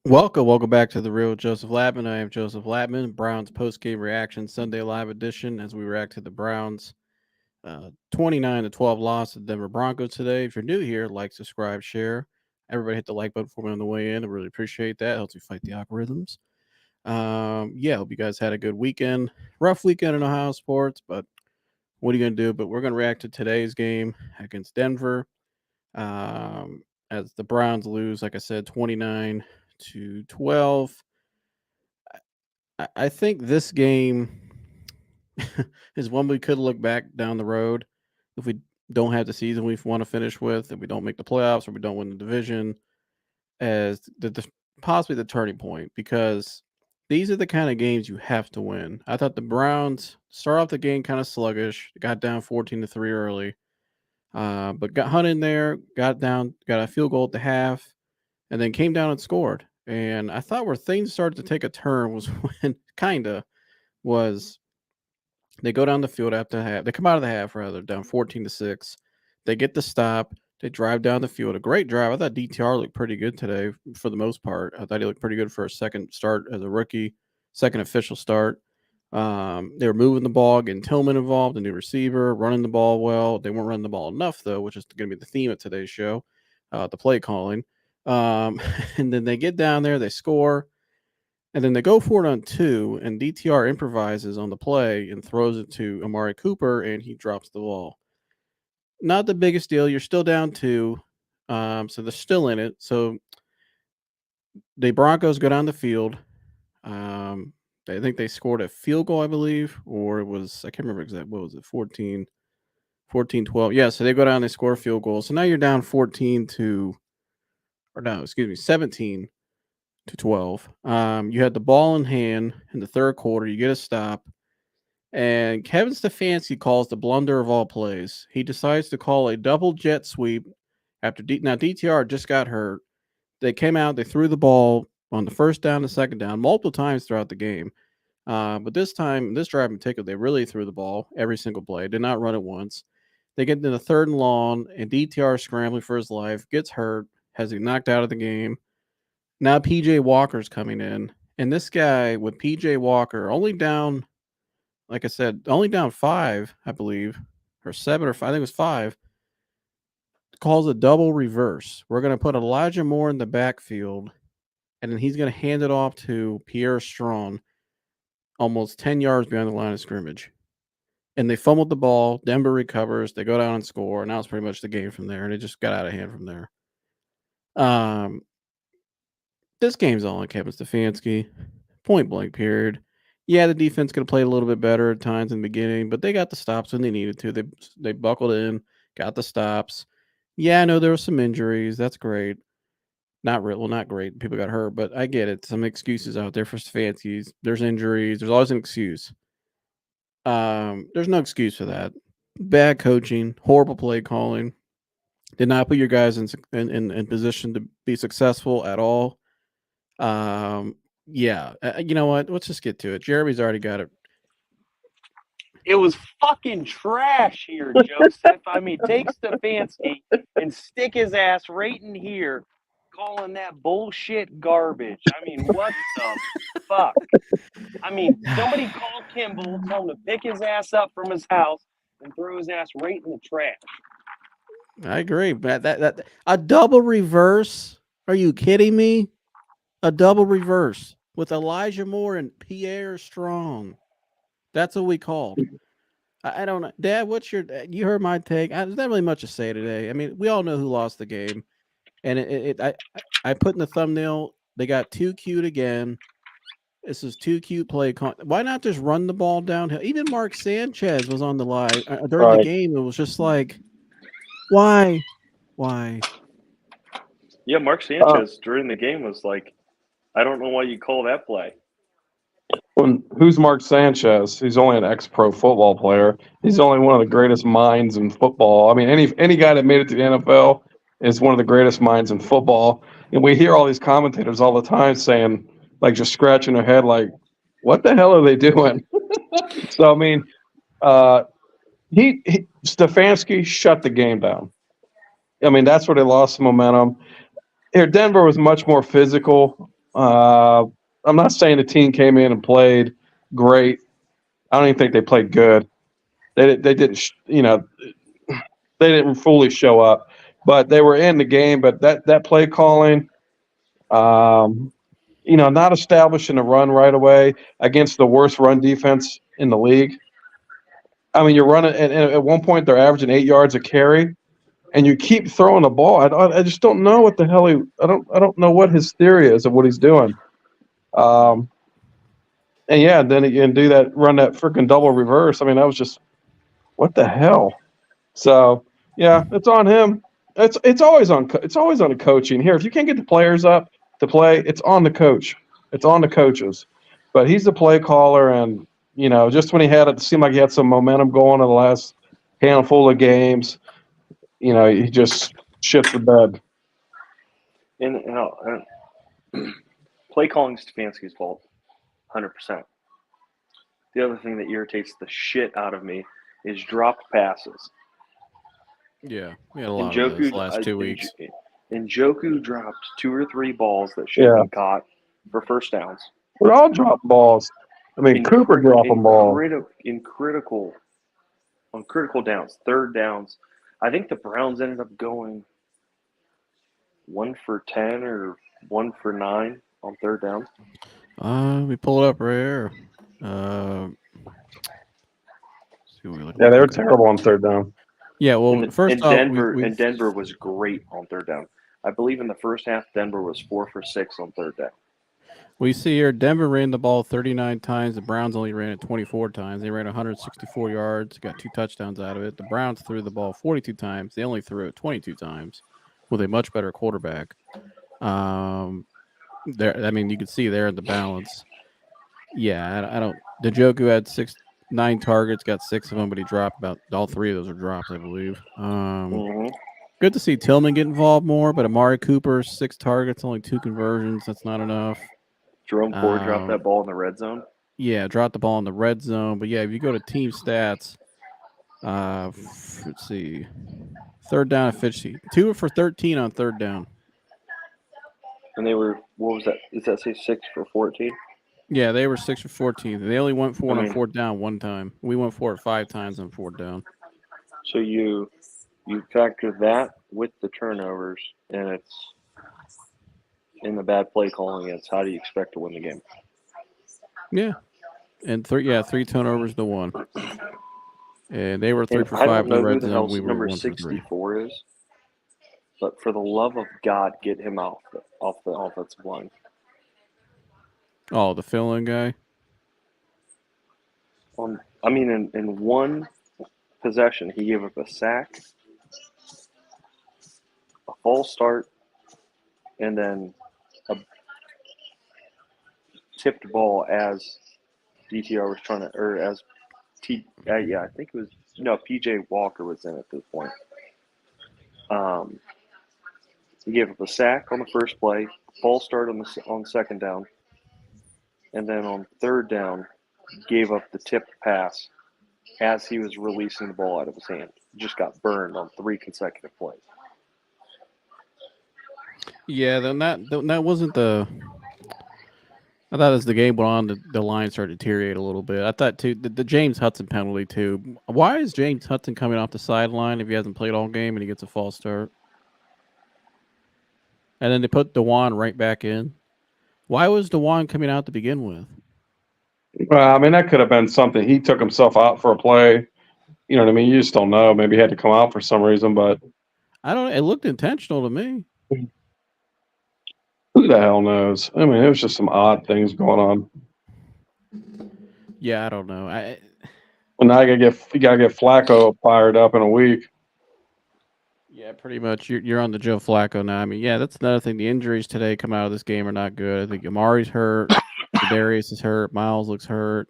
Welcome back to the Real Joseph Latman. I am Joseph Latman, Browns post-game reaction Sunday live edition as we react to the Browns 29-12 loss to the Denver Broncos today. If you're new here, like, subscribe, share. Everybody hit the like button for me on the way in. I really appreciate that. Helps me fight the algorithms. Hope you guys had a good weekend. Rough weekend in Ohio sports, but what are you going to do? But we're going to react to today's game against Denver as the Browns lose, like I said, 29-12. I think this game is one we could look back down the road if we don't have the season we want to finish with, if we don't make the playoffs or we don't win the division, as possibly the turning point, because these are the kind of games you have to win. I thought the Browns start off the game kind of sluggish, got down 14-3 early, but got hung in there, got a field goal at the half, and then came down and scored. And I thought where things started to take a turn was when was they go down the field after the half. They come out of the half rather down 14-6. They get the stop. They drive down the field. A great drive. I thought DTR looked pretty good today for the most part. I thought he looked pretty good for a second start as a rookie, second official start. They were moving the ball, getting Tillman involved, a new receiver, running the ball well. They weren't running the ball enough, though, which is going to be the theme of today's show, the play calling. And then they get down there, they score, and then they go for it on 2, and DTR improvises on the play and throws it to Amari Cooper, and he drops the ball. Not the biggest deal. You're still down 2, so they're still in it. So the Broncos go down the field. I think they scored a field goal, I believe, or it was, I can't remember exactly, what was it, 14-12. Yeah, so they go down, they score a field goal. So now you're down 17-12. You had the ball in hand in the third quarter. You get a stop, and Kevin Stefanski calls the blunder of all plays. He decides to call a double jet sweep after now DTR just got hurt. They came out, they threw the ball on the first down and second down multiple times throughout the game. But this time, this drive in particular, they really threw the ball every single play. Did not run it once. They get into the third and long, and DTR scrambling for his life, gets hurt, has him knocked out of the game. Now PJ Walker's coming in, and this guy with PJ Walker only down, like I said, only down 5, I believe, or 7 or 5, I think it was 5, calls a double reverse. We're going to put Elijah Moore in the backfield, and then he's going to hand it off to Pierre Strong almost 10 yards behind the line of scrimmage. And they fumbled the ball. Denver recovers. They go down and score. And now it's pretty much the game from there, and it just got out of hand from there. This game's all on Kevin Stefanski, point blank, period. Yeah, the defense could have played a little bit better at times in the beginning, but they got the stops when they needed to. They buckled in, got the stops. Yeah, I know there were some injuries. That's great. Not great. People got hurt, but I get it. Some excuses out there for Stefanski's. There's injuries. There's always an excuse. There's no excuse for that. Bad coaching, horrible play calling. Did not put your guys in position to be successful at all. You know what? Let's just get to it. Jeremy's already got it. It was fucking trash here, Joseph. I mean, take Stefanski and stick his ass right in here, calling that bullshit garbage. I mean, what the fuck? I mean, somebody called Kimball, tell him to pick his ass up from his house and throw his ass right in the trash. I agree, but that a double reverse? Are you kidding me? A double reverse with Elijah Moore and Pierre Strong. That's what we called. I don't know, Dad. You heard my take? There's not really much to say today. I mean, we all know who lost the game, and I put in the thumbnail. They got too cute again. This is too cute play. Why not just run the ball downhill? Even Mark Sanchez was on the line during the game. It was just like, why? Yeah, Mark Sanchez during the game was like, I don't know why you call that play. Who's Mark Sanchez? He's only an ex-pro football player. He's only one of the greatest minds in football. I mean, any guy that made it to the NFL is one of the greatest minds in football. And we hear all these commentators all the time saying, like, just scratching their head, like, what the hell are they doing? So, I mean, Stefanski shut the game down. I mean, that's where they lost momentum. Here, Denver was much more physical. I'm not saying the team came in and played great. I don't even think they played good. They didn't, they didn't fully show up, but they were in the game. But that play calling, not establishing a run right away against the worst run defense in the league. I mean, you're running, and at one point they're averaging 8 yards a carry, and you keep throwing the ball. I just don't know what the hell I don't know what his theory is of what he's doing. And then again, run that freaking double reverse. I mean, that was just what the hell. So yeah, it's on him. It's always on the coaching here. If you can't get the players up to play, it's on the coach. It's on the coaches. But he's the play caller, and just when it seemed like he had some momentum going in the last handful of games, he just shits the bed. And play calling Stefanski's fault, 100%. The other thing that irritates the shit out of me is dropped passes. Yeah, we had a lot of those last 2 weeks. Njoku dropped 2 or 3 balls that should have been caught for first downs. We're all drop balls. I mean, Cooper dropping balls. On critical downs, third downs. I think the Browns ended up going 1 for 10 or 1 for 9 on third down. We pull it up right here. They were terrible on third down. Yeah, well, first off, Denver was great on third down. I believe in the first half, Denver was 4 for 6 on third down. We see here Denver ran the ball 39 times. The Browns only ran it 24 times. They ran 164 yards, got 2 touchdowns out of it. The Browns threw the ball 42 times. They only threw it 22 times with a much better quarterback. You can see there in the balance. Yeah, I don't. Njoku had 9 targets, got 6 of them, but he dropped about all 3 of those are drops, I believe. Good to see Tillman get involved more, but Amari Cooper 6 targets, only 2 conversions. That's not enough. Jerome Ford dropped that ball in the red zone. Yeah, dropped the ball in the red zone. But yeah, if you go to team stats, let's see, third down efficiency, 2 for 13 on third down. And they were, what was that? Does that say 6 for 14? Yeah, they were 6 for 14. They only went for it on fourth down 1 time. We went for it 5 times on fourth down. So you factor that with the turnovers, and it's in the bad play calling. It's how do you expect to win the game? Yeah, and 3 turnovers to 1. And they were 3 for 5 in the red zone. We were number 1 for 3. 64 is, but for the love of God, get him off the offensive line. Oh, the fill-in guy? In one possession, he gave up a sack, a false start, and then a tipped ball as DTR was trying to, or as I think it was, PJ Walker was in at this point. He gave up a sack on the first play, false start on second down, and then on third down, gave up the tipped pass as he was releasing the ball out of his hand. Just got burned on 3 consecutive plays. Yeah, then that wasn't the. I thought as the game went on, the line started to deteriorate a little bit. I thought too the James Hudson penalty too. Why is James Hudson coming off the sideline if he hasn't played all game and he gets a false start? And then they put DeJuan right back in. Why was DeJuan coming out to begin with? Well, I mean, that could have been something. He took himself out for a play. You know what I mean? You just don't know. Maybe he had to come out for some reason, but I don't know. It looked intentional to me. Who the hell knows? I mean, it was just some odd things going on. Yeah, I don't know. Well, now you gotta get Flacco fired up in a week. Yeah, pretty much. You're on the Joe Flacco now. I mean, yeah, that's another thing. The injuries today come out of this game are not good. I think Amari's hurt. Darius is hurt. Miles looks hurt.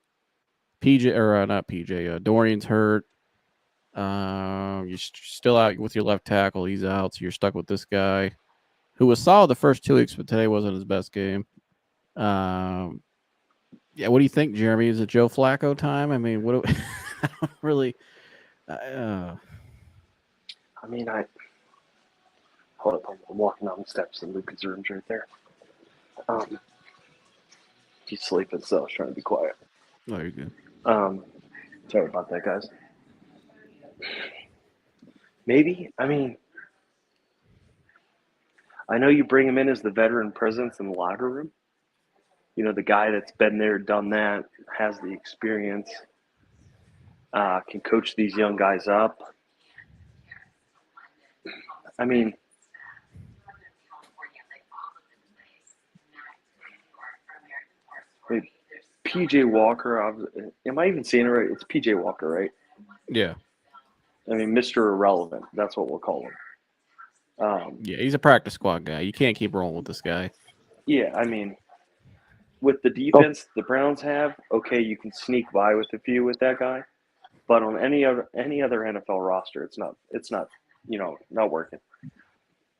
Dorian's hurt. You're still out with your left tackle. He's out, so you're stuck with this guy, who was solid the first 2 weeks, but today wasn't his best game. Yeah, what do you think, Jeremy? Is it Joe Flacco time? I mean, what? I don't really. Hold up, I'm walking down the steps in Lucas' room's right there. He's sleeping, so I was trying to be quiet. Oh, you're good. Sorry about that, guys. Maybe, I mean, I know you bring him in as the veteran presence in the locker room. You know, the guy that's been there, done that, has the experience, can coach these young guys up. I mean, wait, PJ Walker, am I even saying it right? It's PJ Walker, right? Yeah. I mean, Mr. Irrelevant. That's what we'll call him. Yeah, he's a practice squad guy. You can't keep rolling with this guy. Yeah, I mean, with the defense the Browns have, okay, you can sneak by with a few with that guy, but on any other NFL roster, it's not not working.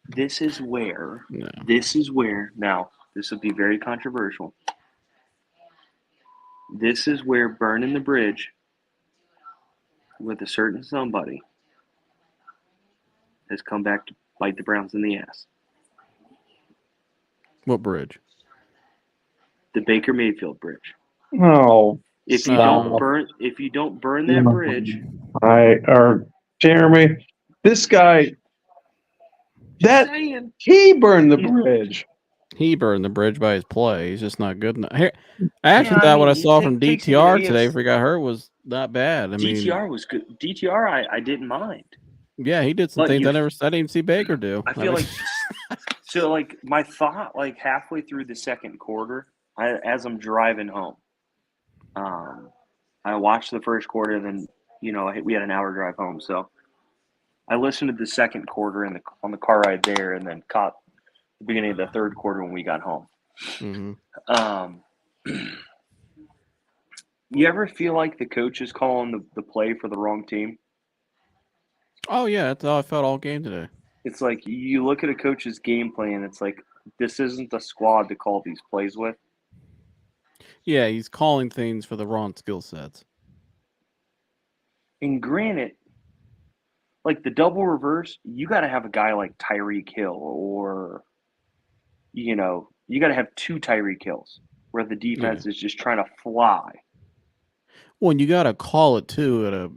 This is where now this would be very controversial. This is where burning the bridge with a certain somebody has come back to bite the Browns in the ass. What bridge? The Baker Mayfield bridge. Oh, If you don't burn that bridge, Jeremy, this guy, he burned the bridge. He burned the bridge by his play. He's just not good enough. Here, I actually thought what I saw from DTR today before he got hurt was not bad. I mean, DTR was good. DTR, I didn't mind. Yeah, he did some things I didn't even see Baker do. I feel like so. Like my thought, like halfway through the second quarter, as I'm driving home, I watched the first quarter. Then we had an hour drive home, so I listened to the second quarter on the car ride there, and then caught the beginning of the third quarter when we got home. Mm-hmm. You ever feel like the coach is calling the play for the wrong team? Oh yeah, that's how I felt all game today. It's like you look at a coach's game plan, it's like this isn't the squad to call these plays with. Yeah, he's calling things for the wrong skill sets. And granted, like the double reverse, you got to have a guy like Tyreek Hill, or you got to have two Tyreek Hills where the defense is just trying to fly. Well, and you got to call it too at a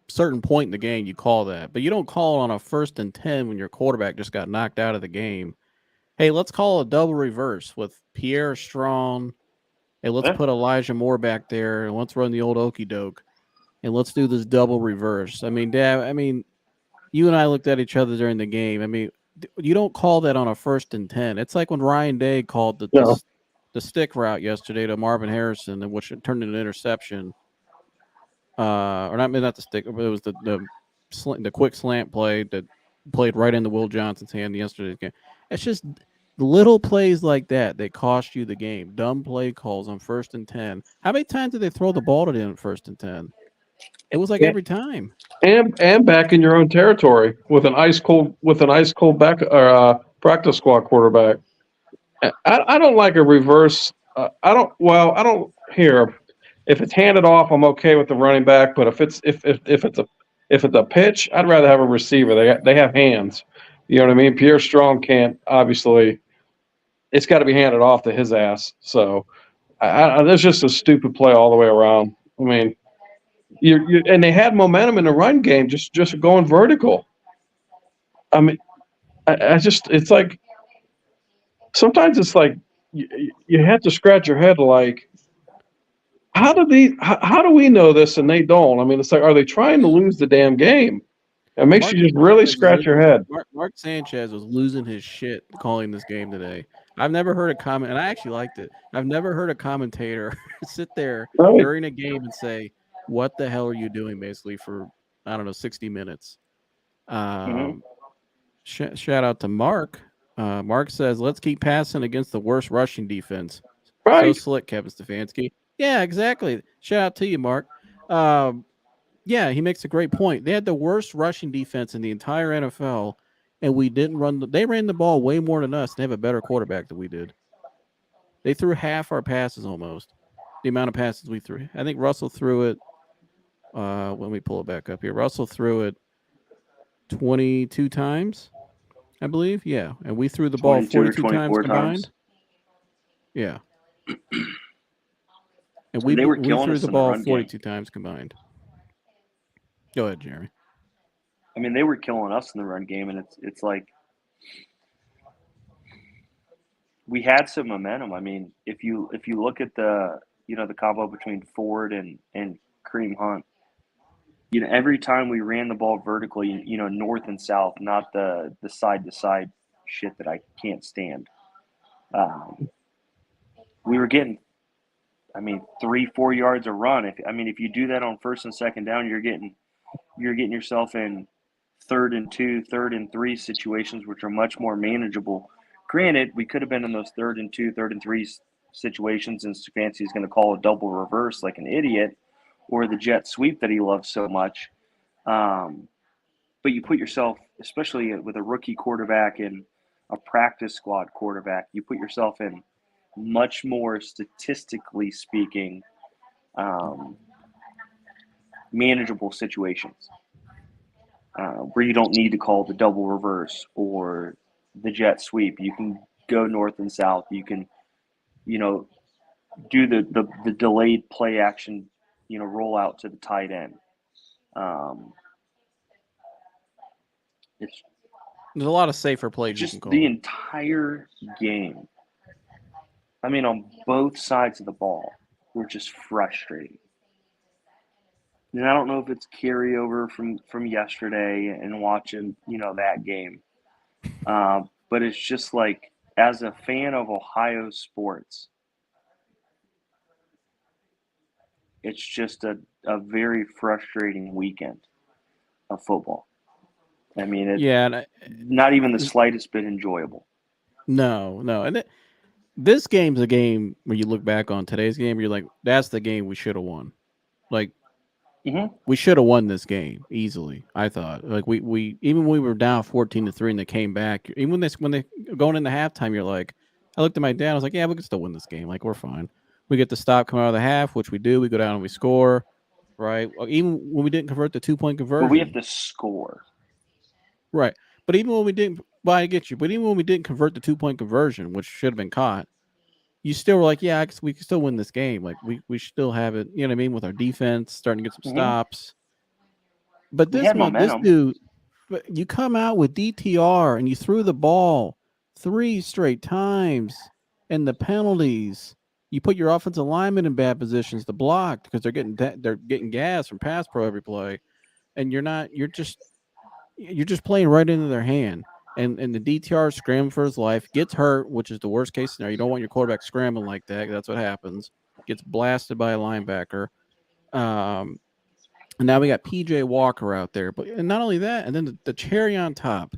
certain point in the game. You call that, but you don't call it on a 1st and 10 when your quarterback just got knocked out of the game. Hey, let's call a double reverse with Pierre Strong. Hey, let's put Elijah Moore back there, and let's run the old okie doke, and let's do this double reverse. I mean, Dad. I mean, you and I looked at each other during the game. I mean, you don't call that on a 1st and 10. It's like when Ryan Day called the stick route yesterday to Marvin Harrison, which turned into an interception. Or not the stick, but it was the quick slant play that played right into Will Johnson's hand yesterday's game. It's just little plays like that cost you the game. Dumb play calls on 1st and 10. How many times did they throw the ball to them at 1st and 10? It was like every time. And back in your own territory with an ice cold back practice squad quarterback. I don't like a reverse. I don't hear. If it's handed off, I'm okay with the running back. But if it's a pitch, I'd rather have a receiver. They have hands. You know what I mean? Pierre Strong can't, obviously. It's got to be handed off to his ass. So there's just a stupid play all the way around. I mean, and they had momentum in the run game, just going vertical. I mean, it's like sometimes it's like you have to scratch your head like, how do we know this and they don't? I mean, it's like, are they trying to lose the damn game? It makes you just really scratch your head. Mark Sanchez was losing his shit calling this game today. I've never heard a comment, and I actually liked it. I've never heard a commentator sit there during a game and say, "What the hell are you doing?" Basically for 60 minutes. Shout out to Mark. Mark says, "Let's keep passing against the worst rushing defense." Right. So slick, Kevin Stefanski. Yeah, exactly. Shout out to you, Mark. Yeah, he makes a great point. They had the worst rushing defense in the entire NFL, and we didn't run. They ran the ball way more than us. They have a better quarterback than we did. They threw half our passes almost. The amount of passes we threw. I think Russell threw it. Let me pull it back up here. Russell threw it 22 times, I believe. Yeah, and we threw the ball 42 times combined. Yeah. And They were we killing threw us the in the ball run game. 42 times combined. Go ahead, Jeremy. I mean, they were killing us in the run game, and it's like we had some momentum. I mean, if you look at the the combo between Ford and Kareem Hunt, every time we ran the ball vertically, north and south, not the side to side shit that I can't stand. We were getting, 3-4 yards a run. If you do that on first and second down, you're getting yourself in 3rd and 2, 3rd and 3 situations, which are much more manageable. Granted, we could have been in those 3rd and 2, 3rd and 3 situations, and Stefanski's going to call a double reverse like an idiot, or the jet sweep that he loves so much. But you put yourself, especially with a rookie quarterback and a practice squad quarterback, you put yourself in much more, statistically speaking, manageable situations where you don't need to call the double reverse or the jet sweep. You can go north and south. You can, do the delayed play action, roll out to the tight end. There's a lot of safer plays you Just can call. the entire game. On both sides of the ball, were just frustrating. And I don't know if it's carryover from yesterday and watching, that game. But it's just like, as a fan of Ohio sports, it's just a very frustrating weekend of football. Not even the slightest bit enjoyable. No. And this game's a game where you look back on today's game, you're like, that's the game we should have won. Like, we should have won this game easily, I thought. Like, we even when we were down 14-3 and they came back, even when they going into halftime, you're like, I looked at my dad, I was like, yeah, we can still win this game. Like, we're fine. We get the stop coming out of the half, which we do. We go down and we score, right? Even when we didn't convert the 2-point conversion. But we have to score. Right. But even when we didn't, well, I get you. But even when we didn't convert the 2-point conversion, which should have been caught, you still were like, yeah, we can still win this game. Like, we still have it, you know what I mean, with our defense starting to get some stops. But this dude, you come out with DTR and you threw the ball 3 straight times, and the penalties. You put your offensive linemen in bad positions to block because they're getting gas from pass pro every play, and you're just playing right into their hand. And the DTR scrambling for his life, gets hurt, which is the worst case scenario. You don't want your quarterback scrambling like that. That's what happens. Gets blasted by a linebacker. And now we got PJ Walker out there. And not only that, and then the cherry on top,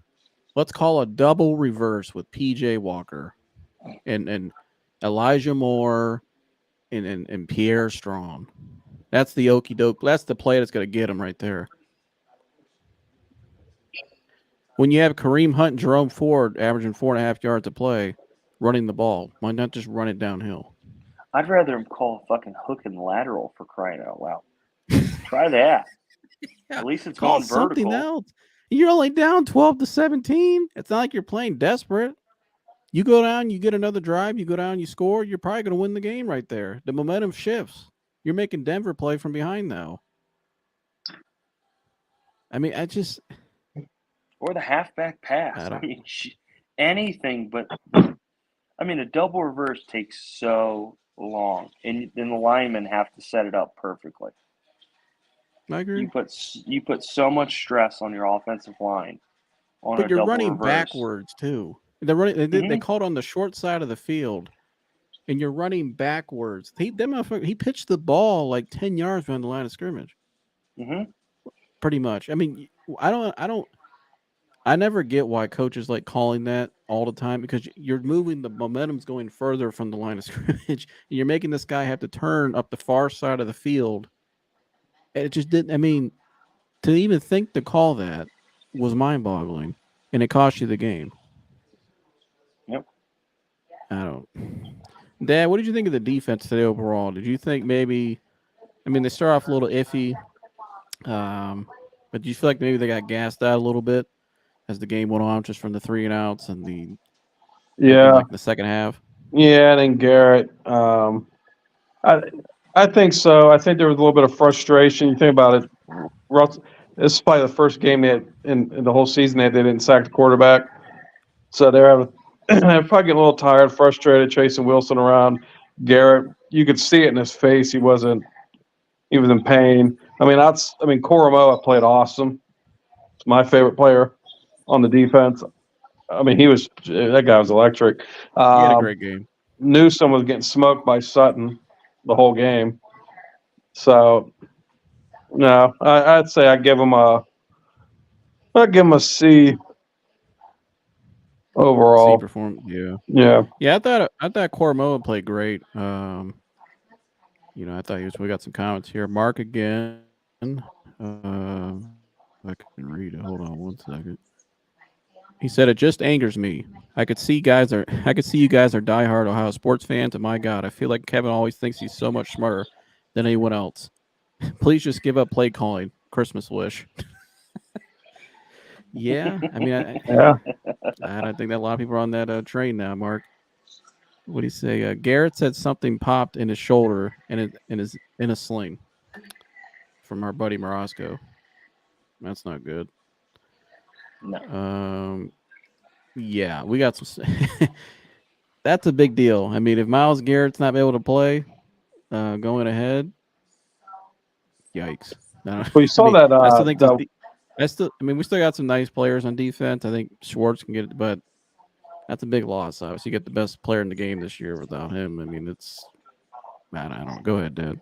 let's call a double reverse with PJ Walker and Elijah Moore and Pierre Strong. That's the okie doke. That's the play that's going to get him right there. When you have Kareem Hunt and Jerome Ford averaging 4.5 yards a play, running the ball, why not just run it downhill? I'd rather him call a fucking hook and lateral, for crying out loud. Try that. Yeah, at least it's call going something vertical. else. You're only down 12-17. It's not like you're playing desperate. You go down, you get another drive, you go down, you score, you're probably going to win the game right there. The momentum shifts. You're making Denver play from behind now. Or the halfback pass. Anything but. A double reverse takes so long, and then the linemen have to set it up perfectly. I agree. You put so much stress on your offensive line on but a you're double running reverse. Backwards too. They're running. They called on the short side of the field, and you're running backwards. He pitched the ball like 10 yards behind the line of scrimmage. Pretty much. I never get why coaches like calling that all the time, because you're moving, the momentum's going further from the line of scrimmage, and you're making this guy have to turn up the far side of the field. It just didn't. To even think to call that was mind-boggling, and it cost you the game. Yep. Dad, what did you think of the defense today overall? Did you think maybe, they start off a little iffy, but do you feel like maybe they got gassed out a little bit as the game went on, just from the 3 and outs and the second half? Yeah, and then Garrett. I think so. I think there was a little bit of frustration. You think about it, Russ. This is probably the first game in the whole season they didn't sack the quarterback. So they're having they're probably getting a little tired, frustrated, chasing Wilson around. Garrett, you could see it in his face. He was in pain. I mean, Koromoa played awesome. It's my favorite player on the defense. I mean, that guy was electric. He had a great game. Newsome was getting smoked by Sutton the whole game. So no, I'd say I'd give him a C overall. C perform. Yeah. Yeah. Yeah, I thought Koromoa played great. I thought we got some comments here. Mark again. I can read it. Hold on 1 second. He said it just angers me. I could see you guys are diehard Ohio sports fans, and my God, I feel like Kevin always thinks he's so much smarter than anyone else. Please just give up play calling. Christmas wish. Yeah, I mean, I think that a lot of people are on that train now. Mark, what do you say? Garrett said something popped in his shoulder and it is in a sling. From our buddy Morosco. That's not good. No. Yeah, we got some. That's a big deal. I mean, if Myles Garrett's not able to play, going ahead, yikes. Well, you saw that. I still think we still got some nice players on defense. I think Schwartz can get it, but that's a big loss. Obviously, you get the best player in the game this year without him. I mean, I don't know. Go ahead, Dad.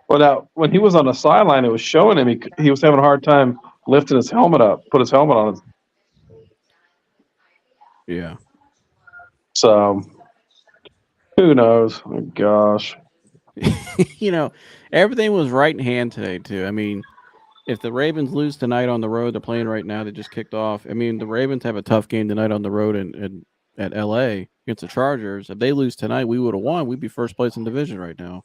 Well, now, when he was on the sideline, it was showing him he was having a hard time lifting his helmet up, put his helmet on. Yeah. So, who knows? Oh, gosh. Everything was right in hand today, too. I mean, if the Ravens lose tonight on the road, they're playing right now. They just kicked off. I mean, the Ravens have a tough game tonight on the road at L.A. against the Chargers. If they lose tonight, we would have won. We'd be first place in the division right now.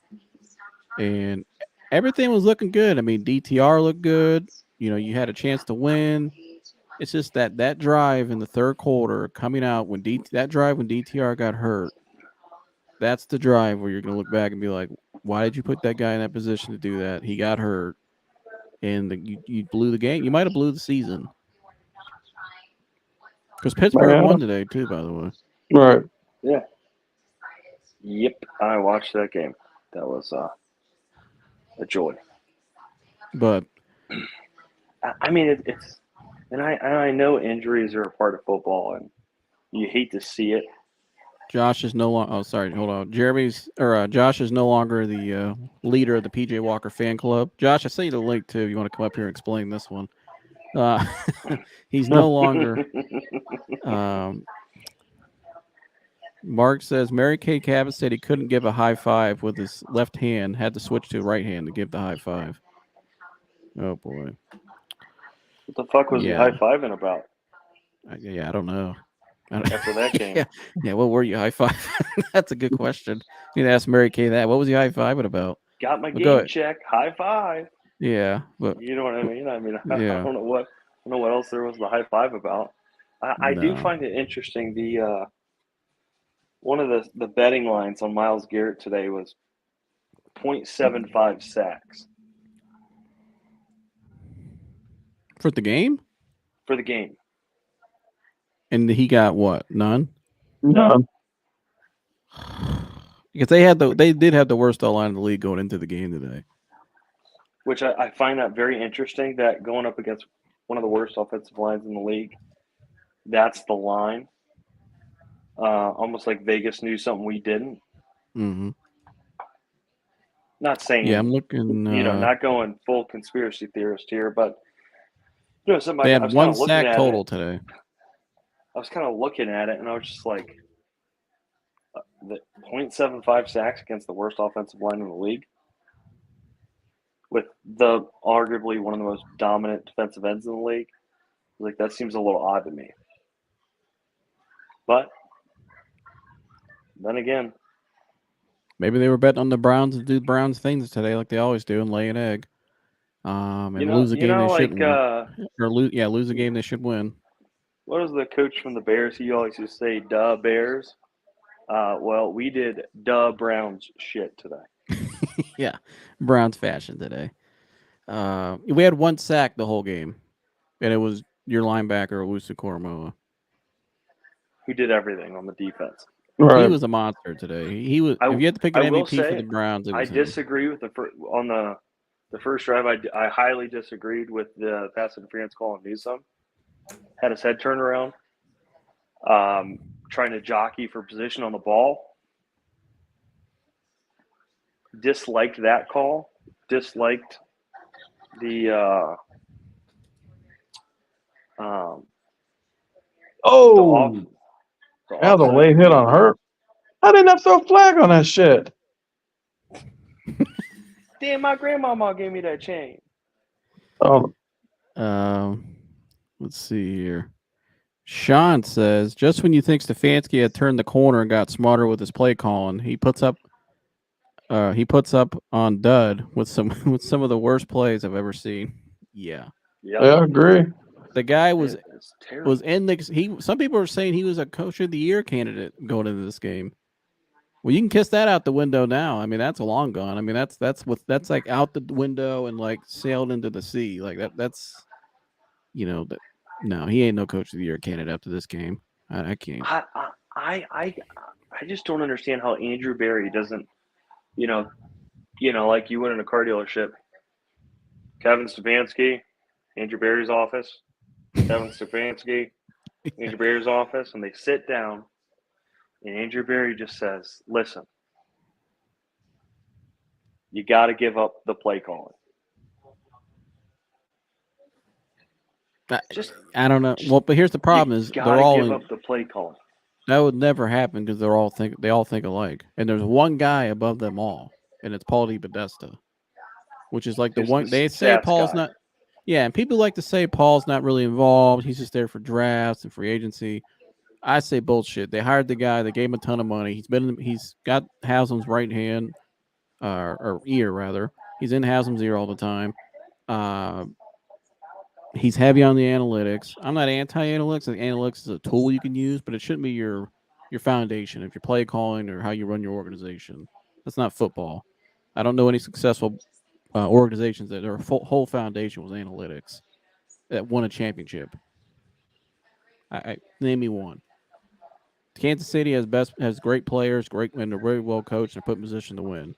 And everything was looking good. I mean, DTR looked good. You had a chance to win. It's just that drive in the third quarter coming out when DTR got hurt. That's the drive where you're going to look back and be like, why did you put that guy in that position to do that? He got hurt, and you blew the game. You might have blew the season. Because Pittsburgh won today, too, by the way. Right. Yeah. Yep. I watched that game. That was a joy. But I mean, it's and I know injuries are a part of football, and you hate to see it. Josh is no longer. Oh, sorry. Hold on. Josh is no longer the leader of the PJ Walker fan club. Josh, I sent you the link too. You want to come up here and explain this one? He's no longer. Mark says Mary Kay Cabot said he couldn't give a high five with his left hand. Had to switch to right hand to give the high five. Oh boy. What the fuck was he high fiving about? I don't know. After that game. Yeah, what were you high five? That's a good question. You need to ask Mary Kay that. What was he high fiving about? Got my game check. High five. Yeah, but you know what I mean. I yeah. I don't know what else there was to high five about. I do find it interesting. The one of the betting lines on Myles Garrett today was 0.75 sacks for the game. For the game. And he got what? None? None. Because they did have the worst O-line in the league going into the game today. Which I find that very interesting, that going up against one of the worst offensive lines in the league, that's the line. Almost like Vegas knew something we didn't. Mm-hmm. Not saying, I'm looking. Not going full conspiracy theorist here, but they had one sack total today. I was kind of looking at it, and I was just like, the 0.75 sacks against the worst offensive line in the league, with the arguably one of the most dominant defensive ends in the league. Like, that seems a little odd to me. But then again, maybe they were betting on the Browns to do Browns things today, like they always do, and lay an egg. And lose a game they shouldn't win. Or lose a game they should win. What was the coach from the Bears? He always used to say, "Duh, Bears." Well, we did "Duh, Browns" shit today. Yeah, Browns fashion today. We had one sack the whole game, and it was your linebacker, Olusi Koromoa. Who did everything on the defense. He Right. was a monster today. He was. I, If you had to pick I an will MVP for the say, Browns, it I was him. disagree with on the first drive. I highly disagreed with the pass interference call on Newsome. Had his head turned around, trying to jockey for position on the ball. Disliked that call. Disliked the Oh, yeah, the offside late hit on movement. her. I didn't have to throw a flag on that shit. Damn, my grandmama gave me that chain. Oh, Let's see here. Sean says, just when you think Stefanski had turned the corner and got smarter with his play calling, he puts up on dud with some with some of the worst plays I've ever seen. Yeah. Yep. yeah, I agree. The guy was It's terrible. in the some people are saying he was a coach of the year candidate going into this game. Well, you can kiss that out the window now. I mean, that's long gone. I mean, that's like out the window and like sailed into the sea. Like that's no, he ain't no coach of the year candidate after this game. I can't. I just don't understand how Andrew Berry doesn't, like you went in a car dealership. Kevin Stefanski, Andrew Berry's office. Kevin Stefanski, Andrew Berry's office, and they sit down, and Andrew Berry just says, "Listen, you got to give up the play calling." I don't know. Well, but here's the problem: is they're all give up the play calling. That would never happen because they all think alike, and there's one guy above them all, and it's Paul DePodesta, which is like the Who's one the they say stats Paul's guy. not. Yeah, and people like to say Paul's not really involved. He's just there for drafts and free agency. I say bullshit. They hired the guy. They gave him a ton of money. He's got Haslam's right hand, or ear rather. He's in Haslam's ear all the time. He's heavy on the analytics. I'm not anti-analytics. Analytics is a tool you can use, but it shouldn't be your foundation. If you're play calling or how you run your organization, that's not football. I don't know any successful organizations that their whole foundation was analytics that won a championship. I name me one. Kansas City has great players, and they're very well coached and put in position to win.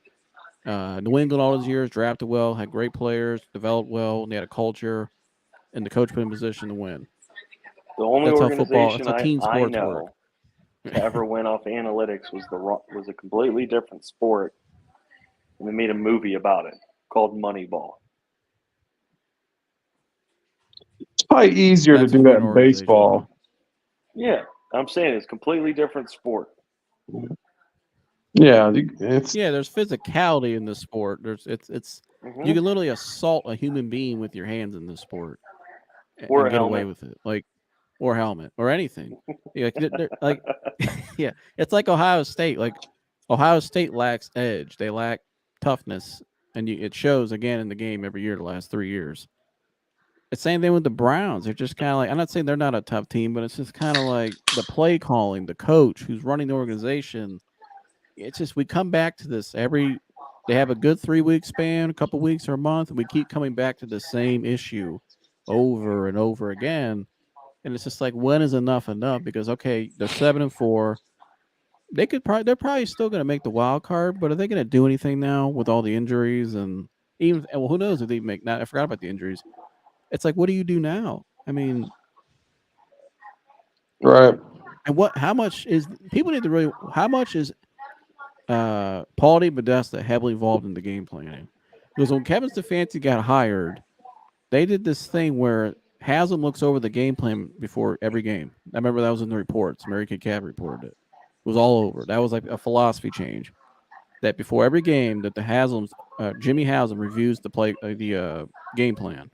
New England all those years drafted well, had great players, developed well, and they had a culture, and the coach put in position to win. The only That's how football. organization That's how team I sports know work. to ever went off analytics was a completely different sport, and they made a movie about it called Moneyball. It's probably easier That's to do for that an in organization. baseball. Yeah, I'm saying it's a completely different sport. Yeah, it's There's physicality in this sport. It's you can literally assault a human being with your hands in this sport Or and a get away helmet. with it, or helmet or anything. Like yeah, it's like Ohio State. Like Ohio State lacks edge. They lack toughness, and it shows again in the game every year the last 3 years. It's the same thing with the Browns. They're just kind of like, I'm not saying they're not a tough team, but it's just kind of like the play calling, the coach who's running the organization. It's just we come back to this they have a good 3-week span, a couple weeks or a month, and we keep coming back to the same issue over and over again. And it's just like, when is enough enough? Because okay, they're 7-4. They're probably still going to make the wild card, but are they going to do anything now with all the injuries and who knows if they make? Not I forgot about the injuries. It's like, what do you do now? I mean, right. and how much is people need to really? How much is Paul DePodesta heavily involved in the game planning? Because when Kevin Stefanski got hired, they did this thing where Haslam looks over the game plan before every game. I remember that was in the reports. Mary Kay Cab reported it. It was all over. That was like a philosophy change. That before every game, that Jimmy Haslam reviews the game plan.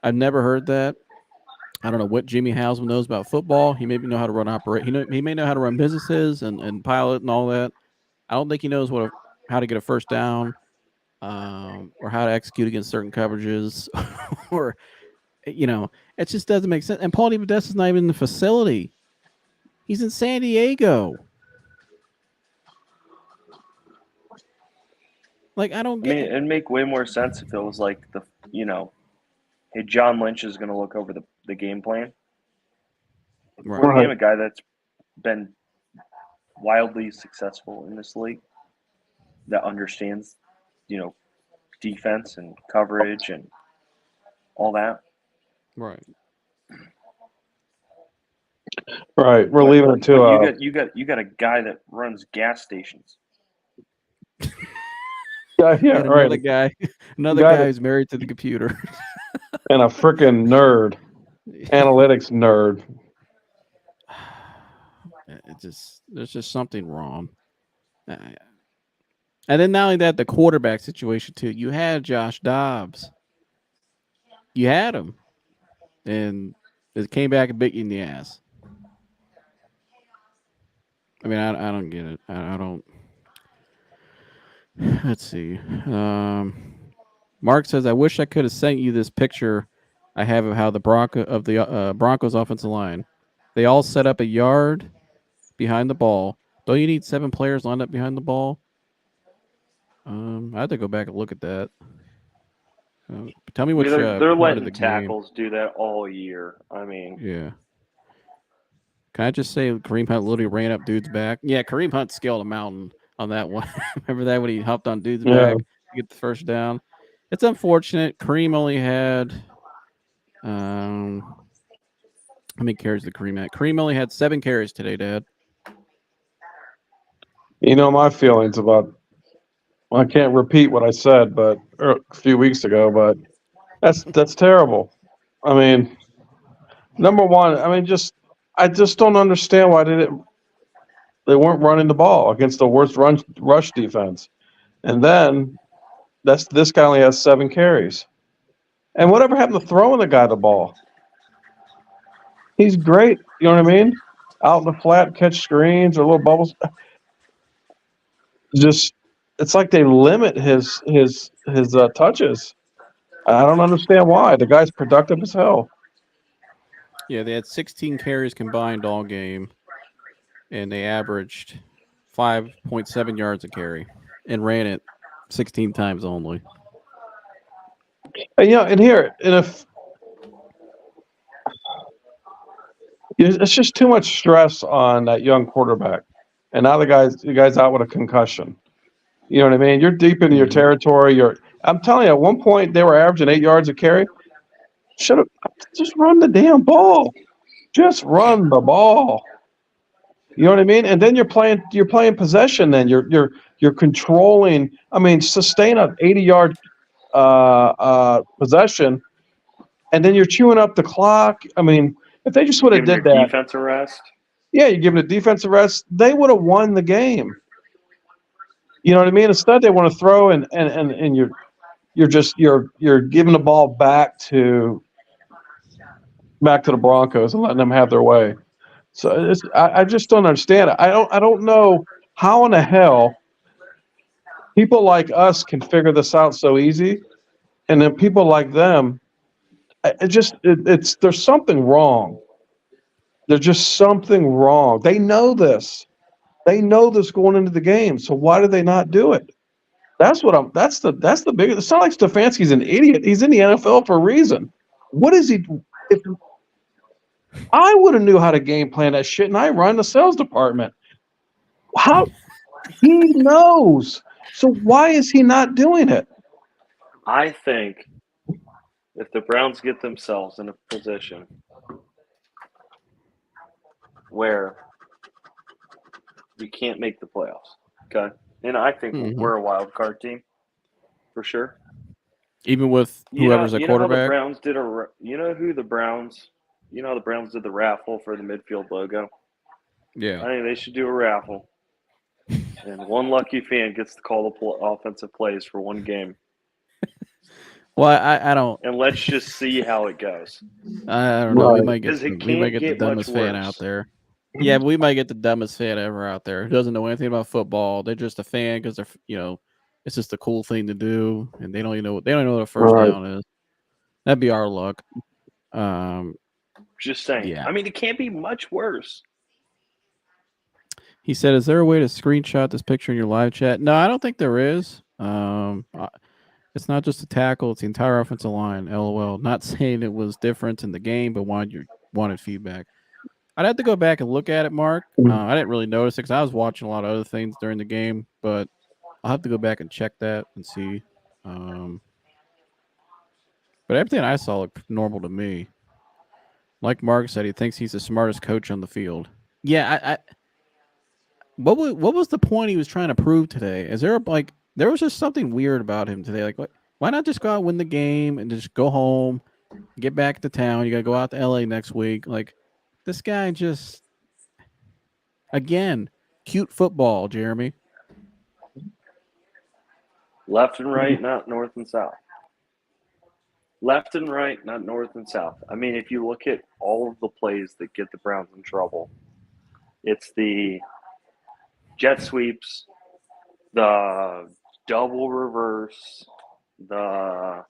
I've never heard that. I don't know what Jimmy Haslam knows about football. He maybe know how to run he may know how to run businesses and pilot and all that. I don't think he knows how to get a first down, or how to execute against certain coverages, or it just doesn't make sense. And Paul DePodesta is not even in the facility; he's in San Diego. Like I don't I get mean, it'd make way more sense if it was like hey, John Lynch is going to look over the game plan. right. Bring him a guy that's been wildly successful in this league, that understands, defense and coverage and all that. Right. Right. We're But- leaving it to but you got a guy that runs gas stations. yeah, And another right. guy, Guy that- who's married to the computer. and a freaking nerd, analytics nerd. There's just something wrong. And then not only that, the quarterback situation too. You had Josh Dobbs. You had him, and it came back and bit you in the ass. I mean, I don't get it. I don't. Let's see. Mark says, "I wish I could have sent you this picture I have of how the Broncos offensive line. They all set up a yard behind the ball. Don't you need 7 players lined up behind the ball?" I had to go back and look at that. Tell me which They're part of letting the game. tackles do that all year. I mean, Yeah. Can I just say Kareem Hunt literally ran up dude's back? Yeah, Kareem Hunt scaled a mountain on that one. Remember that when he hopped on dude's back to get the first down? It's unfortunate. Kareem only had how many carries did Kareem had? Kareem only had 7 carries today, Dad. You know my feelings about. I can't repeat what I said, but a few weeks ago, but that's terrible. I mean, number one, I just don't understand why they weren't running the ball against the worst rush defense, and then this guy only has 7 carries, and whatever happened to throwing the guy the ball? He's great, you know what I mean? Out in the flat, catch screens or little bubbles. Just it's like they limit his touches. I don't understand why. The guy's productive as hell. Yeah, they had 16 carries combined all game, and they averaged 5.7 yards a carry and ran it 16 times only. And if it's just too much stress on that young quarterback, and now the guy's out with a concussion. You know what I mean? You're deep into your territory. I'm telling you, at one point they were averaging 8 yards a carry. Should have just run the damn ball. Just run the ball. You know what I mean? And then you're playing possession. Then you're controlling. I mean, sustain an 80-yard possession, and then you're chewing up the clock. I mean, if they just would have did that, defense arrest. yeah, you give them a defensive rest, they would have won the game. You know what I mean? Instead, they want to throw and you're giving the ball back to the Broncos and letting them have their way. So I just don't understand it. I don't know how in the hell people like us can figure this out so easy, and then people like them, there's something wrong. There's just something wrong. They know this. They know this going into the game. So why do they not do it? That's the biggest. It's not like Stefanski's an idiot. He's in the NFL for a reason. What is he? If I would have knew how to game plan that shit, and I run the sales department. How he knows. So why is he not doing it? I think if the Browns get themselves in a position where we can't make the playoffs, okay, and I think we're a wild card team for sure. Even with whoever's a quarterback. The Browns did the Browns did the raffle for the midfield logo. Yeah, I think they should do a raffle, and one lucky fan gets to call the offensive plays for one game. Well, I don't. And let's just see how it goes. I don't know. Right. We might get the dumbest fan out there. Yeah, but we might get the dumbest fan ever out there who doesn't know anything about football. They're just a fan because they're it's just a cool thing to do, and they don't even know what a first down is. That'd be our luck. Just saying. Yeah. I mean, it can't be much worse. He said, "Is there a way to screenshot this picture in your live chat?" No, I don't think there is. It's not just the tackle; it's the entire offensive line. LOL. Not saying it was different in the game, but wanted feedback. I'd have to go back and look at it, Mark. I didn't really notice it because I was watching a lot of other things during the game, but I'll have to go back and check that and see. But everything I saw looked normal to me. Like Mark said, he thinks he's the smartest coach on the field. Yeah, what was the point he was trying to prove today? Is there there was just something weird about him today? Like, why not just go out and win the game and just go home, get back to town? You got to go out to LA next week. Like, this guy just again cute football, Jeremy. Left and right, not north and south. Left and right, not north and south. I mean, if you look at all of the plays that get the Browns in trouble, it's the jet sweeps, the double reverse, the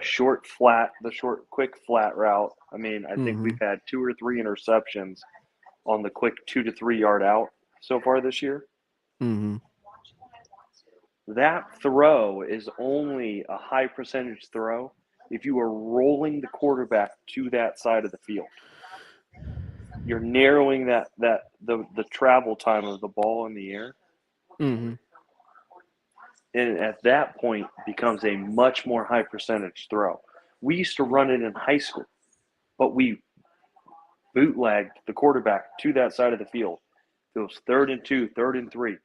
short flat, the short quick flat route. I mean, I think we've had 2 or 3 interceptions on the quick 2 to 3 yard out so far this year. That throw is only a high percentage throw if you are rolling the quarterback to that side of the field. You're narrowing the travel time of the ball in the air. And at that point becomes a much more high percentage throw. We used to run it in high school, but we bootlegged the quarterback to that side of the field. It was 3rd and 2, 3rd and 3.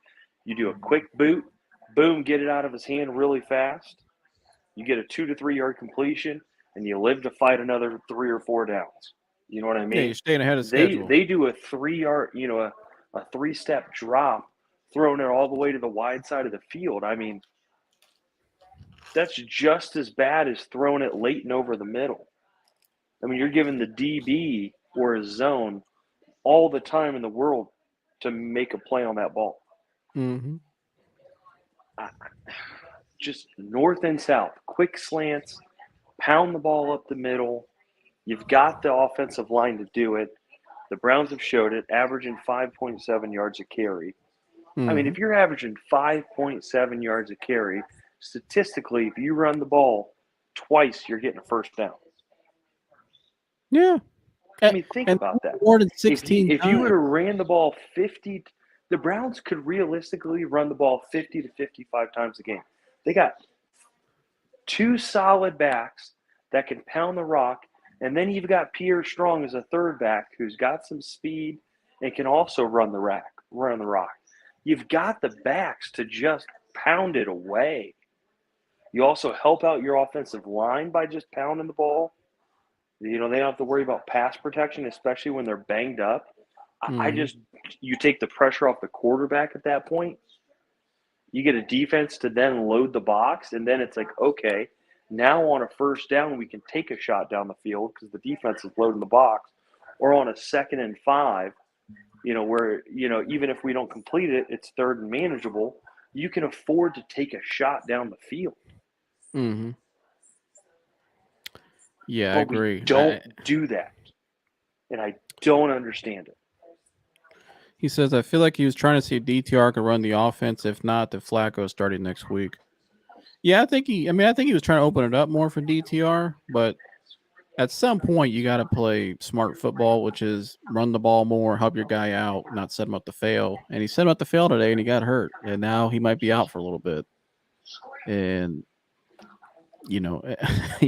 You do a quick boot, boom, get it out of his hand really fast. You get a 2 to 3 yard completion, and you live to fight another 3 or 4 downs. You know what I mean? Yeah, you're staying ahead of schedule. They do a 3 yard, a 3-step drop, throwing it all the way to the wide side of the field. I mean, that's just as bad as throwing it late and over the middle. I mean, you're giving the DB or a zone all the time in the world to make a play on that ball. Just north and south, quick slants, pound the ball up the middle. You've got the offensive line to do it. The Browns have showed it, averaging 5.7 yards a carry. I mean, if you're averaging 5.7 yards a carry, statistically, if you run the ball twice, you're getting a first down. Yeah. I mean, think about that. More than 16 if you would have ran the ball 50, the Browns could realistically run the ball 50 to 55 times a game. They got 2 solid backs that can pound the rock, and then you've got Pierre Strong as a third back who's got some speed and can also run the rock. You've got the backs to just pound it away. You also help out your offensive line by just pounding the ball. They don't have to worry about pass protection, especially when they're banged up. You take the pressure off the quarterback at that point. You get a defense to then load the box, and then it's like, okay, now on a first down, we can take a shot down the field because the defense is loading the box. Or on a 2nd and 5, where, even if we don't complete it, it's 3rd and manageable. You can afford to take a shot down the field. Yeah, but I agree. We don't do that. And I don't understand it. He says, I feel like he was trying to see if DTR could run the offense. If not, the Flacco starting next week. Yeah, I think he was trying to open it up more for DTR, but at some point you got to play smart football, which is run the ball more, help your guy out, not set him up to fail. And he set him up to fail today, and he got hurt, and now he might be out for a little bit. And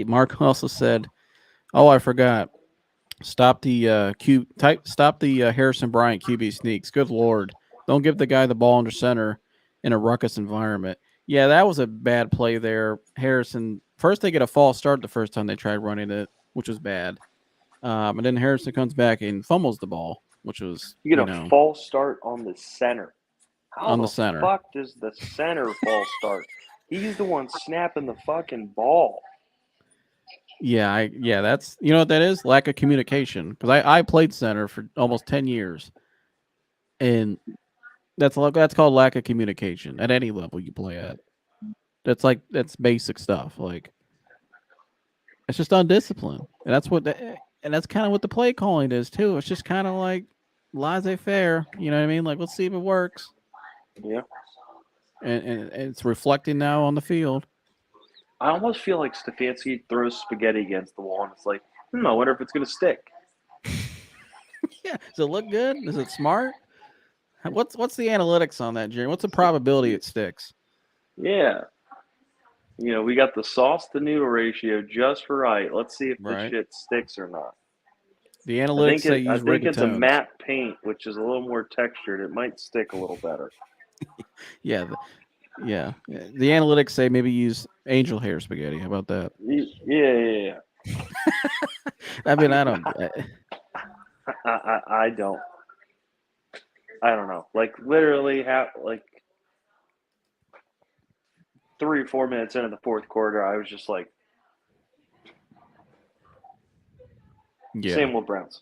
Mark also said, "Oh, I forgot. Stop the Harrison Bryant QB sneaks. Good Lord. Don't give the guy the ball under center in a ruckus environment." Yeah, that was a bad play there. Harrison, first they get a false start the first time they tried running it, which was bad. And then Harrison comes back and fumbles the ball, which was, you get a false start on the center. How the center. Fuck does the center false start? He's the one snapping the fucking ball. Yeah, that's, what that is? Lack of communication. Because I played center for almost 10 years. And that's called lack of communication at any level you play at. That's basic stuff. Like, it's just undisciplined. And that's kind of what the play calling is too. It's just kind of like laissez-faire. You know what I mean? Like, let's see if it works. Yeah. And it's reflecting now on the field. I almost feel like Stefanski throws spaghetti against the wall, and it's like, I wonder if it's going to stick. Yeah. Does it look good? Is it smart? What's the analytics on that, Jerry? What's the probability it sticks? Yeah. We got the sauce to noodle ratio just right. Let's see if this Right. shit sticks or not. The I analytics think say use it's a rigatones. matte paint, which is a little more textured. It might stick a little better. Yeah. Yeah. The analytics say maybe use angel hair spaghetti. How about that? Yeah. I mean, I don't. I don't. I don't know. Like literally, like 3 or 4 minutes into the fourth quarter, I was just like, Yeah. same with Browns.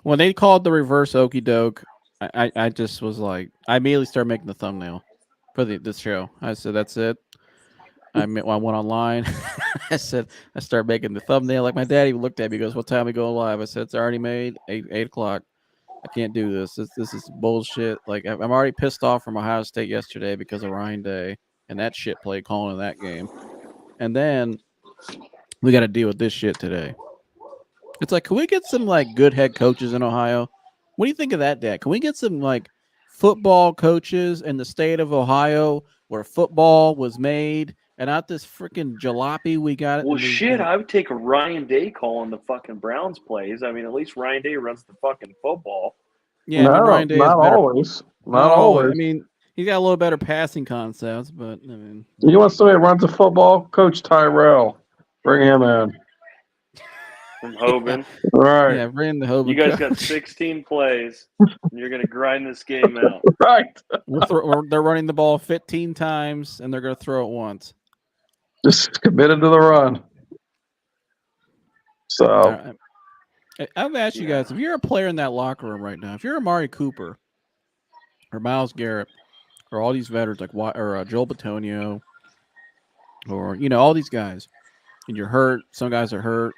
When they called the reverse okey doke, I just was like, I immediately started making the thumbnail for this show. I said, that's it. I went online. I started making the thumbnail. Like my daddy looked at me, goes, "What time we go live?" I said, "It's already made. 8 o'clock. I can't do this. This is bullshit. Like I'm already pissed off from Ohio State yesterday because of Ryan Day and that shit play calling in that game, and then we got to deal with this shit today." It's like, can we get some like good head coaches in Ohio? What do you think of that, Dad? Can we get some like football coaches in the state of Ohio where football was made and not this freaking jalopy we got? Well, shit, I would take a Ryan Day call on the fucking Browns plays. I mean, at least Ryan Day runs the fucking football. Yeah, I mean, Ryan Day is not better. always. Not always. I mean, he's got a little better passing concepts, but I mean, You want somebody that runs the football? Coach Tyrell. Bring him in. From Hoban. Right. Yeah, bring the Hoban. You guys coach. got 16 plays, and you're going to grind this game out. Right. They're running the ball 15 times, and they're going to throw it once. Just committed to the run. So I've asked you guys, if you're a player in that locker room right now, if you're Amari Cooper or Myles Garrett or all these veterans like Joel Bitonio or all these guys, and you're hurt, some guys are hurt,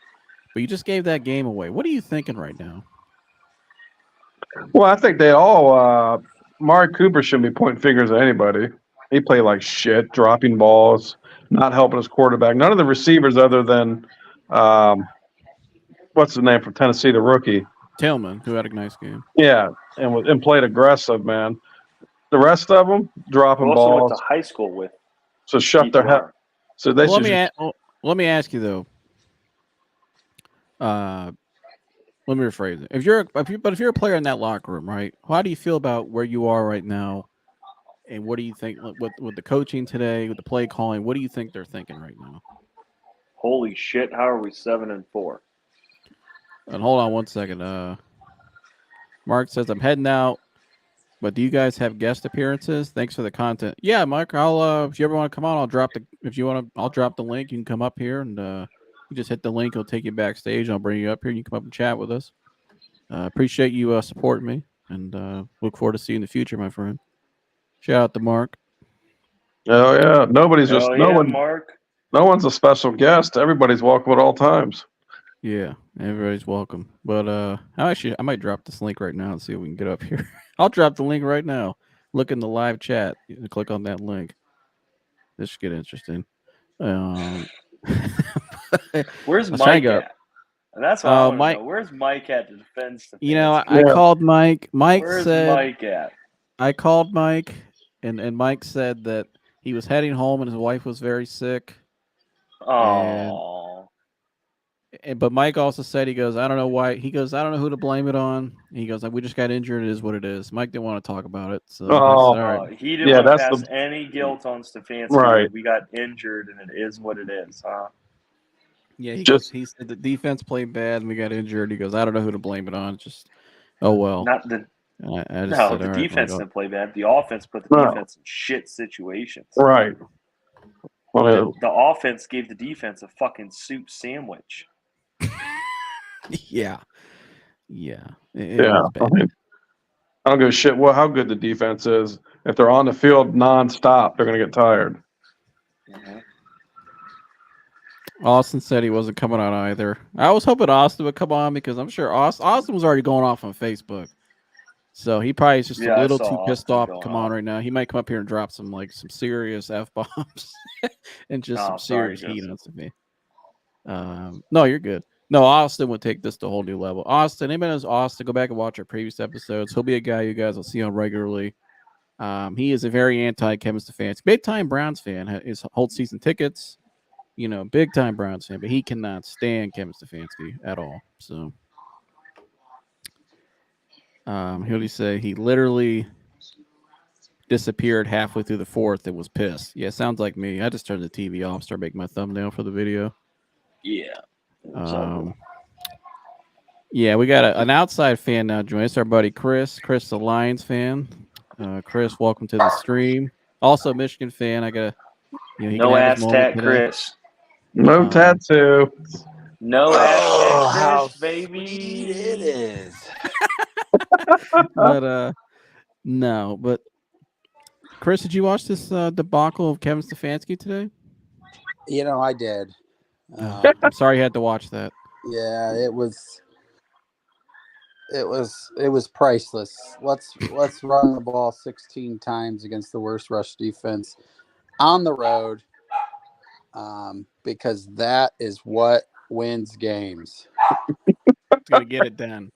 but you just gave that game away. What are you thinking right now? Well, I think they all Amari Cooper shouldn't be pointing fingers at anybody. He played like shit, dropping balls, not helping his quarterback. None of the receivers other than what's his name from Tennessee, the rookie? Tillman, who had a nice game. Yeah, and played aggressive, man. The rest of them dropping also balls. went to high school with. So shut their head. So they let me ask you though. Let me rephrase it. If you're a player in that locker room, right? How do you feel about where you are right now? And what do you think with the coaching today, with the play calling? What do you think they're thinking right now? Holy shit! How are we 7-4? And hold on one second. Mark says I'm heading out, but do you guys have guest appearances? Thanks for the content. Yeah, Mark. I'll if you ever want to come on, I'll drop the link. You can come up here and you just hit the link. It'll take you backstage. I'll bring you up here and you can come up and chat with us. Appreciate you supporting me and look forward to seeing you in the future, my friend. Shout out to Mark. Oh yeah, Mark. No one's a special guest. Everybody's welcome at all times. Yeah, everybody's welcome. But I might drop this link right now and see if we can get up here. I'll drop the link right now. Look in the live chat. You can click on that link. This should get interesting. Where's Mike at? That's what I want to know. Where's Mike at to defend Stefanski? I called Mike. Where's Mike at? I called Mike, and Mike said that he was heading home and his wife was very sick. Oh. But Mike also said, he goes, I don't know why. He goes, I don't know who to blame it on. He goes, like, we just got injured. It is what it is. Mike didn't want to talk about it. So all right. He didn't want to pass any guilt on Stefanski. Right. We got injured, and it is what it is, huh? Yeah, he said the defense played bad and we got injured. He goes, I don't know who to blame it on. Just, oh, well. The defense didn't play bad. The offense put the defense in shit situations. Right. Well, the offense gave the defense a fucking soup sandwich. Yeah. I don't give a shit how good the defense is. If they're on the field nonstop, they're going to get tired. Mm-hmm. Austin said he wasn't coming on either. I was hoping Austin would come on because I'm sure Austin was already going off on Facebook So he probably is just Yeah, a I little saw too pissed Austin off to going come on off. right now. He might come up here and drop some serious F-bombs and just some Oh, sorry, serious heat Justin. on to me. No, you're good. No, Austin would take this to a whole new level. Austin, anybody knows Austin, go back and watch our previous episodes. He'll be a guy you guys will see on regularly. He is a very anti-Kevin Stefanski. Big-time Browns fan. His whole season tickets. Big time Browns fan, but he cannot stand Kevin Stefanski at all. So, what did he say? He literally disappeared halfway through the fourth and was pissed. Yeah, sounds like me. I just turned the TV off, started making my thumbnail for the video. Yeah. It's over. Yeah, we got an outside fan now joining us. Our buddy Chris. Chris, the Lions fan. Chris, welcome to the stream. Also, Michigan fan. I got he No can have his ass moment tat, today. Chris. No tattoo. No ass tat, how Chris, baby. sweet it is. But no, but Chris, did you watch this debacle of Kevin Stefanski today? I did. I'm sorry you had to watch that. Yeah, it was priceless. Let's run the ball 16 times against the worst rush defense on the road, because that is what wins games. It's gonna get it done.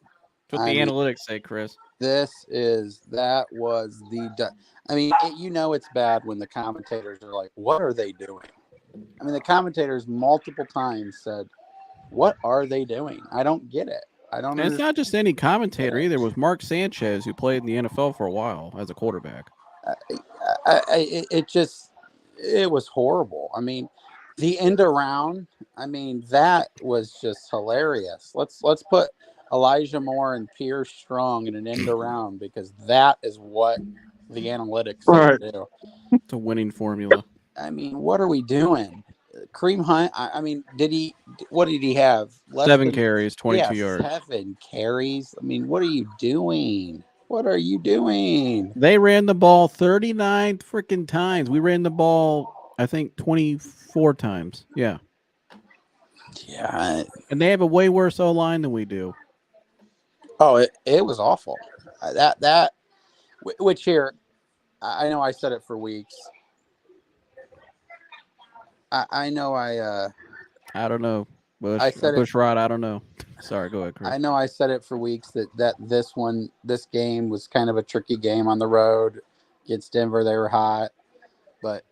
That's what the analytics say, Chris. That was the. I mean, it's bad when the commentators are like, "What are they doing?" I mean, the commentators multiple times said, "What are they doing?" I don't get it. I don't. And it's not just any commentator either. It was Mark Sanchez, who played in the NFL for a while as a quarterback. It was horrible. I mean, the end around. I mean, that was just hilarious. Let's put Elijah Moore and Pierce Strong in an end around, because that is what the analytics say to do. It's a winning formula. I mean, what are we doing? Kareem Hunt, I mean, what did he have? 7 carries, 22 yards. 7 carries. I mean, what are you doing? What are you doing? They ran the ball 39 freaking times. We ran the ball, I think, 24 times. Yeah. Yeah. And they have a way worse O-line than we do. Oh, it was awful. Which here, I know I said it for weeks. I know I don't know. I said Bushrod, I don't know. Sorry, go ahead, Chris. I know I said it for weeks that this game was kind of a tricky game on the road against Denver. They were hot, but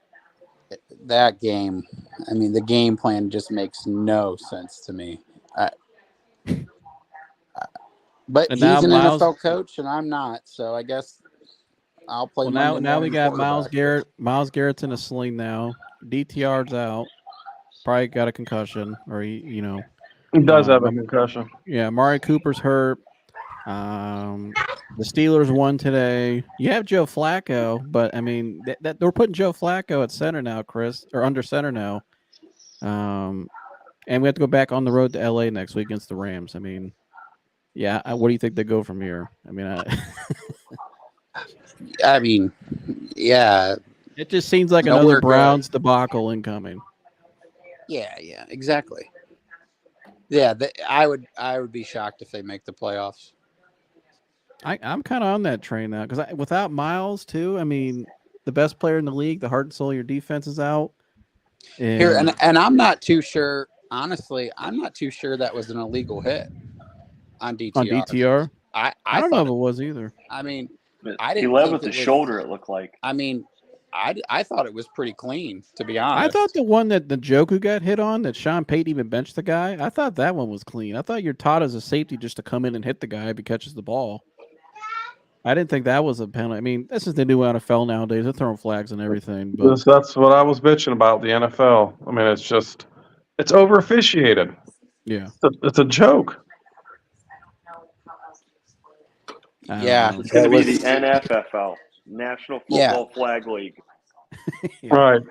that game, I mean, the game plan just makes no sense to me. But he's an NFL coach, and I'm not, so I guess I'll play. Well, now we got Myles Garrett. Myles Garrett's in a sling now. DTR's out. Probably got a concussion, or he does have a concussion. Yeah, Amari Cooper's hurt. The Steelers won today. You have Joe Flacco, but I mean that they're putting Joe Flacco at center now, Chris, or under center now. And we have to go back on the road to LA next week against the Rams. I mean, yeah. What do you think they go from here? I mean, yeah. It just seems like another Browns debacle incoming. Yeah, exactly. Yeah, I would be shocked if they make the playoffs. I'm kind of on that train now, because without Myles too, I mean, the best player in the league, the heart and soul of your defense is out. And I'm not too sure. Honestly, I'm not too sure that was an illegal hit on DTR. On DTR, I don't know if it was either. I mean, he led with the shoulder. It looked like. I mean, I thought it was pretty clean, to be honest. I thought the one that the Njoku got hit on, that Sean Payton even benched the guy, I thought that one was clean. I thought you're taught as a safety just to come in and hit the guy if he catches the ball. I didn't think that was a penalty. I mean, this is the new NFL nowadays. They're throwing flags and everything. But that's what I was bitching about, the NFL. I mean, it's over officiated. Yeah. It's a joke. Yeah. It's going to be the NFFL, National Football Flag League. Yeah. Right.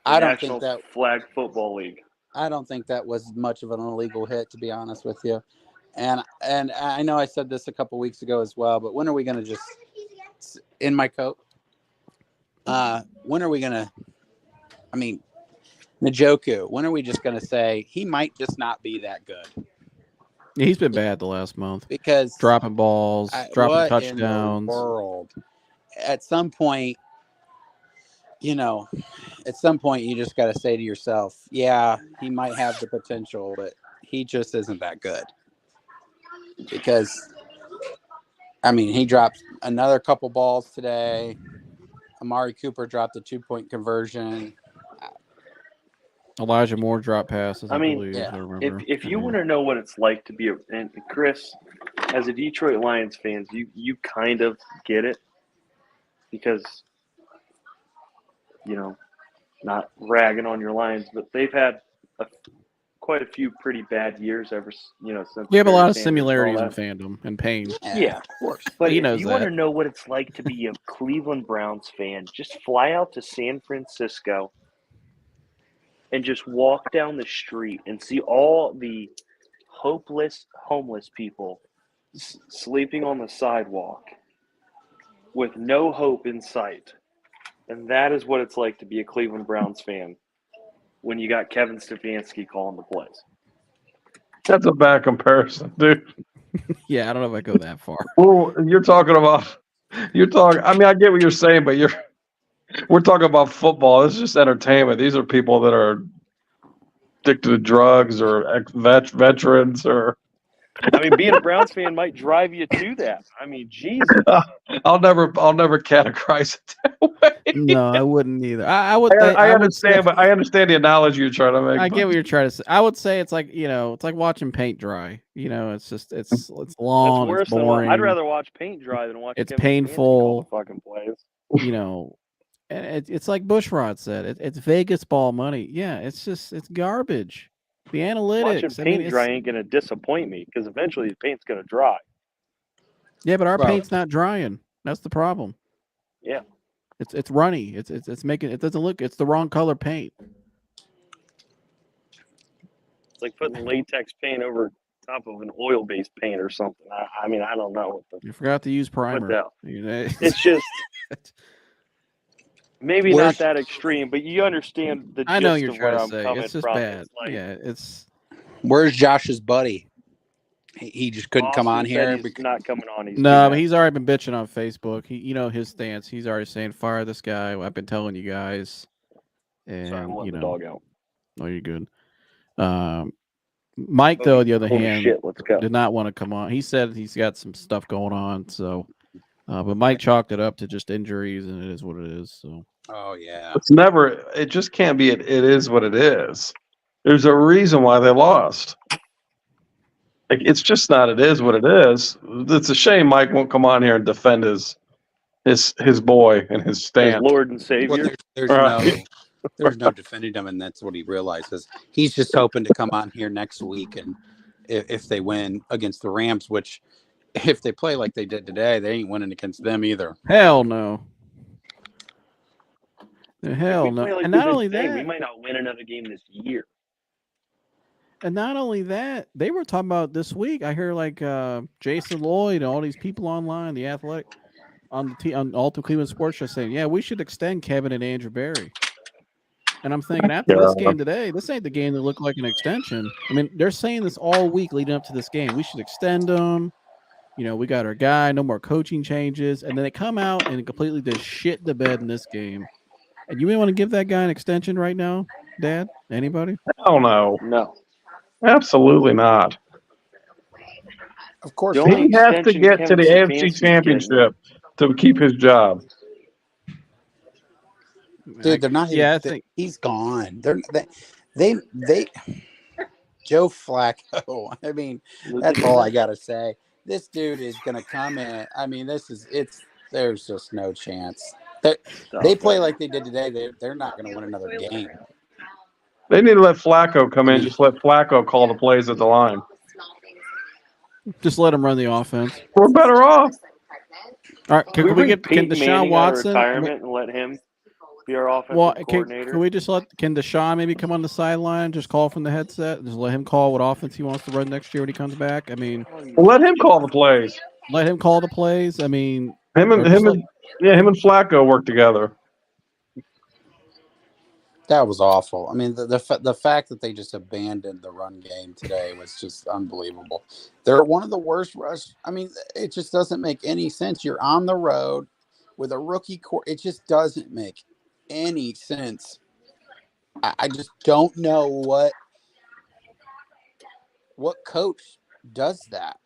I don't think that Flag Football League. I don't think that was much of an illegal hit, to be honest with you. And I know I said this a couple weeks ago as well, but when are we going to just in my coat? When are we going to? I mean, Njoku. When are we just going to say he might just not be that good? Yeah, he's been bad the last month. because Dropping balls, dropping what touchdowns. in the world? At some point, you know, at some point you just got to say to yourself, yeah, he might have the potential, but he just isn't that good. Because, I mean, he dropped another couple balls today. Amari Cooper dropped a 2-point conversion. Elijah Moore drop passes, I mean, believe. yeah. I remember. If you want to know what it's like to be and Chris, as a Detroit Lions fans, you kind of get it because, you know, not ragging on your Lions, but they've had quite a few pretty bad years ever, since We have a Barry lot of Sanders and all similarities in that. fandom and pain. Yeah, of course. But He if knows you want to that. know what it's like to be a Cleveland Browns fan, just fly out to San Francisco and just walk down the street and see all the hopeless, homeless people sleeping on the sidewalk with no hope in sight. And that is what it's like to be a Cleveland Browns fan when you got Kevin Stefanski calling the plays. That's a bad comparison, dude. Yeah, I don't know if I go that far. Well, I mean, I get what you're saying, but we're talking about football. It's just entertainment. These are people that are addicted to drugs or veterans or. I mean, being a Browns fan might drive you to that. I mean, Jesus. I'll never categorize it that way. No, I wouldn't either. I would. I would say, understand, but I understand the analogy you're trying to make. I get what you're trying to say. I would say it's like it's like watching paint dry. It's just it's long. That's worse it's boring. I'd rather watch paint dry than watch. It's Kevin painful. Stefanski call the fucking plays. And it's like Bushrod said. It's Vegas ball money. Yeah, it's garbage. The analytics. Watching paint dry ain't gonna disappoint me because eventually the paint's gonna dry. Yeah, but our paint's not drying. That's the problem. Yeah. It's runny. It's making it doesn't look. It's the wrong color paint. It's like putting latex paint over top of an oil-based paint or something. I mean, I don't know. You forgot to use primer. It's just maybe not that extreme, but you understand the gist I know you're of where trying I'm to say. coming It's just from. bad. It's Where's Josh's buddy? He just couldn't come on here. He's not coming on. But he's already been bitching on Facebook. His stance. He's already saying, "Fire this guy." I've been telling you guys. And Sorry, I'm letting the dog out. No, you're good. Mike, though, on the other hand, let's go. did not want to come on. He said he's got some stuff going on. So, but Mike chalked it up to just injuries, and it is what it is. So. Oh yeah. It just can't be. It is what it is. There's a reason why they lost. Like, it's just not. It is what it is. It's a shame Mike won't come on here and defend his boy and his stance. His Lord and Savior. Well, there's no defending him, and that's what he realizes. He's just hoping to come on here next week, and if they win against the Rams, which if they play like they did today, they ain't winning against them either. Hell no. Hell no. Like and not only that, that, we might not win another game this year. And not only that, they were talking about this week. I hear like Jason Lloyd and all these people online, the Athletic, on all the Cleveland Sports Show saying, "Yeah, we should extend Kevin and Andrew Berry." And I'm thinking, after this game today, this ain't the game that looked like an extension. I mean, they're saying this all week leading up to this game. We should extend them. We got our guy. No more coaching changes. And then they come out and completely just shit the bed in this game. And you may want to give that guy an extension right now, Dad? Anybody? Oh no. No. Absolutely not. Of course, he has to get to the AFC Championship to keep his job. Dude, they're not. Yeah, I think he's gone. They Joe Flacco. I mean, that's all I gotta say. This dude is gonna come in. I mean, there's just no chance. They play like they did today. They're not gonna win another game. They need to let Flacco come in. Just let Flacco call the plays at the line. Just let him run the offense. We're better off. All right, can we get Peyton Deshaun Manning Watson out of retirement and let him be our offensive coordinator? Can we just can Deshaun maybe come on the sideline, just call from the headset, just let him call what offense he wants to run next year when he comes back? I mean, let him call the plays. Let him call the plays. I mean, him and Flacco work together. That was awful. I mean, the fact that they just abandoned the run game today was just unbelievable. They're one of the worst rush. I mean, it just doesn't make any sense. You're on the road with a rookie core. It just doesn't make any sense. I just don't know what coach does that.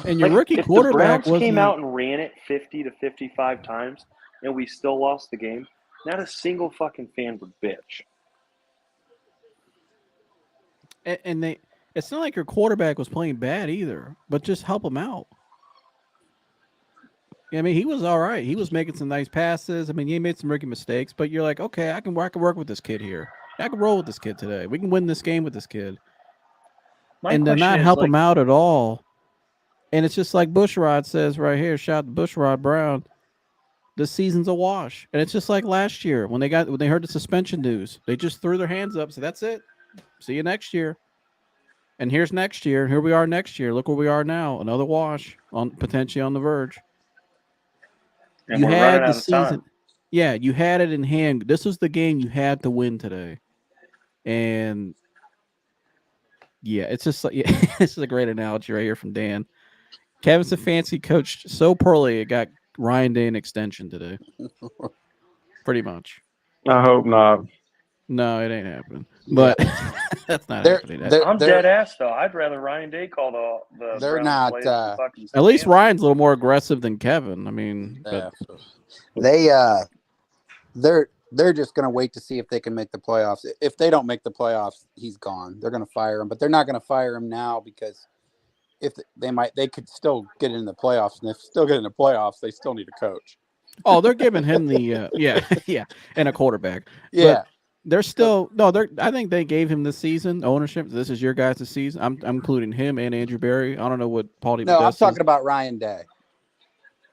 And your Like, rookie if the quarterback Browns came wasn't. out and ran it 50 to 55 times and we still lost the game, not a single fucking fan would bitch. And they. It's not like your quarterback was playing bad either, but just help him out. I mean, he was all right. He was making some nice passes. I mean, he made some rookie mistakes, but you're like, okay, I can work with this kid here. I can roll with this kid today. We can win this game with this kid. And to not help him out at all. And it's just like Bushrod says right here. Shout out to Bushrod Brown. This season's a wash. And it's just like last year when they heard the suspension news. They just threw their hands up. So that's it. See you next year. And here's next year. Here we are next year. Look where we are now. Another wash potentially on the verge. And You we're had running the out of season. time. Yeah, you had it in hand. This was the game you had to win today. And yeah, it's just like this is a great analogy right here from Dan. Kevin Stefanski coached so poorly it got Ryan Day an extension today. Pretty much. I hope not. No, it ain't happening. Yeah. But that's not happening. I'm dead ass though. I'd rather Ryan Day call the They're Browns not, plays than fucking at least Stefanski. Ryan's a little more aggressive than Kevin. I mean, Yeah. but They're just going to wait to see if they can make the playoffs. If they don't make the playoffs, he's gone. They're going to fire him, but they're not going to fire him now because if they could still get in the playoffs, and if still get in the playoffs, they still need a coach. oh, they're giving him the yeah, and a quarterback. Yeah. But they're still I think they gave him this season ownership. This is your guys' season. I'm including him and Andrew Berry. I don't know what Paulie. No, I'm talking about Ryan Day.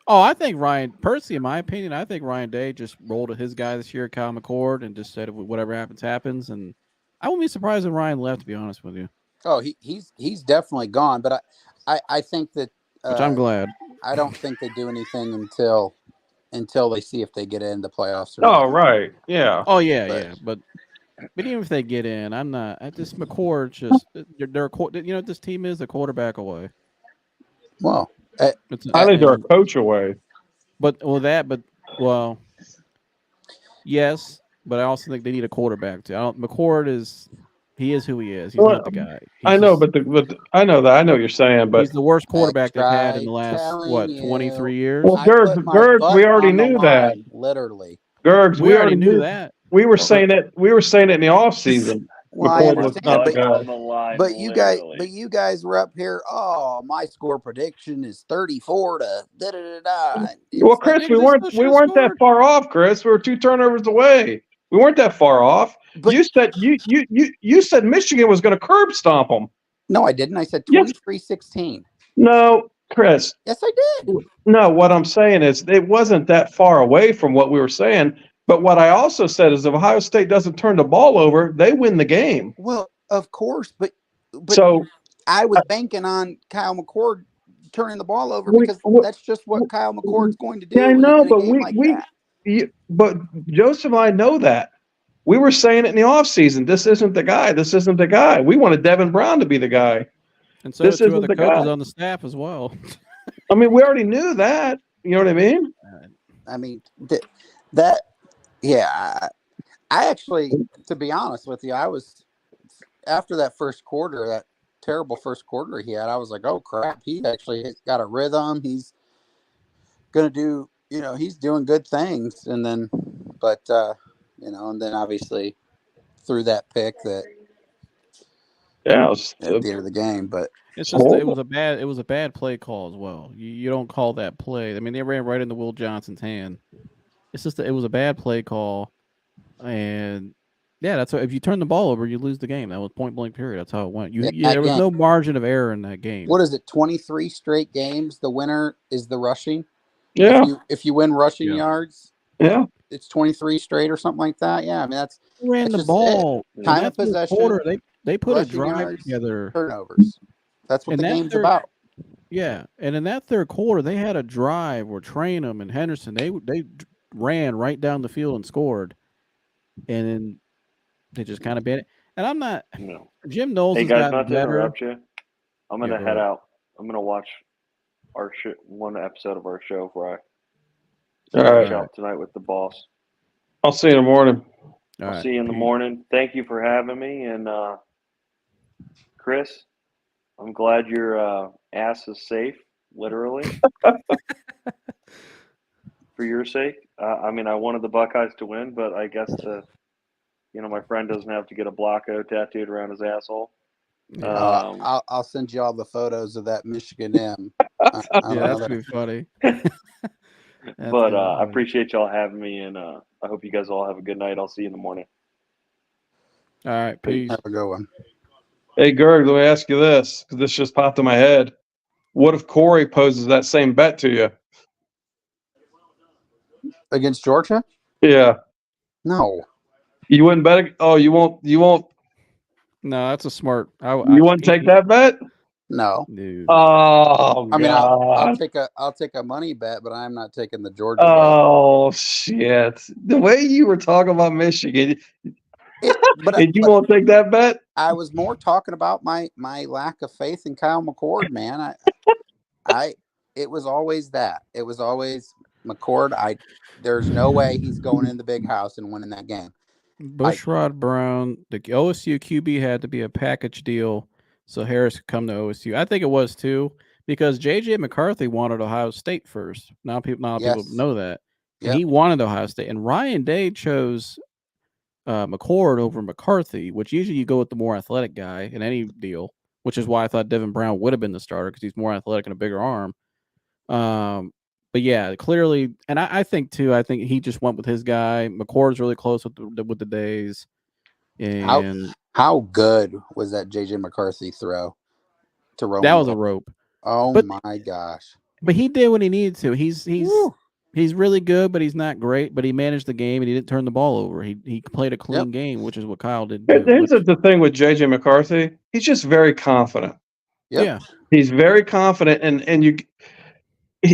Oh, I think Ryan, personally, in my opinion, I think Ryan Day just rolled with his guy this year, Kyle McCord, and just said whatever happens, happens. And I wouldn't be surprised if Ryan left, to be honest with you. Oh, he's definitely gone. But I think that Which I'm glad. I don't think they do anything until they see if they get in the playoffs. Or Oh, not. right. Yeah. Oh yeah. But even if they get in, I'm not. This McCord just they're this team is a quarterback away. Well, I think they're a coach away. Yes, but I also think they need a quarterback too. McCord is who he is. He's not the guy. I know, but I know that. I know what you're saying, but he's the worst quarterback they've had in the last 23 years. Well, Gerg, we already knew that. Literally, Gergs, we already knew that. We were saying it. We were saying it in the off season. Well, I understand, but you guys were up here. Oh, my score prediction is 34 to da da da. Well, Chris, we weren't that far off. Chris, we were 2 turnovers away. We weren't that far off. But you said Michigan was going to curb stomp them. No, I didn't. I said 23-16. No, Chris. Yes, I did. No, what I'm saying is it wasn't that far away from what we were saying. But what I also said is if Ohio State doesn't turn the ball over, they win the game. Well, of course, but so I was banking on Kyle McCord turning the ball over because that's just what Kyle McCord's going to do. Yeah, I know, but but Joseph and I know that. We were saying it in the offseason. This isn't the guy. This isn't the guy. We wanted Devin Brown to be the guy. And so this two other coaches on the staff as well. I mean, we already knew that. You know what I mean? I mean, that. Yeah, I actually, to be honest with you, I was after that first quarter, that terrible first quarter he had. I was like, oh crap, he actually got a rhythm. He's gonna do, he's doing good things. And then, and then obviously threw that pick that, at the end of the game. But it's just it was a bad play call as well. You don't call that play. I mean, they ran right into Will Johnson's hand. It's just it was a bad play call, and that's what, if you turn the ball over, you lose the game. That was point blank period. That's how it went. There was no margin of error in that game. What is it? 23 straight games. The winner is the rushing. Yeah. If you win rushing yards. Yeah. It's 23 straight or something like that. Yeah, I mean that's ran the ball. Time of possession. Quarter, they put a drive together. Turnovers. That's what the game's about. Yeah, and in that third quarter, they had a drive where Trainum and Henderson they ran right down the field and scored, and then They just kind of been it. And I'm not. No. Jim Knowles Hey has guys, gotten not to better. interrupt you. I'm gonna go head ahead. out. I'm gonna watch our one episode of our show where I All finish right. out tonight with the boss. I'll see you in the morning. All I'll right, see you in the Pete. morning. Thank you for having me, and Chris, I'm glad your ass is safe, literally, for your sake. I mean, I wanted the Buckeyes to win, but I guess my friend doesn't have to get a Flacco tattooed around his asshole. Yeah. I'll send you all the photos of that Michigan M. Yeah, that's gonna be funny. But I appreciate y'all having me, and I hope you guys all have a good night. I'll see you in the morning. All right, peace. Have a good one. Hey, Gerg, let me ask you this, because this just popped in my head. What if Corey poses that same bet to you? Against Georgia? Yeah. No. You wouldn't bet it? Oh, you won't. No, that's a smart. You wouldn't take that bet? No. Dude. Oh, I mean, God. I'll take a money bet, but I'm not taking the Georgia Oh, shit. The way you were talking about Michigan, bet. and you won't take that bet? I was more talking about my lack of faith in Kyle McCord, man. It was always that. It was always McCord. There's no way he's going in the big house and winning that game. Bushrod Brown, the OSU QB had to be a package deal so Harris could come to OSU. I think it was too, because JJ McCarthy wanted Ohio State first. Now people know that. And he wanted Ohio State. And Ryan Day chose McCord over McCarthy, which usually you go with the more athletic guy in any deal, which is why I thought Devin Brown would have been the starter because he's more athletic and a bigger arm. But yeah, clearly, and I think too. I think he just went with his guy. McCord's really close with the days. And how good was that JJ McCarthy throw to Roman? That was a rope. Oh my gosh! But he did what he needed to. He's really good, but he's not great. But he managed the game and he didn't turn the ball over. He played a clean game, which is what Kyle did. Here's the thing with JJ McCarthy. He's just very confident. Yep. Yeah, he's very confident, and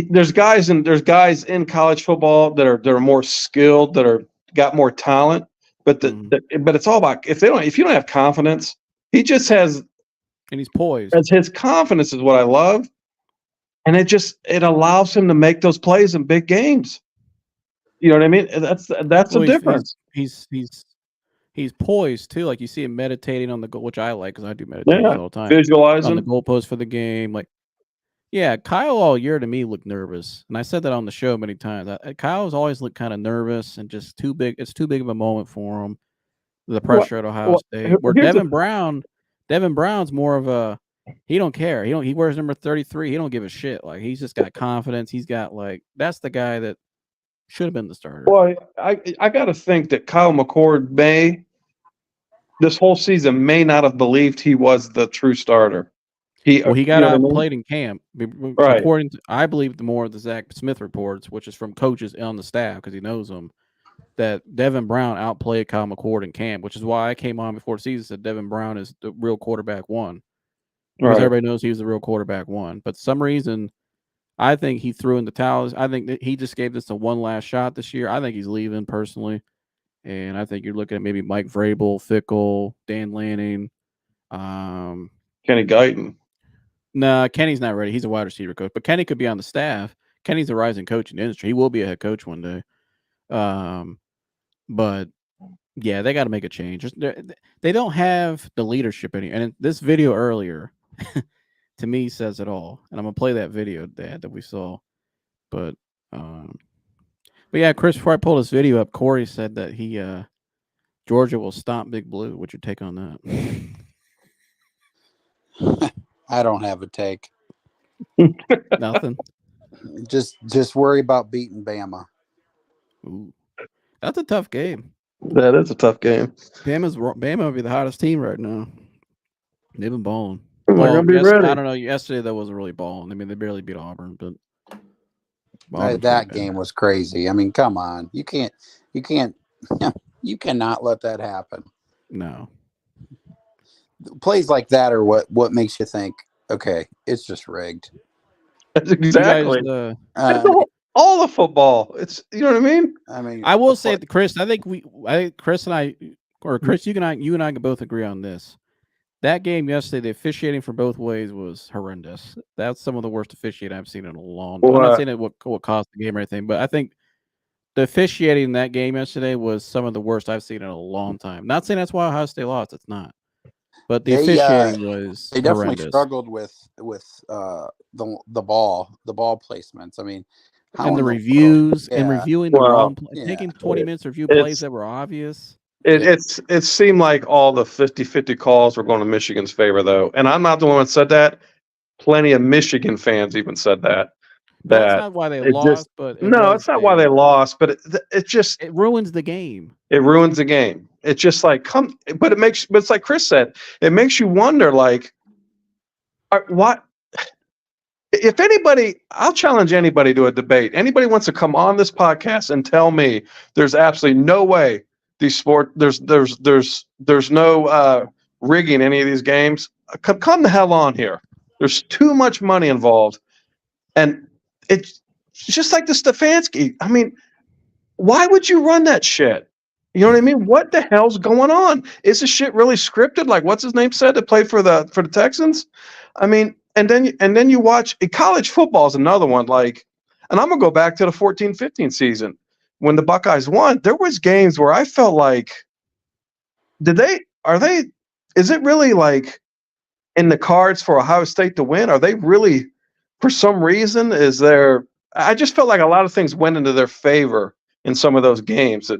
there's guys in college football that are more skilled, that are got more talent, but but it's all about if you don't have confidence, he just has, and he's poised. As his confidence is what I love, and it allows him to make those plays in big games. You know what I mean? That's the difference. He's poised too, like you see him meditating on the goal, which I like because I do meditation all the time. Visualizing on the goalpost for the game, like. Yeah, Kyle all year to me looked nervous, and I said that on the show many times. Kyle's always looked kind of nervous and just too big. It's too big of a moment for him. The pressure at Ohio State. Where Devin Brown's more of a he don't care. He wears number 33. He don't give a shit. Like he's just got confidence. He's got that's the guy that should have been the starter. Well, I got to think that Kyle McCord this whole season may not have believed he was the true starter. He got outplayed in camp. Right. According to, I believe the more of the Zach Smith reports, which is from coaches on the staff because he knows them, that Devin Brown outplayed Kyle McCord in camp, which is why I came on before the season said Devin Brown is the real quarterback one. Because everybody knows he was the real quarterback one. But for some reason, I think he threw in the towels. I think that he just gave this a one last shot this year. I think he's leaving personally. And I think you're looking at maybe Mike Vrabel, Fickle, Dan Lanning, Kenny Guyton. No, Kenny's not ready. He's a wide receiver coach, but Kenny could be on the staff. Kenny's a rising coach in the industry. He will be a head coach one day. But yeah, they got to make a change. They don't have the leadership anymore. And this video earlier, to me, says it all. And I'm gonna play that video, Dad, that we saw. But yeah, Chris, before I pull this video up, Corey said that Georgia will stomp Big Blue. What's your take on that? I don't have a take. Nothing. Just worry about beating Bama. Ooh, that's a tough game. That is a tough game. Bama would be the hottest team right now. They've been balling. Gonna be ready. I don't know. Yesterday that wasn't really balling. I mean, they barely beat Auburn, but that game was crazy. I mean, come on, you cannot let that happen. No. Plays like that are what makes you think, okay, it's just rigged. That's exactly. Guys, all the football. It's, you know what I mean? I mean, I will say, Chris, I think Chris and I or Chris, you and I can both agree on this. That game yesterday, the officiating for both ways was horrendous. That's some of the worst officiating I've seen in a long time. I'm not saying it what cost the game or anything, but I think the officiating in that game yesterday was some of the worst I've seen in a long time. Not saying that's why Ohio State lost. It's not. But the officiating was they definitely horrendous. struggled with the ball placements. I mean, and the reviews and reviewing the wrong taking 20 minutes to review plays that were obvious. It seemed like all the 50-50 calls were going to Michigan's favor, though. And I'm not the one that said that. Plenty of Michigan fans even said that. That's not why they lost, but it's not why they lost, but it ruins the game. It ruins the game. It's just like but it's like Chris said, it makes you wonder, like, what if anybody? I'll challenge anybody to a debate. Anybody wants to come on this podcast and tell me there's absolutely no way there's no rigging any of these games. Come the hell on here. There's too much money involved, and it's just like the Stefanski. I mean, why would you run that shit? You know what I mean? What the hell's going on? Is this shit really scripted? Like what's his name said that played for the Texans? I mean, and then you watch college football is another one. Like, and I'm gonna go back to the 14-15 season when the Buckeyes won. There was games where I felt like, is it really like in the cards for Ohio State to win? Are they really, for some reason, I just felt like a lot of things went into their favor in some of those games.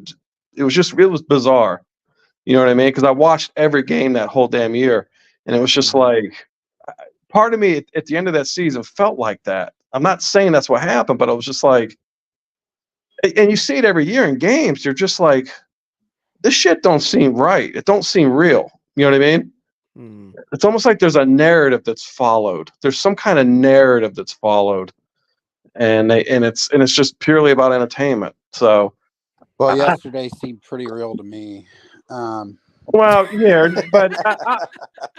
It was bizarre. You know what I mean? Because I watched every game that whole damn year, and it was just like, part of me at the end of that season felt like that. I'm not saying that's what happened, but it was just like, and you see it every year in games. You're just like, this shit don't seem right. It don't seem real. You know what I mean? It's almost like there's a narrative that's followed. There's some kind of narrative that's followed, and it's just purely about entertainment. So, well, yesterday seemed pretty real to me. Well, here, but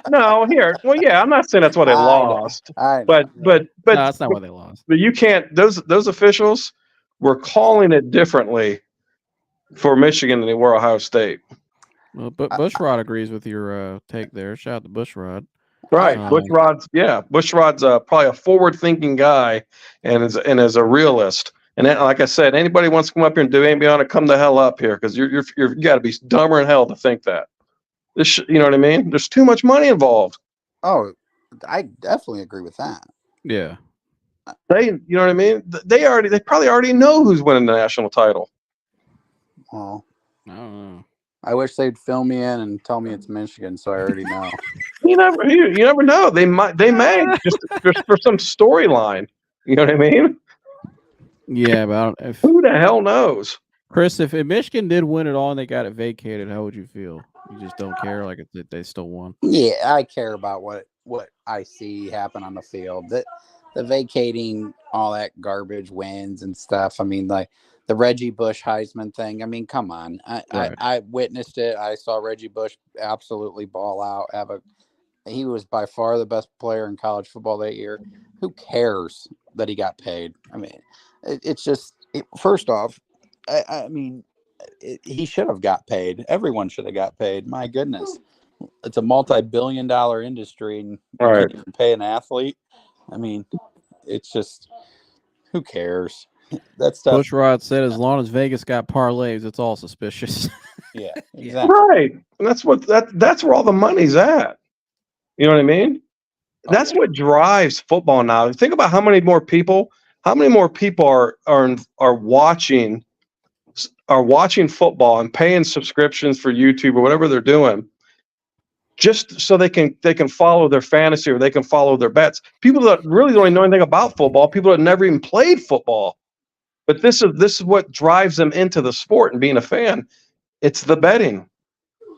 no, here. Well, yeah, I'm not saying that's why they lost. I know. But no, that's not why they lost. But you can't. Those officials were calling it differently for Michigan than they were Ohio State. Well, but Bushrod agrees with your take there. Shout out to Bushrod. Right, Bushrod's probably a forward-thinking guy, and is a realist. And then, like I said, anybody wants to come up here and do anything on it, come the hell up here, because you got to be dumber in hell to think that. You know what I mean? There's too much money involved. Oh, I definitely agree with that. Yeah. You know what I mean? They probably already know who's winning the national title. Well, I don't know. I wish they'd fill me in and tell me it's Michigan, so I already know. You never know. They may just for some storyline. You know what I mean? Yeah, but who the hell knows? Chris, if Michigan did win it all and they got it vacated, how would you feel? You just don't care, like they still won. Yeah, I care about what I see happen on the field. The vacating all that garbage wins and stuff. I mean, like the Reggie Bush Heisman thing. I mean, come on. I witnessed it. I saw Reggie Bush absolutely ball out. He was by far the best player in college football that year. Who cares that he got paid? I mean, it's just first off, I mean, he should have got paid. Everyone should have got paid. My goodness, it's a multi-billion-dollar industry, and you can't even pay an athlete. I mean, it's just who cares? That stuff. Bushrod said, as long as Vegas got parlays, it's all suspicious. Yeah, exactly. Right, and that's where all the money's at. You know what I mean? That's what drives football now. Think about how many more people are watching football and paying subscriptions for YouTube or whatever they're doing, just so they can follow their fantasy or they can follow their bets. People that really don't know anything about football, people that never even played football, but this is what drives them into the sport and being a fan. It's the betting,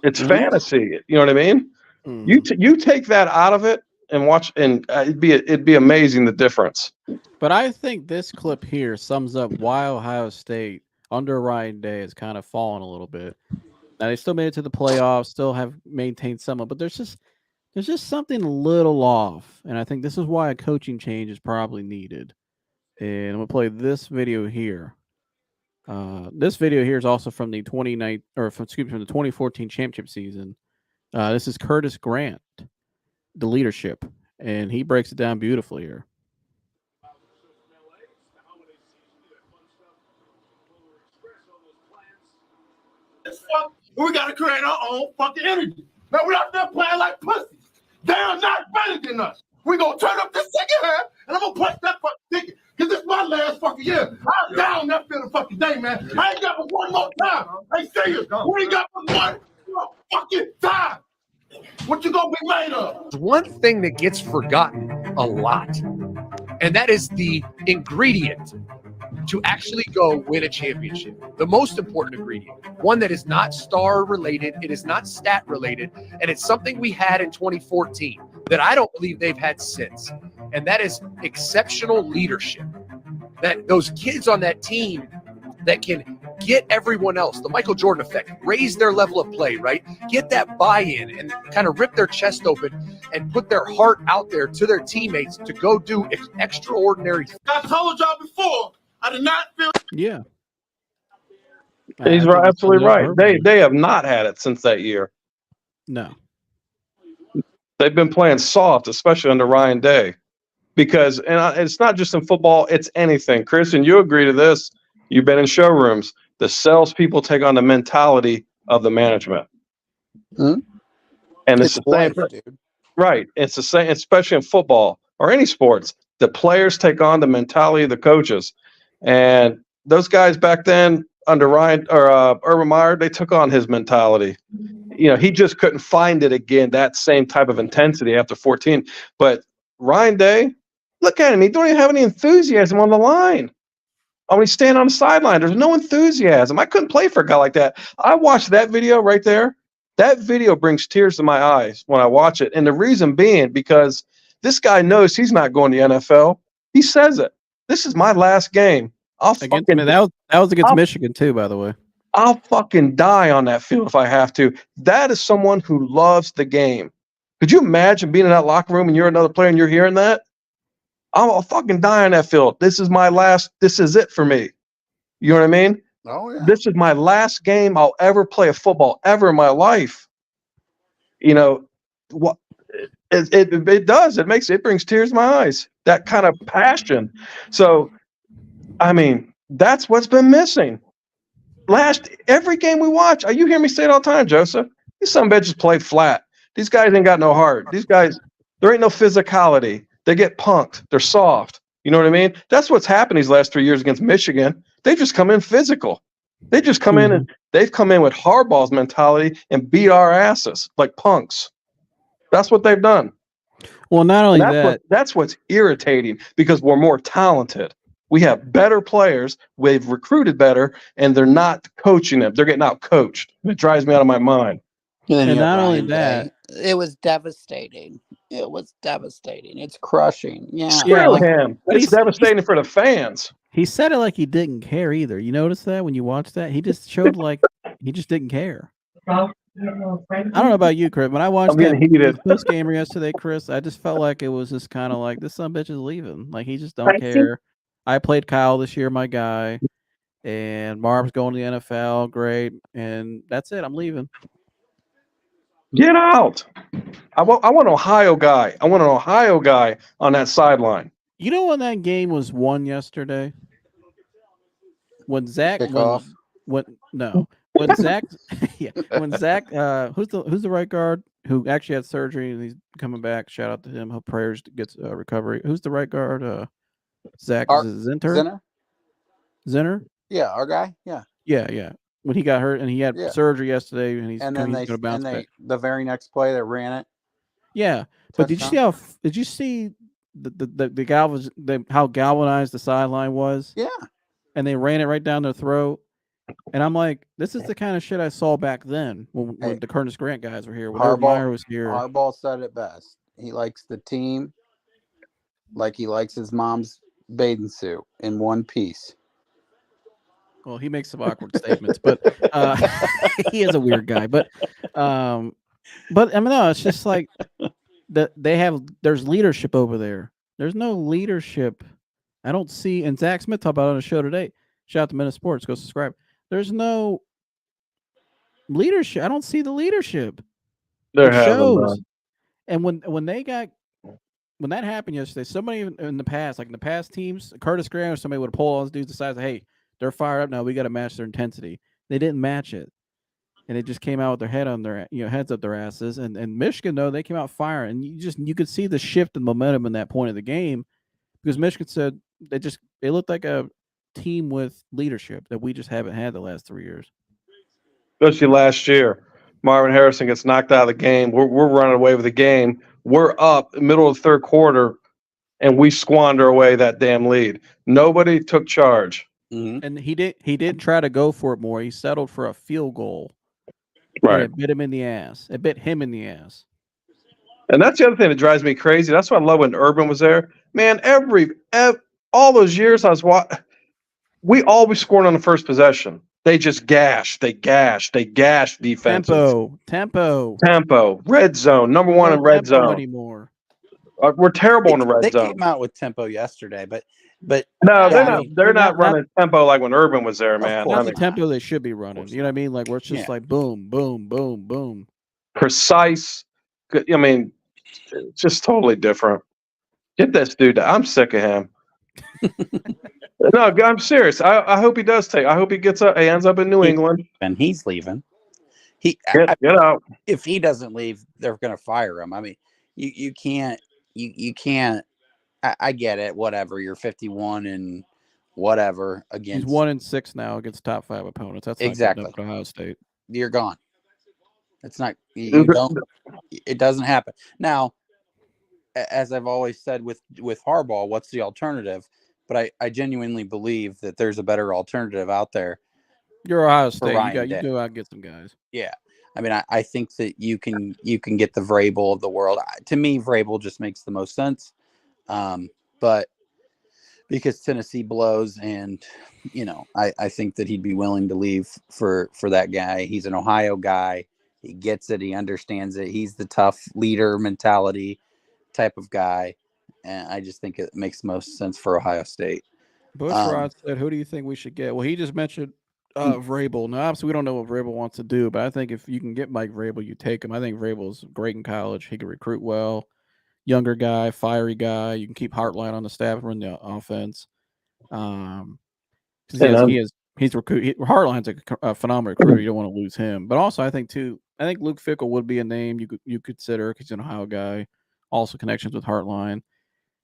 it's fantasy. You know what I mean? You take that out of it and watch, and it'd be amazing the difference. But I think this clip here sums up why Ohio State under Ryan Day has kind of fallen a little bit. Now they still made it to the playoffs, still have maintained some, but there's just something a little off, and I think this is why a coaching change is probably needed. And I'm gonna play this video here. This video here is also from the 2014 championship season. This is Curtis Grant, the leadership, and he breaks it down beautifully here. We got to create our own fucking energy. Now we're out there playing like pussies. They are not better than us. We're going to turn up this second half, and I'm going to punch that fucking ticket. Because this is my last fucking year. I'm down that field fucking day, man. I ain't got but one more time. Hey, serious. We ain't got but one more fucking time. What you going to be made of? One thing that gets forgotten a lot, and that is the ingredient to actually go win a championship. The most important ingredient, one that is not star related, it is not stat related, and it's something we had in 2014 that I don't believe they've had since. And that is exceptional leadership. That those kids on that team that can get everyone else, the Michael Jordan effect, raise their level of play, right? Get that buy-in and kind of rip their chest open and put their heart out there to their teammates to go do extraordinary things. I told y'all before, I did not feel. Yeah. He's right, absolutely right. They have not had it since that year. No. They've been playing soft, especially under Ryan Day, because it's not just in football; it's anything. Christian, you agree to this? You've been in showrooms. The salespeople take on the mentality of the management, and it's the same, dude. Right? It's the same, especially in football or any sports. The players take on the mentality of the coaches, and those guys back then under Ryan or Urban Meyer, they took on his mentality. You know, he just couldn't find it again, that same type of intensity after 14. But Ryan Day, look at him. He don't even have any enthusiasm on the line. When he's standing on the sideline, there's no enthusiasm. I couldn't play for a guy like that. I watched that video right there. That video brings tears to my eyes when I watch it. And the reason being because this guy knows he's not going to the NFL. He says it. This is my last game. That was against Michigan too, by the way. I'll fucking die on that field if I have to. That is someone who loves the game. Could you imagine being in that locker room and you're another player and you're hearing that? I'll fucking die on that field. This is my last. This is it for me. You know what I mean? Oh, yeah. This is my last game I'll ever play of football ever in my life. You know what? It does. It brings tears to my eyes. That kind of passion. So, I mean, that's what's been missing. Every game we watch, you hear me say it all the time, Joseph. These some bitches play flat. These guys ain't got no heart. These guys, there ain't no physicality. They get punked. They're soft. You know what I mean? That's what's happened these last 3 years against Michigan. They just come in physical. They just come in and they've come in with Harbaugh's mentality and beat our asses like punks. That's what they've done. Well, not only that's what's irritating because we're more talented. We have better players. We've recruited better, and they're not coaching them. They're getting out coached. It drives me out of my mind. And not only that, it was devastating. It was devastating. It's crushing. Yeah. Screw him. It's devastating for the fans. He said it like he didn't care either. You notice that when you watch that? He just showed like he just didn't care. I don't know about you, Chris. When I watched that post game yesterday, Chris, I just felt like it was just kind of like this son bitch is leaving. Like he just don't care. I played Kyle this year, my guy, and Marv's going to the NFL. Great, and that's it. I'm leaving. Get out! I want an Ohio guy. I want an Ohio guy on that sideline. You know when that game was won yesterday? When Zach when Zach who's the right guard who actually had surgery and he's coming back? Shout out to him. Hope prayers gets recovery. Who's the right guard? Zach Zinter? Yeah, our guy. Yeah. When he got hurt and he had surgery yesterday, and he's going to bounce back. The very next play they ran it. Yeah, but did you see how galvanized the sideline was? Yeah, and they ran it right down their throat. And I'm like, this is the kind of shit I saw back then when the Curtis Grant guys were here. When Meyer was here. Harbaugh said it best. He likes the team like he likes his mom's bathing suit in one piece. Well, he makes some awkward statements, but he is a weird guy. But I mean, no, it's just like there's leadership over there. There's no leadership. I don't see, and Zach Smith talked about it on the show today. Shout out to Minute Sports. Go subscribe. There's no leadership. I don't see the leadership. There It hasn't shows. been. And when that happened yesterday, somebody in the past, like in the past teams, Curtis Graham or somebody would have pulled all those dudes aside and say, hey, they're fired up now. We got to match their intensity. They didn't match it. And it just came out with their head on their heads up their asses. And Michigan, though, they came out firing. And you could see the shift in momentum in that point of the game because Michigan said they looked like a team with leadership that we just haven't had the last 3 years. Especially last year. Marvin Harrison gets knocked out of the game. We're running away with the game. We're up middle of the third quarter, and we squander away that damn lead. Nobody took charge. Mm-hmm. And he didn't try to go for it more. He settled for a field goal. Right. And it bit him in the ass. It bit him in the ass. And that's the other thing that drives me crazy. That's why I love when Urban was there. Man, all those years I was watching, we always scored on the first possession. They just gashed. They gashed defenses. Tempo. Red zone. Number one in red zone. Anymore. We're terrible in the red They zone. came out with tempo yesterday, but no, yeah, they're not running tempo like when Urban was there, man. Not the tempo they should be running. You know what I mean? Like where it's just like boom, boom, boom, boom. Precise. I mean, it's just totally different. Get this dude. I'm sick of him. No, I'm serious. I hope he does take. I hope he gets up. He ends up in New England. And he's leaving. Get out. If he doesn't leave, they're going to fire him. I mean, you can't. You can't. I get it. Whatever. You're 51 and whatever against. He's 1-6 now against top 5 opponents. That's exactly Ohio State. You're gone. It's not. You don't. It doesn't happen. Now, as I've always said with Harbaugh, what's the alternative? But I genuinely believe that there's a better alternative out there. You're Ohio State. You go out and get some guys. Yeah. I mean, I think that you can get the Vrabel of the world. To me, Vrabel just makes the most sense. But because Tennessee blows and, I think that he'd be willing to leave for that guy. He's an Ohio guy. He gets it. He understands it. He's the tough leader mentality type of guy. And I just think it makes most sense for Ohio State. Bush Rod said, who do you think we should get? Well, he just mentioned Vrabel. Now, obviously, we don't know what Vrabel wants to do, but I think if you can get Mike Vrabel, you take him. I think Vrabel's great in college. He can recruit well. Younger guy, fiery guy. You can keep Hartline on the staff and run the offense. He's Hartline's a phenomenal recruiter. You don't want to lose him. But also, I think Luke Fickell would be a name you consider because he's an Ohio guy. Also connections with Hartline.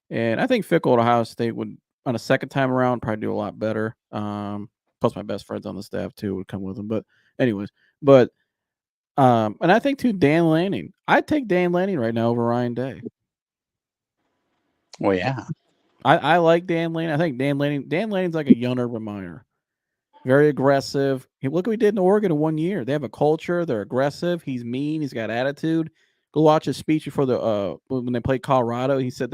And I think Fickell at Ohio State would, on a second time around, probably do a lot better. Plus, my best friends on the staff, too, would come with him. But anyways, and I think, too, Dan Lanning. I'd take Dan Lanning right now over Ryan Day. Well, yeah. I like Dan Lanning. I think Dan Lanning's like a young Urban Meyer. Very aggressive. Look what we did in Oregon in 1 year. They have a culture. They're aggressive. He's mean. He's got attitude. Go watch his speech before when they played Colorado. He said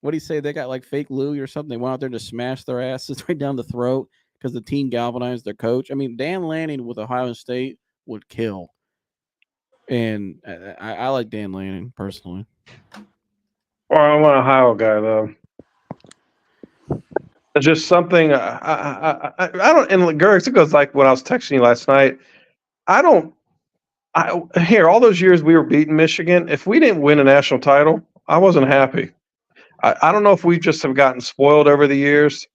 what did he say? They got like fake Louis or something. They went out there to smash their asses right down the throat because the team galvanized their coach. I mean, Dan Lanning with Ohio State would kill. And I like Dan Lanning personally. Well, I'm an Ohio guy though. It's just something I don't. And Gurgs, it goes like when I was texting you last night. All those years we were beating Michigan. If we didn't win a national title, I wasn't happy. I don't know if we just have gotten spoiled over the years.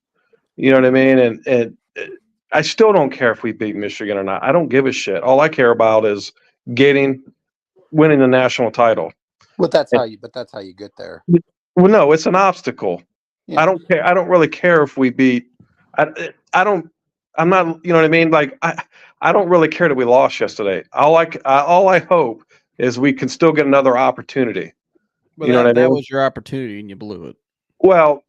You know what I mean? And I still don't care if we beat Michigan or not. I don't give a shit. All I care about is winning the national title. But that's how you get there. Well, no, it's an obstacle. Yeah. I don't care. I don't really care if we beat. I'm not. You know what I mean? Like I don't really care that we lost yesterday. All I hope is we can still get another opportunity. But you know what I mean? That was your opportunity, and you blew it. Well,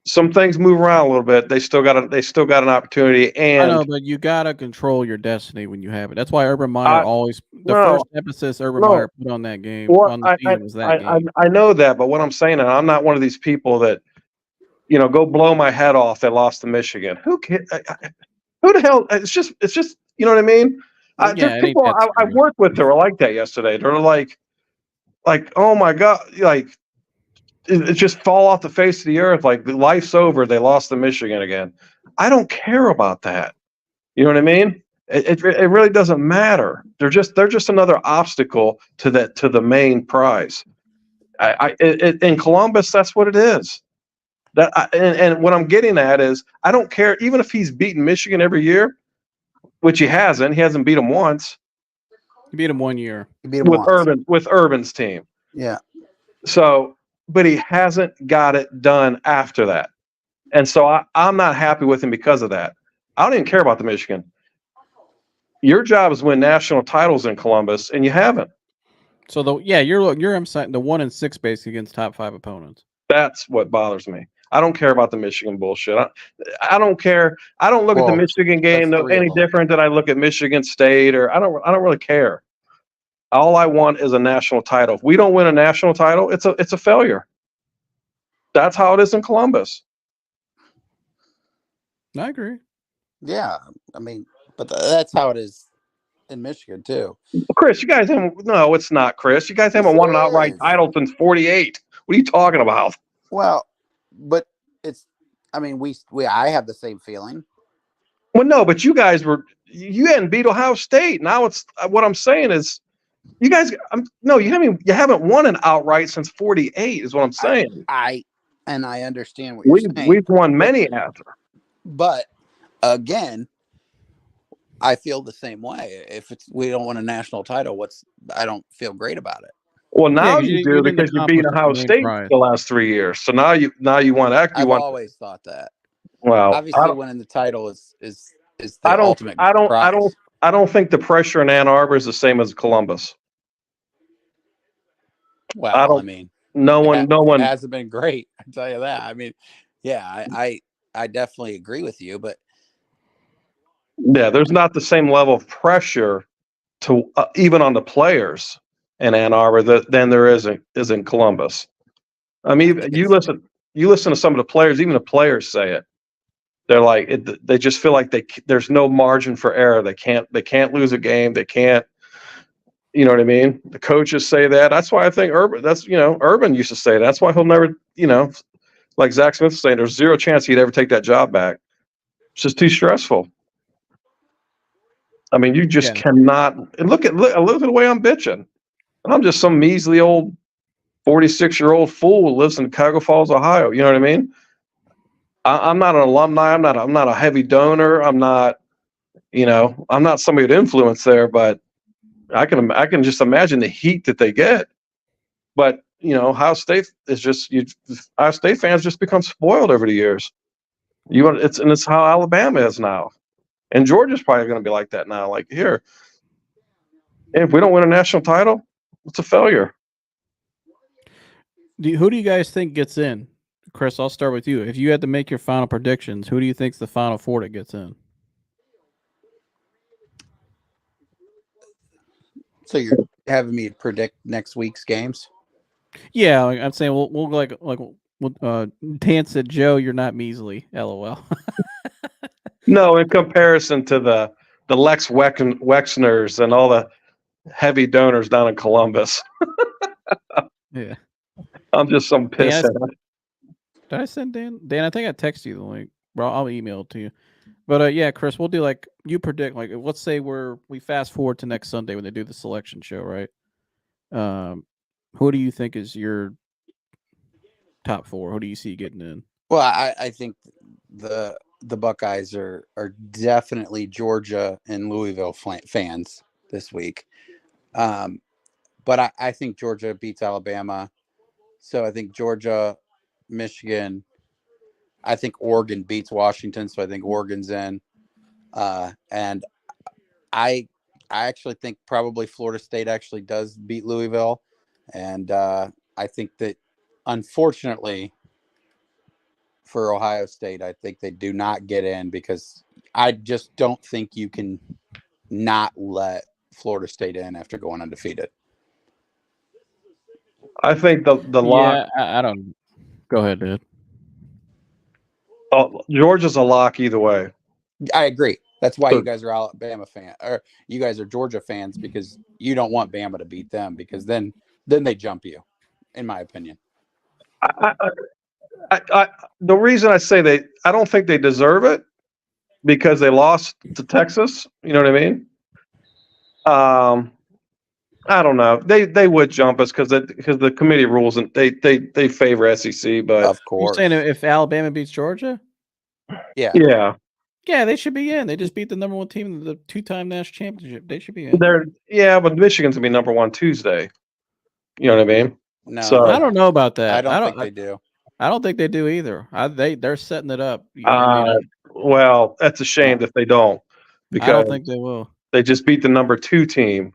some things move around a little bit. They still got an opportunity, and I know, but you gotta control your destiny when you have it. That's why Urban Meyer first emphasis Meyer put on that game on the season was that game. I know that, but what I'm saying, and I'm not one of these people that go blow my head off that lost to Michigan. Who the hell? It's just you know what I mean. There's people I worked with that were like that yesterday. They're like, oh my god, like. It just fall off the face of the earth. Like life's over. They lost to Michigan again. I don't care about that. You know what I mean? It really doesn't matter. They're just another obstacle to the main prize. In Columbus, that's what it is. And what I'm getting at is I don't care even if he's beaten Michigan every year, which he hasn't. He hasn't beat them once. He beat him 1 year. He beat him once. With Urban's team. Yeah. So, but he hasn't got it done after that. And so I'm not happy with him because of that. I don't even care about the Michigan. Your job is win national titles in Columbus, and you haven't. So you're emphasizing the 1-6 basically against top 5 opponents. That's what bothers me. I don't care about the Michigan bullshit. I don't care. I don't look at the Michigan game any different than I look at Michigan State, or I don't really care. All I want is a national title. If we don't win a national title, it's a failure. That's how it is in Columbus. I agree. Yeah, I mean, but that's how it is in Michigan too. Chris, you guys haven't. No, it's not, Chris. You guys haven't won an outright title since '48. What are you talking about? Well, but it's. I mean, I have the same feeling. Well, no, but you guys you hadn't beat Ohio State. Now it's what I'm saying is, you guys. You haven't won an outright since '48. Is what I'm saying. I understand what you're saying. We've won many after. But again, I feel the same way. If we don't win a national title, I don't feel great about it. Well, now you do because you beat Ohio State the last 3 years. So now you want to act. I've always thought that. Well, obviously, winning the title is the ultimate prize. I don't think the pressure in Ann Arbor is the same as Columbus. Well, I mean, no one hasn't been great. I tell you that. I mean, yeah, I definitely agree with you, but yeah, there's not the same level of pressure to even on the players in Ann Arbor than there is in Columbus. I mean, you listen to some of the players. Even the players say it. They're like they just feel like there's no margin for error. They can't lose a game. They can't. You know what I mean? The coaches say that. That's why I think Urban used to say that. That's why he'll never, like Zach Smith was saying, there's zero chance he'd ever take that job back. It's just too stressful. I mean, you just cannot. And look at the way I'm bitching. I'm just some measly old 46-year-old fool who lives in Cuyahoga Falls, Ohio. You know what I mean? I'm not an alumni. I'm not a heavy donor. I'm not somebody with influence there, but I can just imagine the heat that they get. But Ohio State is just Ohio State fans just become spoiled over the years. It's how Alabama is now, and Georgia's probably going to be like that now. Like here, if we don't win a national title, it's a failure. Who do you guys think gets in? Chris, I'll start with you. If you had to make your final predictions, who do you think's the Final Four that gets in? So you're having me predict next week's games? Yeah, I'm saying Tan said, Joe, you're not measly. LOL. No, in comparison to the Lex Wexners and all the heavy donors down in Columbus. Yeah. I'm just some pisshead. Did I send Dan? Dan, I think I texted you the link. Bro, I'll email it to you. But yeah, Chris, we'll do you predict, let's say we fast forward to next Sunday when they do the selection show, right? Who do you think is your top 4? Who do you see getting in? Well, I think the Buckeyes are definitely Georgia and Louisville fans this week. But I think Georgia beats Alabama. So I think Georgia, Michigan. I think Oregon beats Washington, so I think Oregon's in. And I actually think probably Florida State actually does beat Louisville. And I think that, unfortunately, for Ohio State, I think they do not get in because I just don't think you can not let Florida State in after going undefeated. I think the lock. I don't. Go ahead, dude. Oh, Georgia's a lock either way. I agree. That's why you guys are Alabama fans, or you guys are Georgia fans, because you don't want Bama to beat them, because then they jump you, in my opinion. The reason I say I don't think they deserve it because they lost to Texas. You know what I mean? I don't know. They would jump us because the committee rules and they favor SEC. But Of You're course. saying if Alabama beats Georgia? Yeah. Yeah, they should be in. They just beat the number 1 team in the 2-time national championship. They should be in. But Michigan's gonna be number 1 Tuesday. You know what I mean? No, So I don't know about that. I don't think they do. I don't think they do either. They're setting it up. Well, that's a shame if they don't, because I don't think they will. they just beat the number 2 team.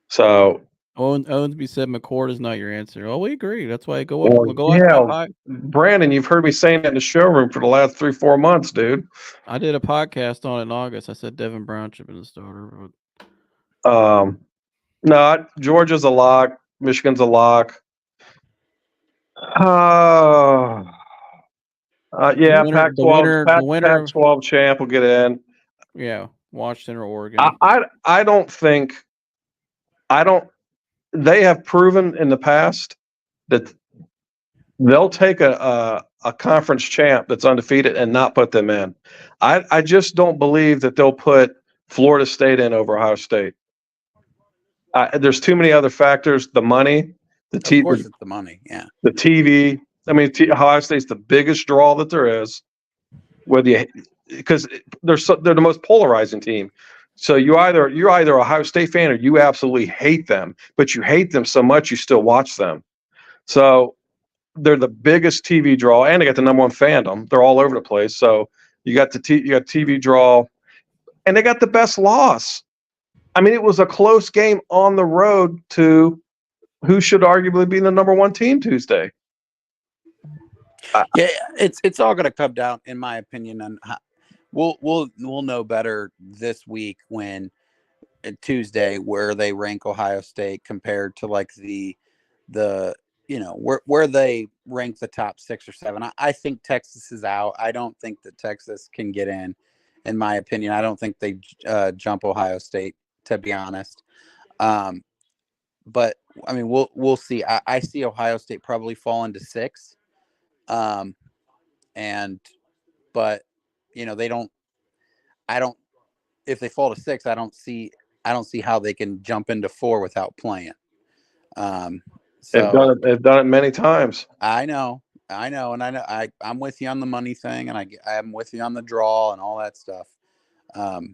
So Owensby said McCord is not your answer. Oh, we agree. That's why I go well, up. Go up. Brandon, you've heard me saying that in the showroom for the last 3-4 months, dude. I did a podcast on it in August. I said Devin Brown should have been the starter. No, Georgia's a lock. Michigan's a lock. Yeah, Pac-12. Pac-12 champ will get in. Yeah, Washington or Oregon. I don't think. They have proven in the past that they'll take a conference champ that's undefeated and not put them in. I just don't believe that they'll put Florida State in over Ohio State. There's too many other factors. The money, Of course, it's the money. Yeah. the TV. I mean, Ohio State's the biggest draw that there is. Because they're the most polarizing team. So you're either a Ohio State fan or you absolutely hate them, but you hate them so much you still watch them. So they're the biggest TV draw, and they got the number 1 fandom. They're all over the place. So you got you got TV draw, and they got the best loss. I mean, it was a close game on the road to who should arguably be the number 1 team Tuesday. Yeah, it's all going to come down, in my opinion, on how, we'll know better this week when Tuesday where they rank Ohio State compared to like the where they rank the top 6 or 7. I think Texas is out. I don't think that Texas can get in my opinion. I don't think they jump Ohio State, to be honest. But I mean, we'll see. I see Ohio State probably fall into 6. But if they fall to 6, I don't see how they can jump into 4 without playing. So they've done it many times. I know. And I'm with you on the money thing, and I'm with you on the draw and all that stuff. But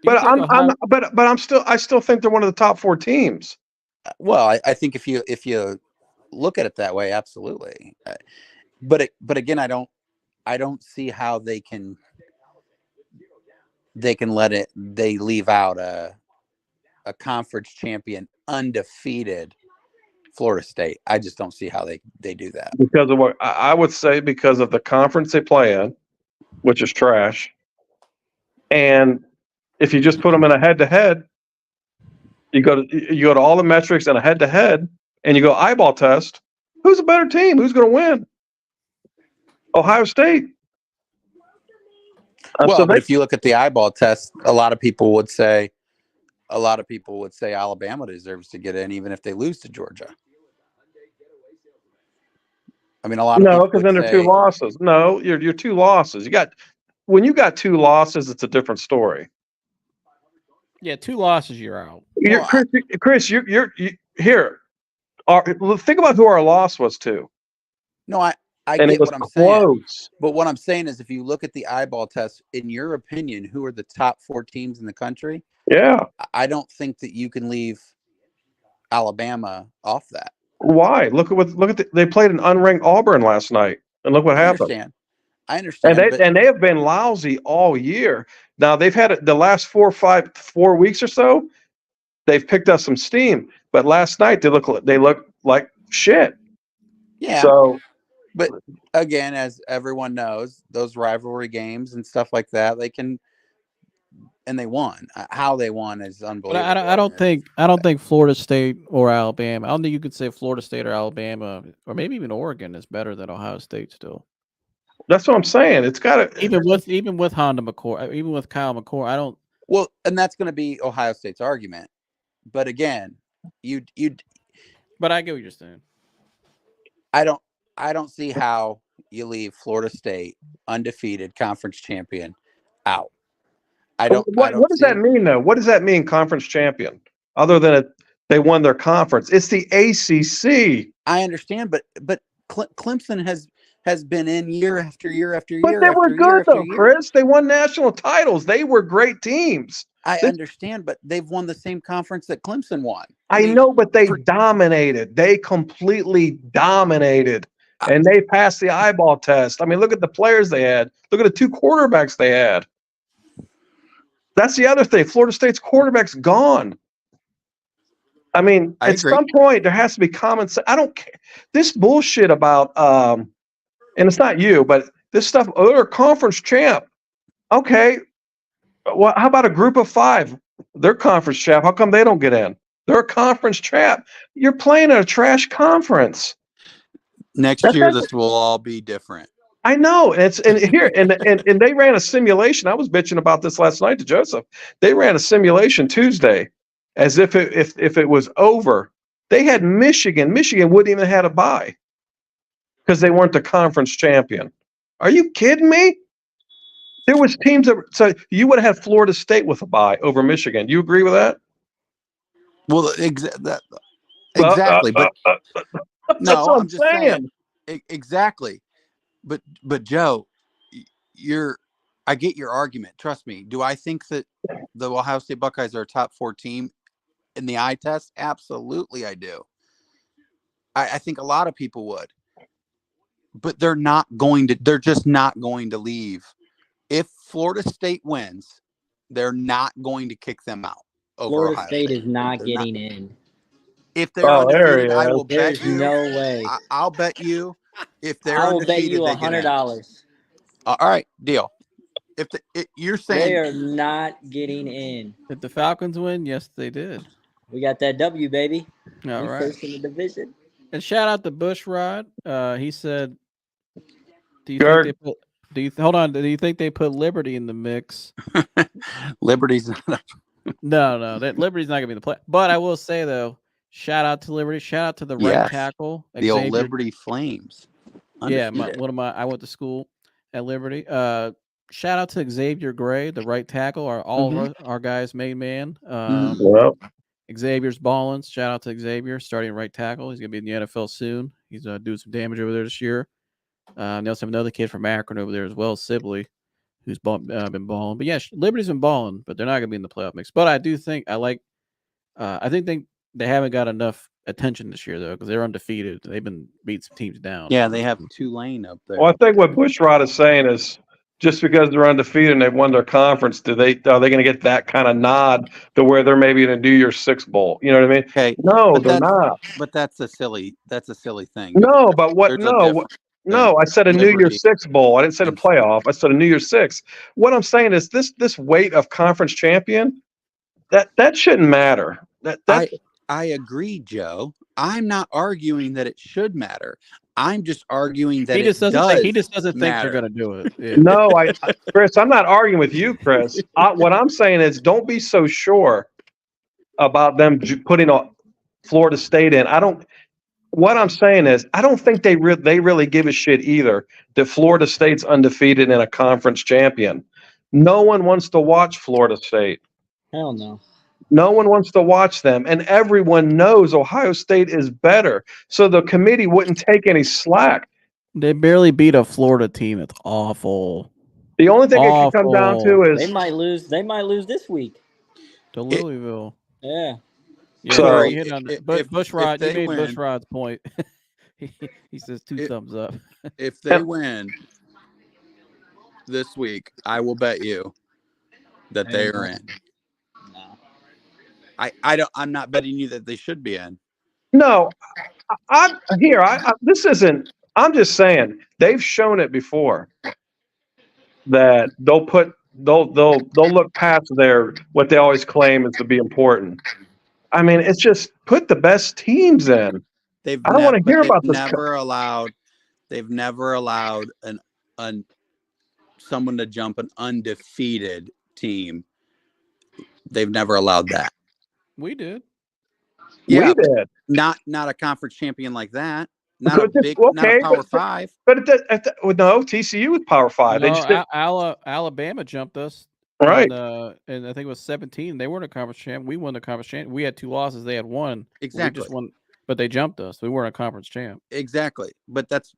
I still think they're one of the top 4 teams. Well, I think if you look at it that way, absolutely. But again, I don't see how they can leave out a conference champion undefeated Florida State. I just don't see how they do that. Because of what I would say, because of the conference they play in, which is trash. And if you just put them in a head-to-head, you go to all the metrics and a head-to-head, and you go eyeball test. Who's a better team? Who's going to win? Ohio State. But if you look at the eyeball test, a lot of people would say Alabama deserves to get in, even if they lose to Georgia. I mean, a lot of people because then they're 2 losses. No, you're 2 losses. When you got 2 losses, it's a different story. Yeah, 2 losses, you're out. Chris, you're here. Think about who our loss was to. No, I get what I'm close. saying. But what I'm saying is, if you look at the eyeball test, in your opinion, who are the top 4 teams in the country? Yeah. I don't think that you can leave Alabama off that. Why? They played an unranked Auburn last night, and look what happened. I understand. And they have been lousy all year. Now they've had the last 4 weeks or so. They've picked up some steam, but last night they look like shit. Yeah. So, but again, as everyone knows, those rivalry games and stuff like that, they won. How they won is unbelievable. But I don't think Florida State or Alabama. I don't think you could say Florida State or Alabama or maybe even Oregon is better than Ohio State still. That's what I'm saying. It's got to even with Honda McCoy, even with Kyle McCoy. I don't. Well, and that's going to be Ohio State's argument. But again, But I get what you're saying. I don't see how you leave Florida State undefeated conference champion out. I don't What does see that mean, though? What does that mean, conference champion? Other than they won their conference, it's the ACC. I understand, but Clemson has been in year after year after But year they were after year good, after though, year. Chris. They won national titles. They were great teams. I understand, but they've won the same conference that Clemson won. I mean, know, but they dominated. They completely dominated. And they passed the eyeball test. I mean, look at the players they had. Look at the 2 quarterbacks they had. That's the other thing. Florida State's quarterback's gone. I mean, I at agree. some point, there has to be common sense. I don't care. This bullshit about, and it's not you, but this stuff, they're a conference champ. Okay. Well, how about a group of 5? They're conference champ. How come they don't get in? They're a conference champ. You're playing in a trash conference. Next year, this will all be different. I know. And they ran a simulation. I was bitching about this last night to Joseph. They ran a simulation Tuesday as if it was over. They had Michigan. Michigan wouldn't even have had a bye because they weren't the conference champion. Are you kidding me? There was teams so you would have had Florida State with a bye over Michigan. You agree with that? Well, exactly. But no, I'm just saying. Exactly. But Joe, I get your argument. Trust me. Do I think that the Ohio State Buckeyes are a top 4 team in the eye test? Absolutely, I do. I think a lot of people would. But they're just not going to leave. If Florida State wins, they're not going to kick them out. Florida State is not getting in. If they're undefeated, I will There's bet you. no way. I'll bet you. If they're I will undefeated, bet you $100. All right, deal. If you're saying they are not getting in. Did the Falcons win? Yes, they did. We got that W, baby. All right. First in the division. And shout out to Bushrod. He said, "Do you think they put? Hold on? Do you think they put Liberty in the mix?" Liberty's not. No. That Liberty's not gonna be in the play. But I will say though, shout out to Liberty. Shout out to the right tackle, the old Liberty Flames. Undefeated. Yeah, I went to school at Liberty. Shout out to Xavier Gray, the right tackle. Our guys' main man. Xavier's balling. Shout out to Xavier, starting right tackle. He's gonna be in the NFL soon. He's doing some damage over there this year. They also have another kid from Akron over there as well, Sibley, who's been balling. But yeah, Liberty's been balling, but they're not gonna be in the playoff mix. But I do think I think they haven't got enough attention this year though, because they're undefeated. They've been beating some teams down. Yeah, they have Tulane up there. Well, I think what Bushrod is saying is, just because they're undefeated and they've won their conference, are they going to get that kind of nod to where they're maybe in a New Year's Six bowl? You know what I mean? Okay. No, they're not. But that's a silly thing. No, but what? No, I said a New Year's Six bowl. I didn't say the playoff. I said a New Year's Six. What I'm saying is this weight of conference champion, that shouldn't matter. I agree, Joe. I'm not arguing that it should matter. I'm just arguing that he just doesn't think they're going to do it. Yeah. No, Chris, I'm not arguing with you, Chris. What I'm saying is, don't be so sure about them putting Florida State in. What I'm saying is, I don't think they really give a shit either that Florida State's undefeated and a conference champion. No one wants to watch Florida State. Hell no. No one wants to watch them, and everyone knows Ohio State is better. So the committee wouldn't take any slack. They barely beat a Florida team. It's awful. The only thing it can come down to is they might lose this week to Louisville. Yeah. Sorry, you hit on it. But Bushrod, you made Bushrod's point. he says 2 thumbs up. If they win this week, I will bet you that they are in. I'm not betting you that they should be in. No, I'm just saying they've shown it before that they'll look past what they always claim is to be important. I mean, it's just put the best teams in. I don't want to hear about this. They've never allowed someone to jump an undefeated team. They've never allowed that. We did. Yeah, we did. Not a conference champion like that. not a big, not a Power 5. But no, TCU was Power 5. They just Alabama jumped us. right. And I think it was 17. They weren't a conference champ. We won the conference champ. We had 2 losses. They had 1. Exactly. We just won, but they jumped us. We weren't a conference champ. Exactly. But that's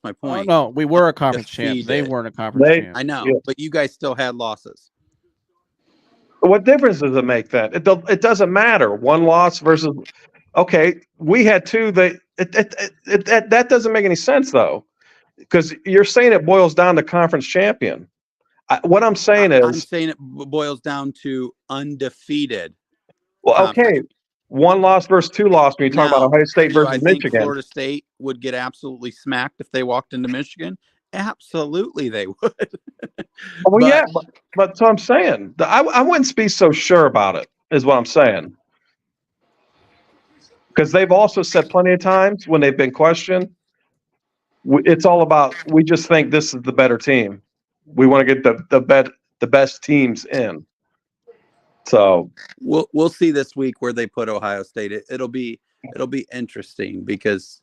my Oh, point. no, we were a conference champ. They weren't a conference champ. I know, Yeah. but you guys still had losses. What difference does it make then? It doesn't matter. 1 loss versus okay, we had 2. That doesn't make any sense though, because you're saying it boils down to conference champion. What I'm saying is, I'm saying it boils down to undefeated. well, okay, 1 loss versus 2 loss when you talk about Ohio State versus I think Michigan. Florida State would get absolutely smacked if they walked into Michigan. Absolutely, they would. Well, yeah, but so I'm saying I wouldn't be so sure about it. Is what I'm saying. Because they've also said plenty of times when they've been questioned, it's all about we just think this is the better team. We want to get the best teams in. So we'll see this week where they put Ohio State. It'll be interesting because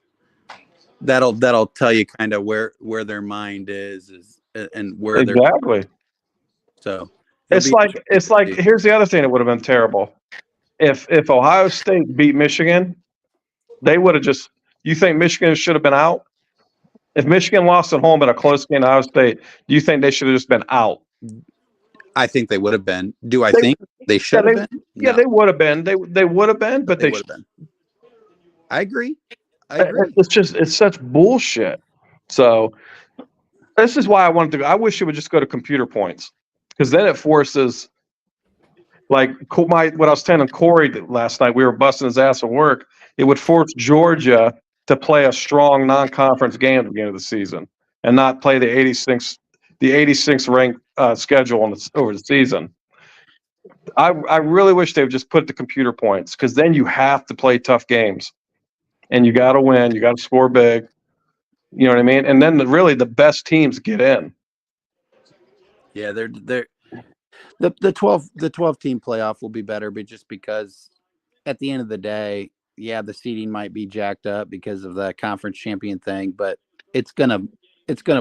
that'll tell you kind of where their mind is and where exactly. So it's like here's the other thing that would have been terrible. If Ohio State beat Michigan, they would have just. You think Michigan should have been out? If Michigan lost at home in a close game to Ohio State, do you think they should have just been out? I think they would have been. Do I think they should have been? Yeah, they would have been. They would have been, but they would have been. I agree. It's such bullshit. So this is why I wanted to go. I wish it would just go to computer points, because then it forces, like what I was telling Corey last night, we were busting his ass at work. It would force Georgia to play a strong non-conference game at the beginning of the season and not play the 86th ranked schedule over the season. I really wish they would just put the computer points, because then you have to play tough games and you got to win. You got to score big. You know what I mean? And then really the best teams get in. Yeah, they're the 12 team playoff will be better, but just because at the end of the day, yeah, the seeding might be jacked up because of the conference champion thing, but it's gonna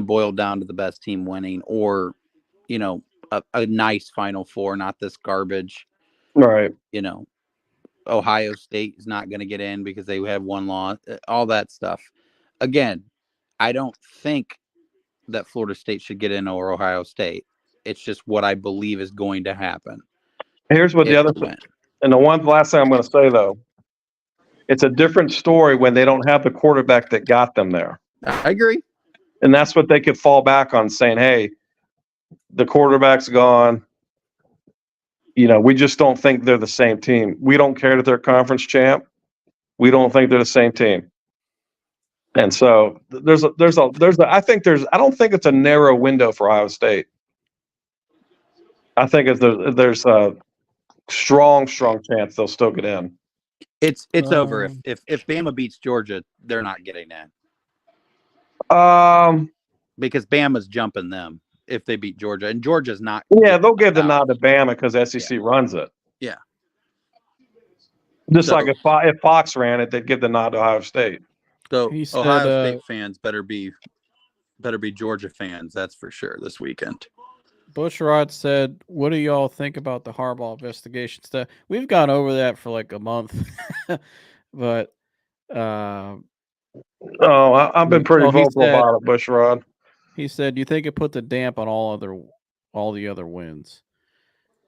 boil down to the best team winning, or a nice Final Four, not this garbage. Right. Ohio State is not going to get in because they have 1 loss, all that stuff. Again, I don't think that Florida State should get in over Ohio State. It's just what I believe is going to happen. Here's what the other thing, and the last thing I'm going to say though, it's a different story when they don't have the quarterback that got them there. I agree. And that's what they could fall back on, saying, hey, the quarterback's gone. We just don't think they're the same team. We don't care that they're conference champ. We don't think they're the same team. And so I don't think it's a narrow window for Ohio State. I think there's a strong chance they'll still get in. It's over. If Bama beats Georgia, they're not getting in. Because Bama's jumping them if they beat Georgia, and Georgia's not. Yeah, they'll give the nod to Bama because SEC runs it. Yeah. Just like if Fox ran it, they'd give the nod to Ohio State. So Ohio State fans better be Georgia fans. That's for sure this weekend. Bushrod said, "What do y'all think about the Harbaugh investigation stuff?" We've gone over that for like a month, but I've been pretty vocal about it, Bushrod. He said, "Do you think it put the damp on all the other wins?"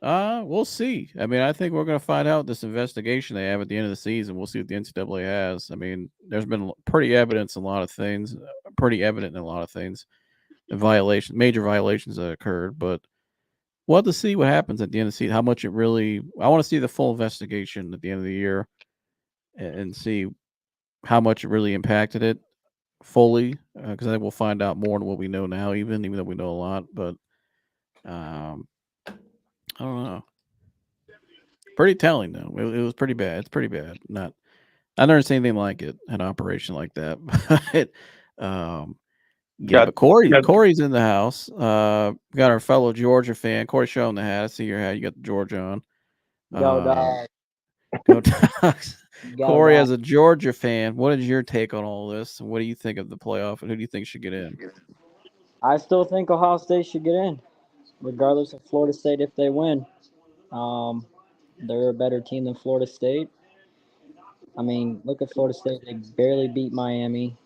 We'll see. I mean, I think we're going to find out this investigation they have at the end of the season. We'll see what the NCAA has. I mean, there's been pretty evident in a lot of things, major violations that occurred, but we'll have to see what happens at the end of the season, how much it really, I want to see the full investigation at the end of the year and see how much it really impacted it fully, because I think we'll find out more than what we know now, even though we know a lot, but I don't know. Pretty telling though. It was pretty bad. It's pretty bad. I've never seen anything like it, an operation like that. But Corey's in the house. Got our fellow Georgia fan. Corey showing the hat. I see your hat. You got the Georgia on. Go Dogs. Go Dogs. You gotta Corey, watch. as a Georgia fan, what is your take on all this? And what do you think of the playoff? And who do you think should get in? I still think Ohio State should get in, regardless of Florida State if they win. They're a better team than Florida State. I mean, look at Florida State. They barely beat Miami.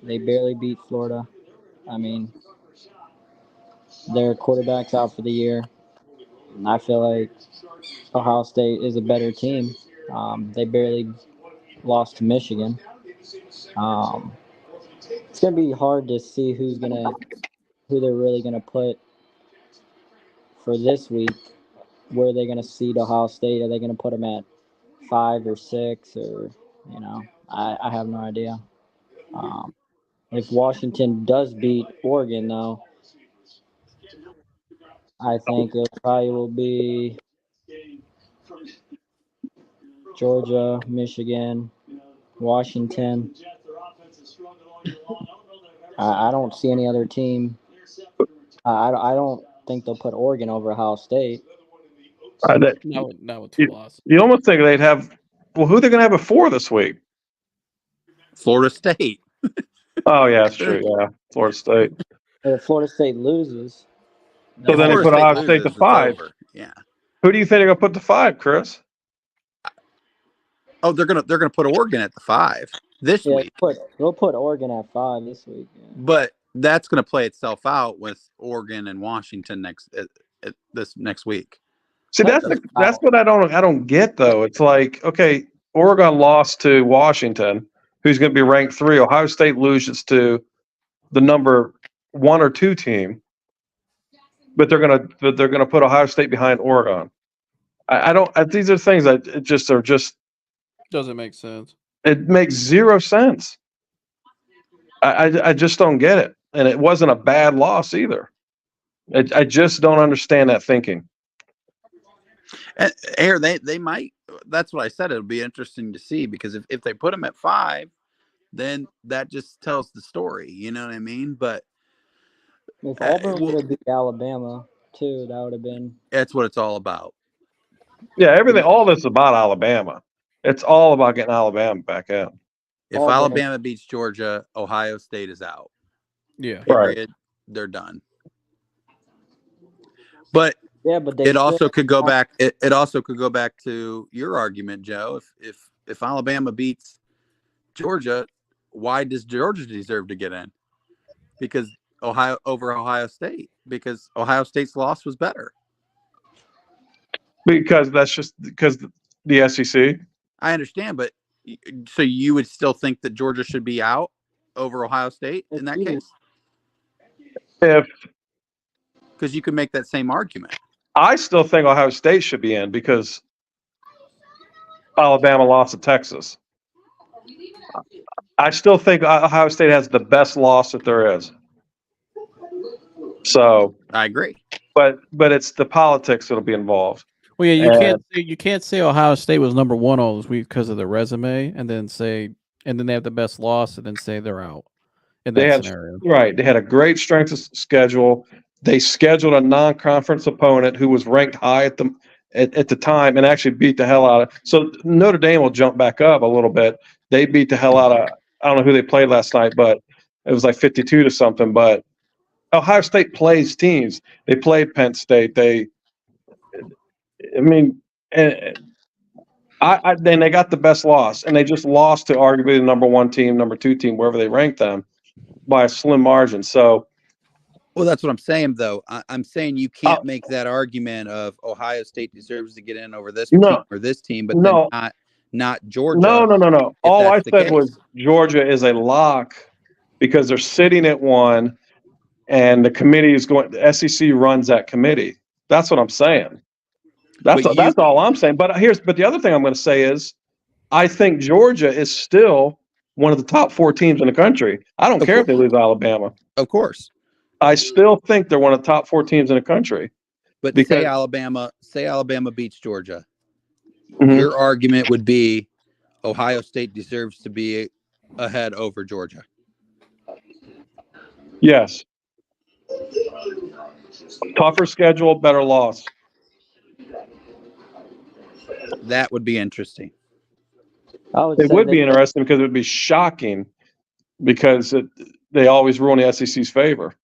They barely beat Florida. I mean, their quarterback's out for the year. And I feel like Ohio State is a better team. They barely lost to Michigan. It's gonna be hard to see who they're really gonna put for this week. Where are they gonna seed Ohio State? Are they gonna put them at 5 or 6 or I have no idea. If Washington does beat Oregon, though, I think it probably will be Georgia, Michigan, Washington. I don't see any other team. I don't think they'll put Oregon over Ohio State. Not with 2 losses. You almost think they'd have. Well, who are they going to have before this week? Florida State. Oh yeah, that's true. Yeah, Florida State. If Florida State loses, So then they Florida put Ohio loses, State to it's 5. over. Yeah. Who do you think they're going to put to 5, Chris? Oh, they're gonna put Oregon at the 5 this week. They'll put Oregon at 5 this week. Yeah. But that's gonna play itself out with Oregon and Washington this next week. See, that's what I don't get though. It's like, okay, Oregon lost to Washington, who's going to be ranked 3. Ohio State loses to the number 1 or 2 team, but they're gonna put Ohio State behind Oregon. I don't. These are things that are just Doesn't make sense. It makes 0 sense. I just don't get it, and it wasn't a bad loss either. I just don't understand that thinking. Air, they might. That's what I said. It'll be interesting to see because if they put them at 5, then that just tells the story. You know what I mean? But if Auburn would have beat Alabama too, that would have been. That's what it's all about. Yeah, all this is about Alabama. It's all about getting Alabama back in. If Alabama beats Georgia, Ohio State is out. Yeah, period. Right. They're done. But it also could go back. It also could go back to your argument, Joe. If Alabama beats Georgia, why does Georgia deserve to get in? Because Ohio State. Because Ohio State's loss was better. Because the SEC. I understand, but so you would still think that Georgia should be out over Ohio State in that case? Because you could make that same argument. I still think Ohio State should be in because Alabama lost to Texas. I still think Ohio State has the best loss that there is. So I agree. But it's the politics that'll be involved. Well, yeah, you can't say Ohio State was number 1 all this week because of the resume, and then they have the best loss, and then say they're out in that scenario. Right, they had a great strength of schedule. They scheduled a non-conference opponent who was ranked high at the time and actually beat the hell out of. So Notre Dame will jump back up a little bit. They beat the hell out of. I don't know who they played last night, but it was like 52 to something. But Ohio State plays teams. They played Penn State. Then they got the best loss, and they just lost to arguably the number 1 team, number 2 team, wherever they ranked them, by a slim margin. So, well, that's what I'm saying, though. I'm saying you can't make that argument of Ohio State deserves to get in over this team or this team, but then not Georgia. No. All I said was Georgia is a lock because they're sitting at 1, and the committee is going. The SEC runs that committee. That's what I'm saying. That's all I'm saying. But the other thing I'm going to say is, I think Georgia is still one of the top 4 teams in the country. I don't care if they lose Alabama. Of course, I still think they're one of the top 4 teams in the country. But say Alabama beats Georgia, your argument would be Ohio State deserves to be ahead over Georgia. Yes. Tougher schedule, better loss. That would be interesting. I would It say would be they interesting because it would be shocking because they always rule in the SEC's favor.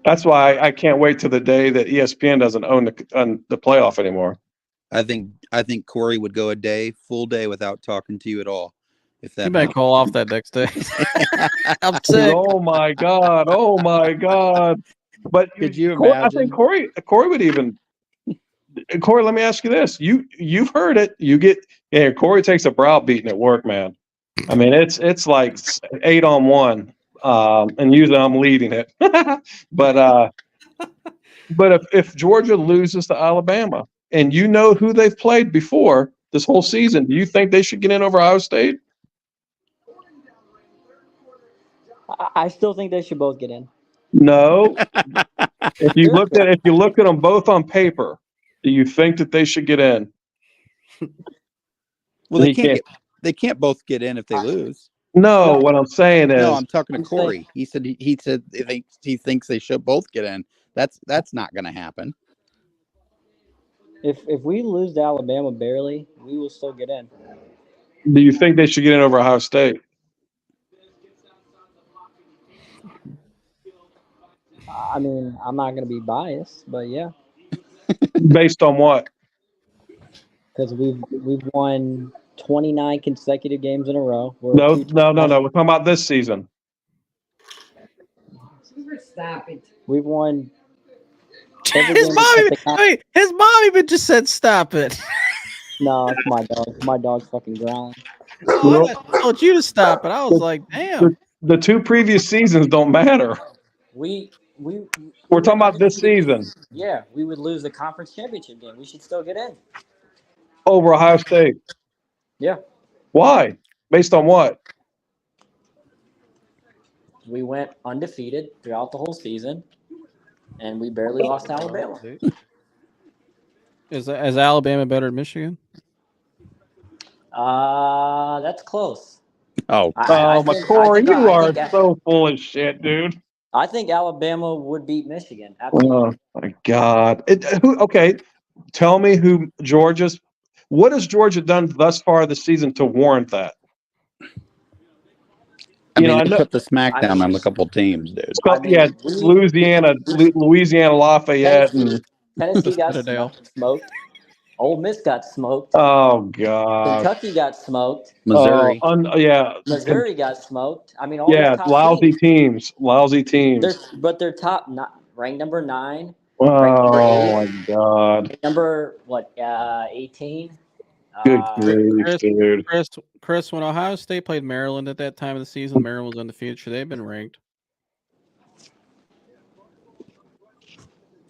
That's why I can't wait till the day that ESPN doesn't own the playoff anymore. I think Corey would go a full day without talking to you at all. If that You might call off that next day. I'm Dude, sick. oh my god! Oh my god! But Could you I think imagine? Corey would even. Corey, let me ask you this: you've heard it. Corey takes a browbeating at work, man. I mean, it's like 8-on-1, and usually I'm leading it. But if Georgia loses to Alabama, and you know who they've played before this whole season, do you think they should get in over Ohio State? I still think they should both get in. No. If you look at them both on paper, do you think that they should get in? Well, they can't both get in if they lose. No, what I'm saying is, No, I'm talking to Corey. He said he thinks they should both get in. That's not going to happen. If we lose to Alabama barely, we will still get in. do you think they should get in over Ohio State? I mean, I'm not going to be biased, but yeah, Based on what? because we've won 29 consecutive games in a row. No. We're talking about this season. Stop it. We've won. His mom even just said stop it. No, it's my dog. My dog's fucking growling. I told you to stop it. I was like, damn. The 2 previous seasons don't matter. We're talking about this season. Yeah, we would lose the conference championship game. We should still get in. Over Ohio State. Yeah. Why? Based on what? We went undefeated throughout the whole season, and we barely lost to Alabama. Is Alabama better than Michigan? That's close. Oh, Corey, you are so full of shit, dude. I think Alabama would beat Michigan. Absolutely. Oh my God. Okay, tell me what has Georgia done thus far this season to warrant that? I put the smackdown on a couple teams, dude. Louisiana, Lafayette, and Tennessee got smoked. Ole Miss got smoked. Oh God. Kentucky got smoked. Missouri. Missouri got smoked. I mean, lousy teams. But they're top, ranked number 9. Oh my God. Number 18. Good grief, dude. Chris, when Ohio State played Maryland at that time of the season, Maryland was undefeated. Should they have been ranked?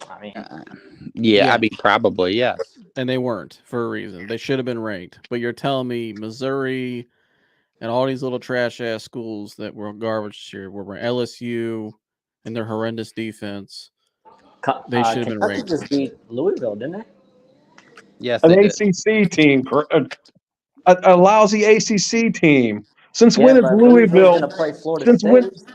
I mean, probably, yes. And they weren't for a reason. They should have been ranked. But you're telling me Missouri and all these little trash ass schools that were garbage this year were LSU and their horrendous defense. They should have been ranked. Kentucky just beat Louisville, didn't they? Yes, an ACC team, a lousy ACC team. Since when is Louisville?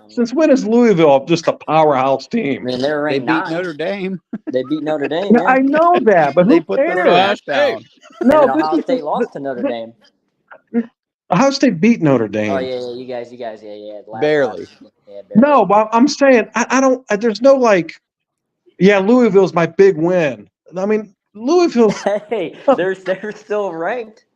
Since when is Louisville just a powerhouse team? I mean, they beat Notre Dame. They beat Notre Dame. I know that, but they who put cares? the trash down. No, Ohio State lost to Notre Dame. Ohio State beat Notre Dame. Oh yeah, you guys, yeah. Barely. No, but I'm saying I don't. There's no Louisville's my big win. I mean, Louisville. Hey, they're still ranked.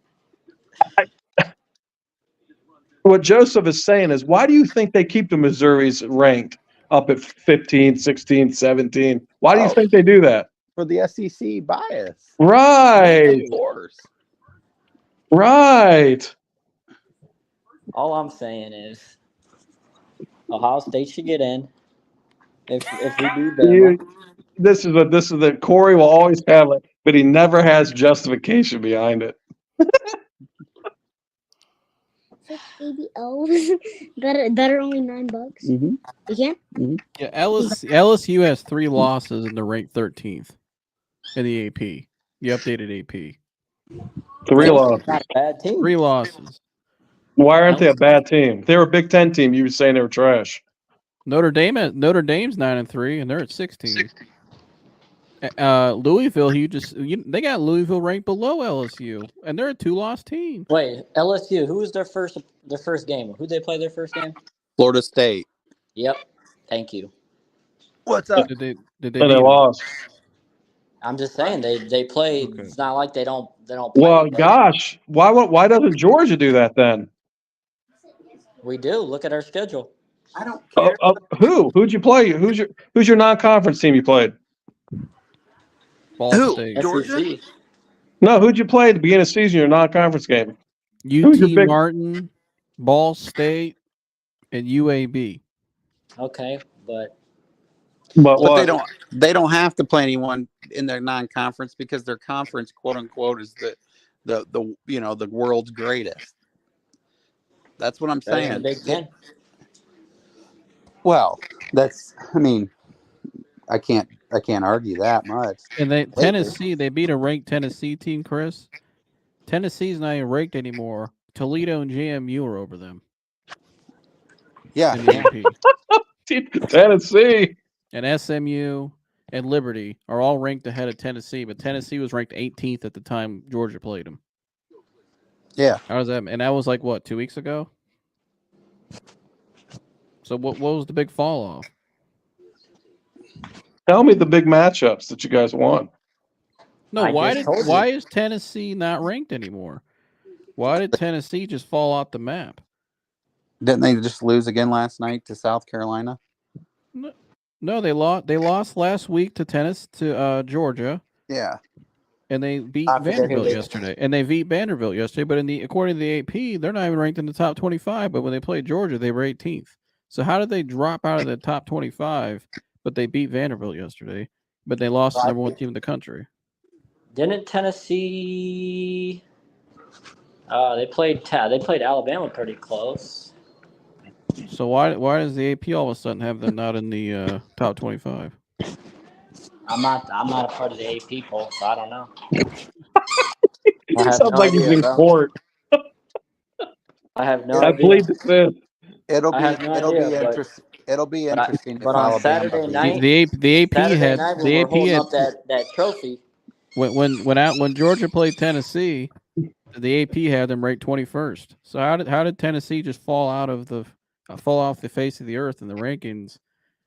What Joseph is saying is, why do you think they keep the Missouris ranked up at 15, 16, 17? Why do you think they do that? For the SEC bias. Right. Of course. Right. All I'm saying is Ohio State should get in. If we do Bama. This is the Corey will always have it, but he never has justification behind it. ABOs that are only $9. Mm-hmm. You can? Mm-hmm. Yeah, LSU has 3 losses and they're ranked 13th in the AP. The updated AP. 3 losses. Not a bad team. 3 losses. Why aren't they a bad team? They were a Big Ten team. You were saying they were trash. Notre Dame's 9-3 and they're at 16. Louisville, they got Louisville ranked below LSU, and they're a 2-loss team. Wait, LSU. Who was their first game? Who they play their first game? Florida State. Yep. Thank you. What's up? Did they And beat they 'em? lost. I'm just saying they play. Okay. It's not like they don't play. Well, anybody. gosh, why doesn't Georgia do that then? We do. Look at our schedule. I don't care. Who'd you play? Who's your non-conference team you played? Ball Who? State. Georgia? SEC. No, who'd you play at the beginning of the season? Your non-conference game. Who's your UT big- Martin, Ball State, and UAB. Okay, but But But what? they don't have to play anyone in their non-conference because their conference, quote unquote, is the world's greatest. That's what I'm better than saying. the Big Ten. Well, I can't argue that much. And Lately. Tennessee, they beat a ranked Tennessee team, Chris. Tennessee's not even ranked anymore. Toledo and JMU are over them. Yeah. In the AP. Tennessee. And SMU and Liberty are all ranked ahead of Tennessee, but Tennessee was ranked 18th at the time Georgia played them. Yeah. How does that? And that was like what, 2 weeks ago? So what was the big fall off? Tell me the big matchups that you guys won. No, I why just told you. why is Tennessee not ranked anymore? Why did Tennessee just fall off the map? Didn't they just lose again last night to South Carolina? No, they lost last week to Georgia. Yeah. And they beat I forget who Vanderbilt they- yesterday. But according to the AP, they're not even ranked in the top 25. But when they played Georgia, they were 18th. So how did they drop out of the top 25? But they beat Vanderbilt yesterday. But they lost to the number one team in the country. Didn't Tennessee? They played Alabama pretty close. So why does the AP all of a sudden have them not in the top 25? I'm not a part of the AP poll, so I don't know. It have sounds no like he's idea, in bro. court. I have no I idea. plead the fifth. It'll I be have no idea, but- It'll be but I- interesting if but on Alabama Saturday beats- night- The AP Saturday had night when the we're AP holding had up that trophy. when Georgia played Tennessee, the AP had them ranked 21st. So how did Tennessee just fall off the face of the earth in the rankings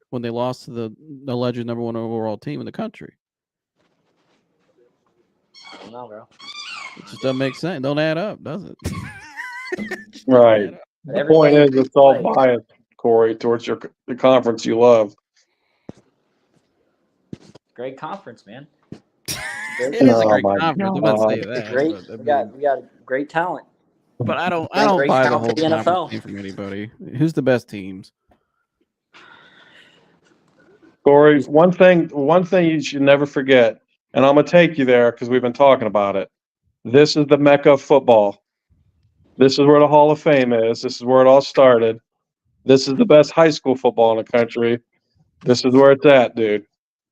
when they lost to the alleged number one overall team in the country? I don't know, bro. It just doesn't make sense. Don't add up, does it? Right. The Everybody point is, it's all plays. biased, Corey, towards the conference you love. Great conference, man. It is a Oh great my conference. I'm not God. saying that. Great. But, We got great talent. but I don't Great buy the talent whole for the conference NFL. team from anybody. Who's the best teams? Corey, one thing you should never forget, and I'm gonna take you there because we've been talking about it. This is the Mecca of football. This is where the Hall of Fame is. This is where it all started. This is the best high school football in the country. This is where it's at, dude.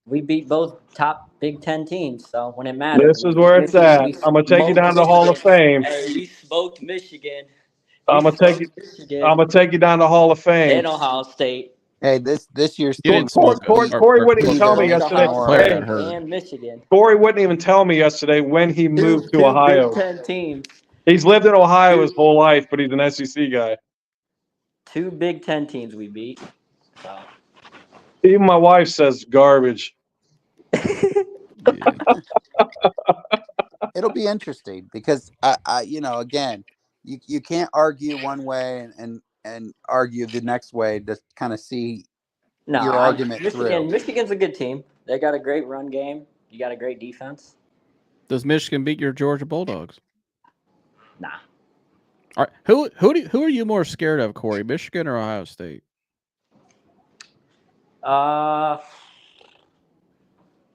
We beat both top Big Ten teams, so when it mattered, This is where it's at. I'm gonna take you down to the Hall of Fame. Hey, we smoked Michigan. I'm gonna take you down to the Hall of Fame. And Ohio State. Hey, this year's You didn't smoke us. Corey wouldn't even tell me And yesterday. Ohio Player State got hurt. and Michigan. Corey wouldn't even tell me yesterday when he moved to Two Ohio. Big Ten teams. He's lived in Ohio his whole life, but he's an SEC guy. 2 Big Ten teams we beat. So. Even my wife says garbage. It'll be interesting because I again, you can't argue one way and argue the next way to kind of see your argument through. Michigan's a good team. They got a great run game. You got a great defense. Does Michigan beat your Georgia Bulldogs? Nah. All right. Who are you more scared of, Corey? Michigan or Ohio State?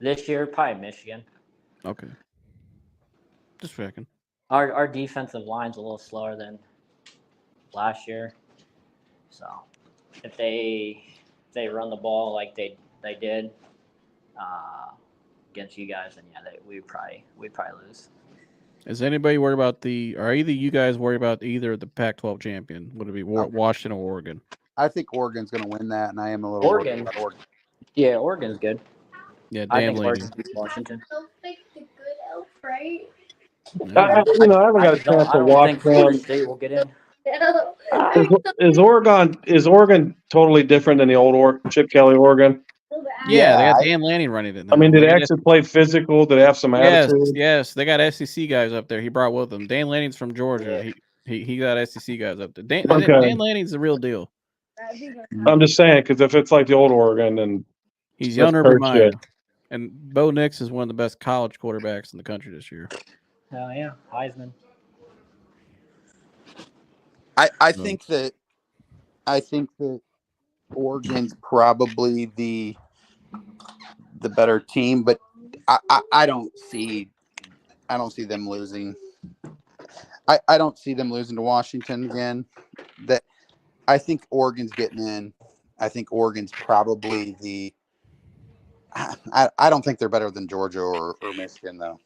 This year probably Michigan. Okay. Just checking. Our defensive line's a little slower than last year. So if they run the ball like they did against you guys, then yeah, we'd probably lose. Is anybody worried about are either you guys worried about either the Pac-12 champion? Would it be Washington or Oregon? I think Oregon's going to win that, and I am a little worried about Oregon. Yeah, Oregon's good. Yeah, I damn think lady. Oregon beats Washington. I haven't got a chance I to don't watch think Florida them. State will get in. Is Oregon totally different than the old Chip Kelly Oregon? Yeah, they Yeah, got Dan Lanning running it now. I mean, did They they got actually play physical? Did they have some yes, attitude? yes, they got SEC guys up there. He brought with him. Dan Lanning's from Georgia. He got SEC guys up there. Dan Okay. Lanning's the real deal. I'm just saying, because if it's like the old Oregon, then He's that's young Urban third Meyer. shit. And Bo Nix is one of the best college quarterbacks in the country this year. Oh yeah, Heisman. I think that Oregon's probably the better team, but I don't see them losing. I don't see them losing to Washington again. That I think Oregon's getting in. I think Oregon's probably the. I don't think they're better than Georgia or Michigan though.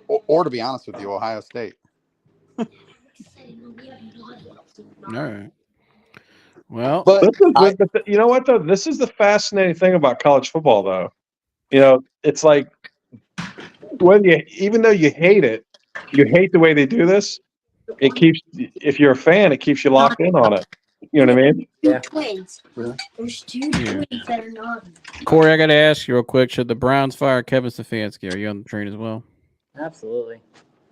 Or to be honest with you, Ohio State. All right. Well, But you know what though? This is the fascinating thing about college football, though. You know, it's like even though you hate it, you hate the way they do this. It keeps, if you're a fan, it keeps you locked in on it. You know what I mean? Yeah. Twins. Really? There's two twins that are not. Corey, I got to ask you real quick. Should the Browns fire Kevin Stefanski? Are you on the train as well? Absolutely.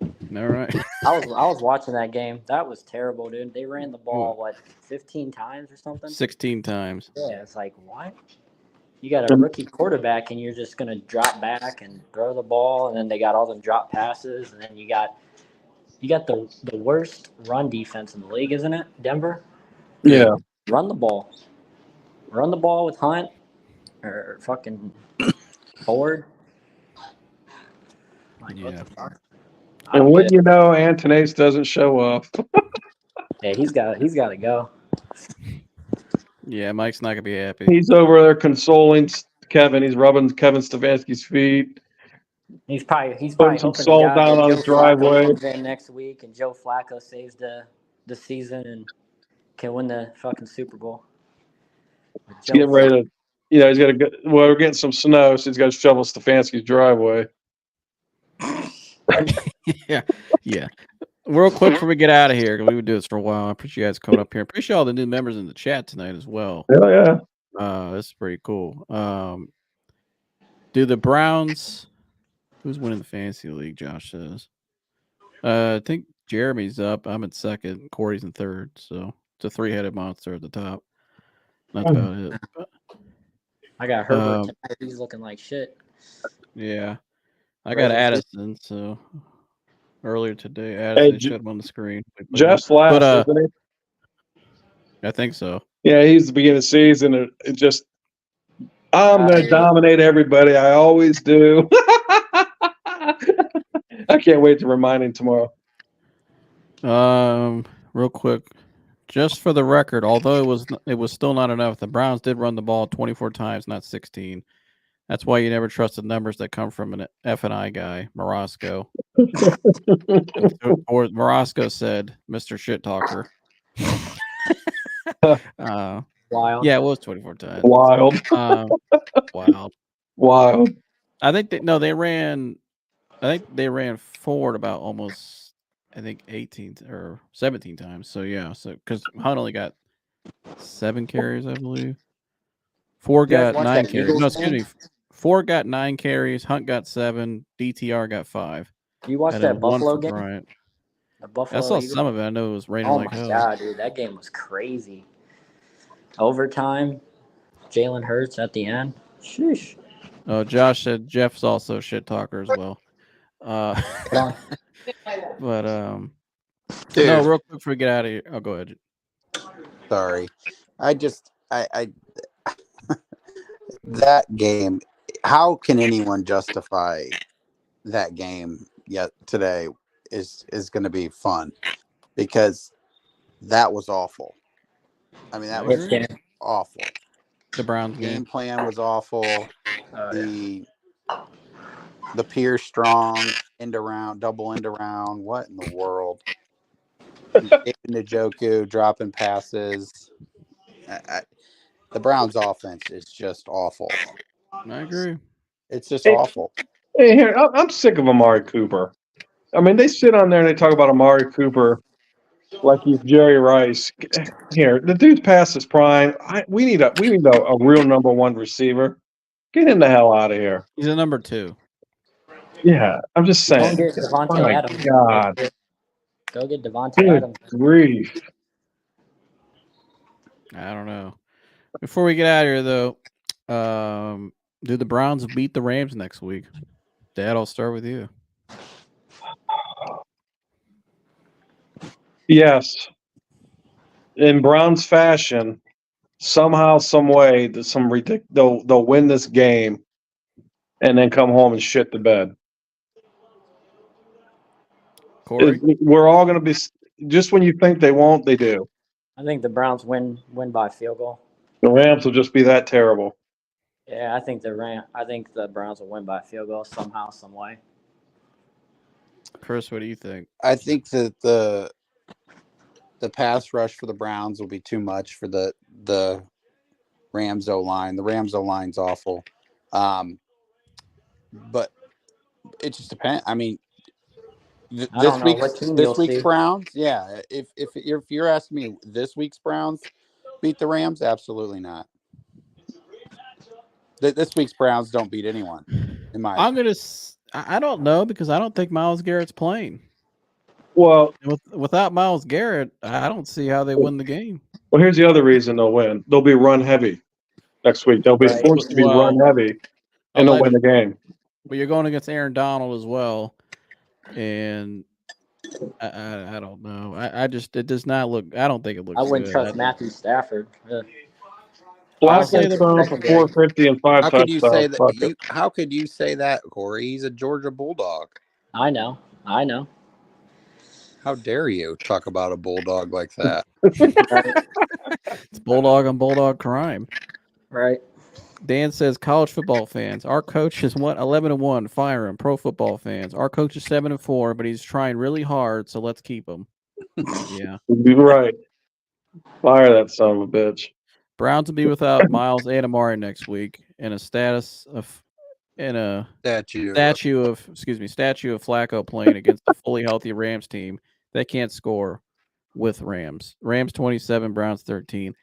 All right. I was watching that game. That was terrible, dude. They ran the ball 15 times or something? 16 times. Yeah, it's like what? You got a rookie quarterback and you're just gonna drop back and throw the ball, and then they got all them drop passes, and then you got the worst run defense in the league, isn't it? Denver? Yeah. Run the ball. Run the ball with Hunt or fucking Ford. Like, what the fuck? And wouldn't you know, Antonace doesn't show up. Yeah, he's got to go. Yeah, Mike's not gonna be happy. He's over there consoling Kevin. He's rubbing Kevin Stefanski's feet. He's probably putting some hoping salt to God down that on Joe his driveway. Flacco comes in next week and Joe Flacco saves the season and can win the fucking Super Bowl. He's getting ready to, he's got to go. Well, we're getting some snow, so he's got to shovel Stefanski's driveway. Yeah. Real quick before we get out of here, because we would do this for a while. I appreciate you guys coming up here. Appreciate all the new members in the chat tonight as well. Yeah. This is pretty cool. Do the Browns? Who's winning the fantasy league? Josh says. I think Jeremy's up. I'm in second. Corey's in third. So it's a three-headed monster at the top. That's about it. I got Herbert tonight. He's looking like shit. Yeah. I got Addison, so earlier today, Addison showed him on the screen. Jeff's last, isn't he? I think so. Yeah, he's the beginning of the season. It just, I'm going to dominate everybody. I always do. I can't wait to remind him tomorrow. Real quick, just for the record, although it was still not enough, the Browns did run the ball 24 times, not 16. That's why you never trust the numbers that come from an F&I guy, Morosco. Or Morosco said, Mr. Shit Talker. Wild. Yeah, it was 24 times. Wild. Wild. I think they ran forward about almost 18 or 17 times. So yeah, because Hunt only got 7 carries, I believe. Ford got 9 carries. No, excuse me. Ford got 9 carries. Hunt got 7. DTR got 5. You watched that Buffalo game? Bryant. The Buffalo. I saw some of it. I know it was raining like hell. Oh my god, dude, that game was crazy. Overtime, Jalen Hurts at the end. Sheesh. Oh, Josh said Jeff's also a shit talker as well. But no, real quick before we get out of here. Oh, go ahead. Sorry, I that game. How can anyone justify that game yet today is going to be fun, because that was awful. I mean, that was awful. The Browns game plan was awful. The Pierce Strong double end around. What in the world? Njoku dropping passes. The Browns' offense is just awful. I agree. It's just Hey, awful. hey, here, I'm sick of Amari Cooper. I mean, they sit on there and they talk about Amari Cooper like he's Jerry Rice. Here, the dude's past his prime. We need a real number one receiver. Get him the hell out of here. He's a number 2. Yeah, I'm just Go saying. get Devontae My Adams. God. Go get Devontae Good Adams. grief. I don't know. Before we get out of here, though, do the Browns beat the Rams next week? Dad, I'll start with you. Yes. In Browns fashion, somehow, some way, they'll win this game and then come home and shit the bed. Corey? We're all going to be just when you think they won't, they do. I think the Browns win by field goal. The Rams will just be that terrible. Yeah, I think the Browns will win by field goal somehow, some way. Chris, what do you think? I think that the pass rush for the Browns will be too much for the Rams O-line. The Rams O-line's awful. But it just depends. I mean, I don't know what team you'll this week's see. Browns, yeah. If you're asking me, this week's Browns beat the Rams, absolutely not. This week's Browns don't beat anyone. In my opinion. I don't know because I don't think Myles Garrett's playing. Well, without Myles Garrett, I don't see how they win the game. Well, here's the other reason they'll win. They'll be run heavy next week. They'll be forced to be run heavy, and they'll win the game. But you're going against Aaron Donald as well, and I don't know. It does not look. I don't think it looks. I wouldn't good. trust Matthew Stafford. Flacco thrown for 450 and 5 How touchdowns. could you say that? How could you say that, Corey? He's a Georgia Bulldog. I know. How dare you talk about a Bulldog like that? It's Bulldog on Bulldog crime. Right. Dan says, college football fans, our coach is 11-1. Fire him. Pro football fans, our coach is 7-4, but he's trying really hard, so let's keep him. Yeah, you're right. Fire that son of a bitch. Browns will be without Miles and Amari next week in a statue of Flacco playing against a fully healthy Rams team that can't score with Rams. Rams 27, Browns 13.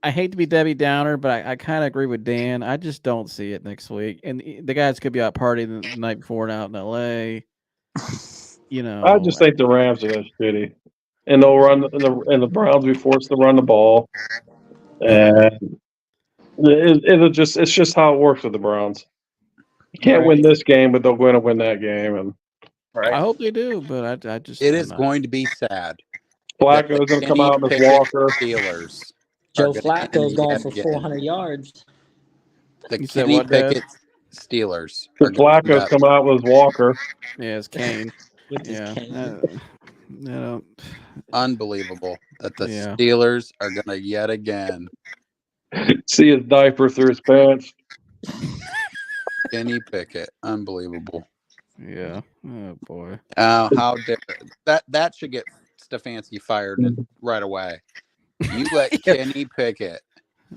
I hate to be Debbie Downer, but I kind of agree with Dan. I just don't see it next week. And the guys could be out partying the night before and out in LA. You know, I just think the Rams are just shitty, and they'll run, and the Browns will be forced to run the ball, and it's just how it works with the Browns. You can't win this game, but they're going to win that game, and I hope they do. But I just it is going to be sad. Flacco's going to come out as Walker. Steelers. Joe Flacco's going for 400 yards. The Kenny Pickett Steelers. Flacco's coming out with Walker. Yeah, it's Kane. Unbelievable that the Steelers are going to yet again see his diaper through his pants. Kenny Pickett, unbelievable. Yeah. Oh boy. How dare that should get Stefanski fired right away. You let Kenny Pickett.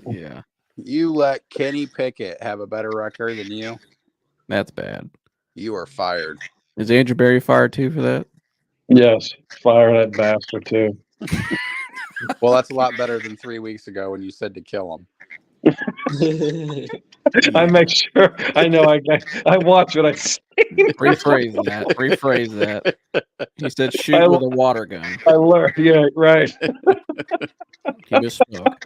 Yeah. You let Kenny Pickett have a better record than you. That's bad. You are fired. Is Andrew Berry fired too for that? Yes, fire that bastard too. Well, that's a lot better than 3 weeks ago when you said to kill him. I make sure I know. I watch what I say. Rephrase that. He said, "Shoot with a water gun." I learned. Yeah, right. He misspoke.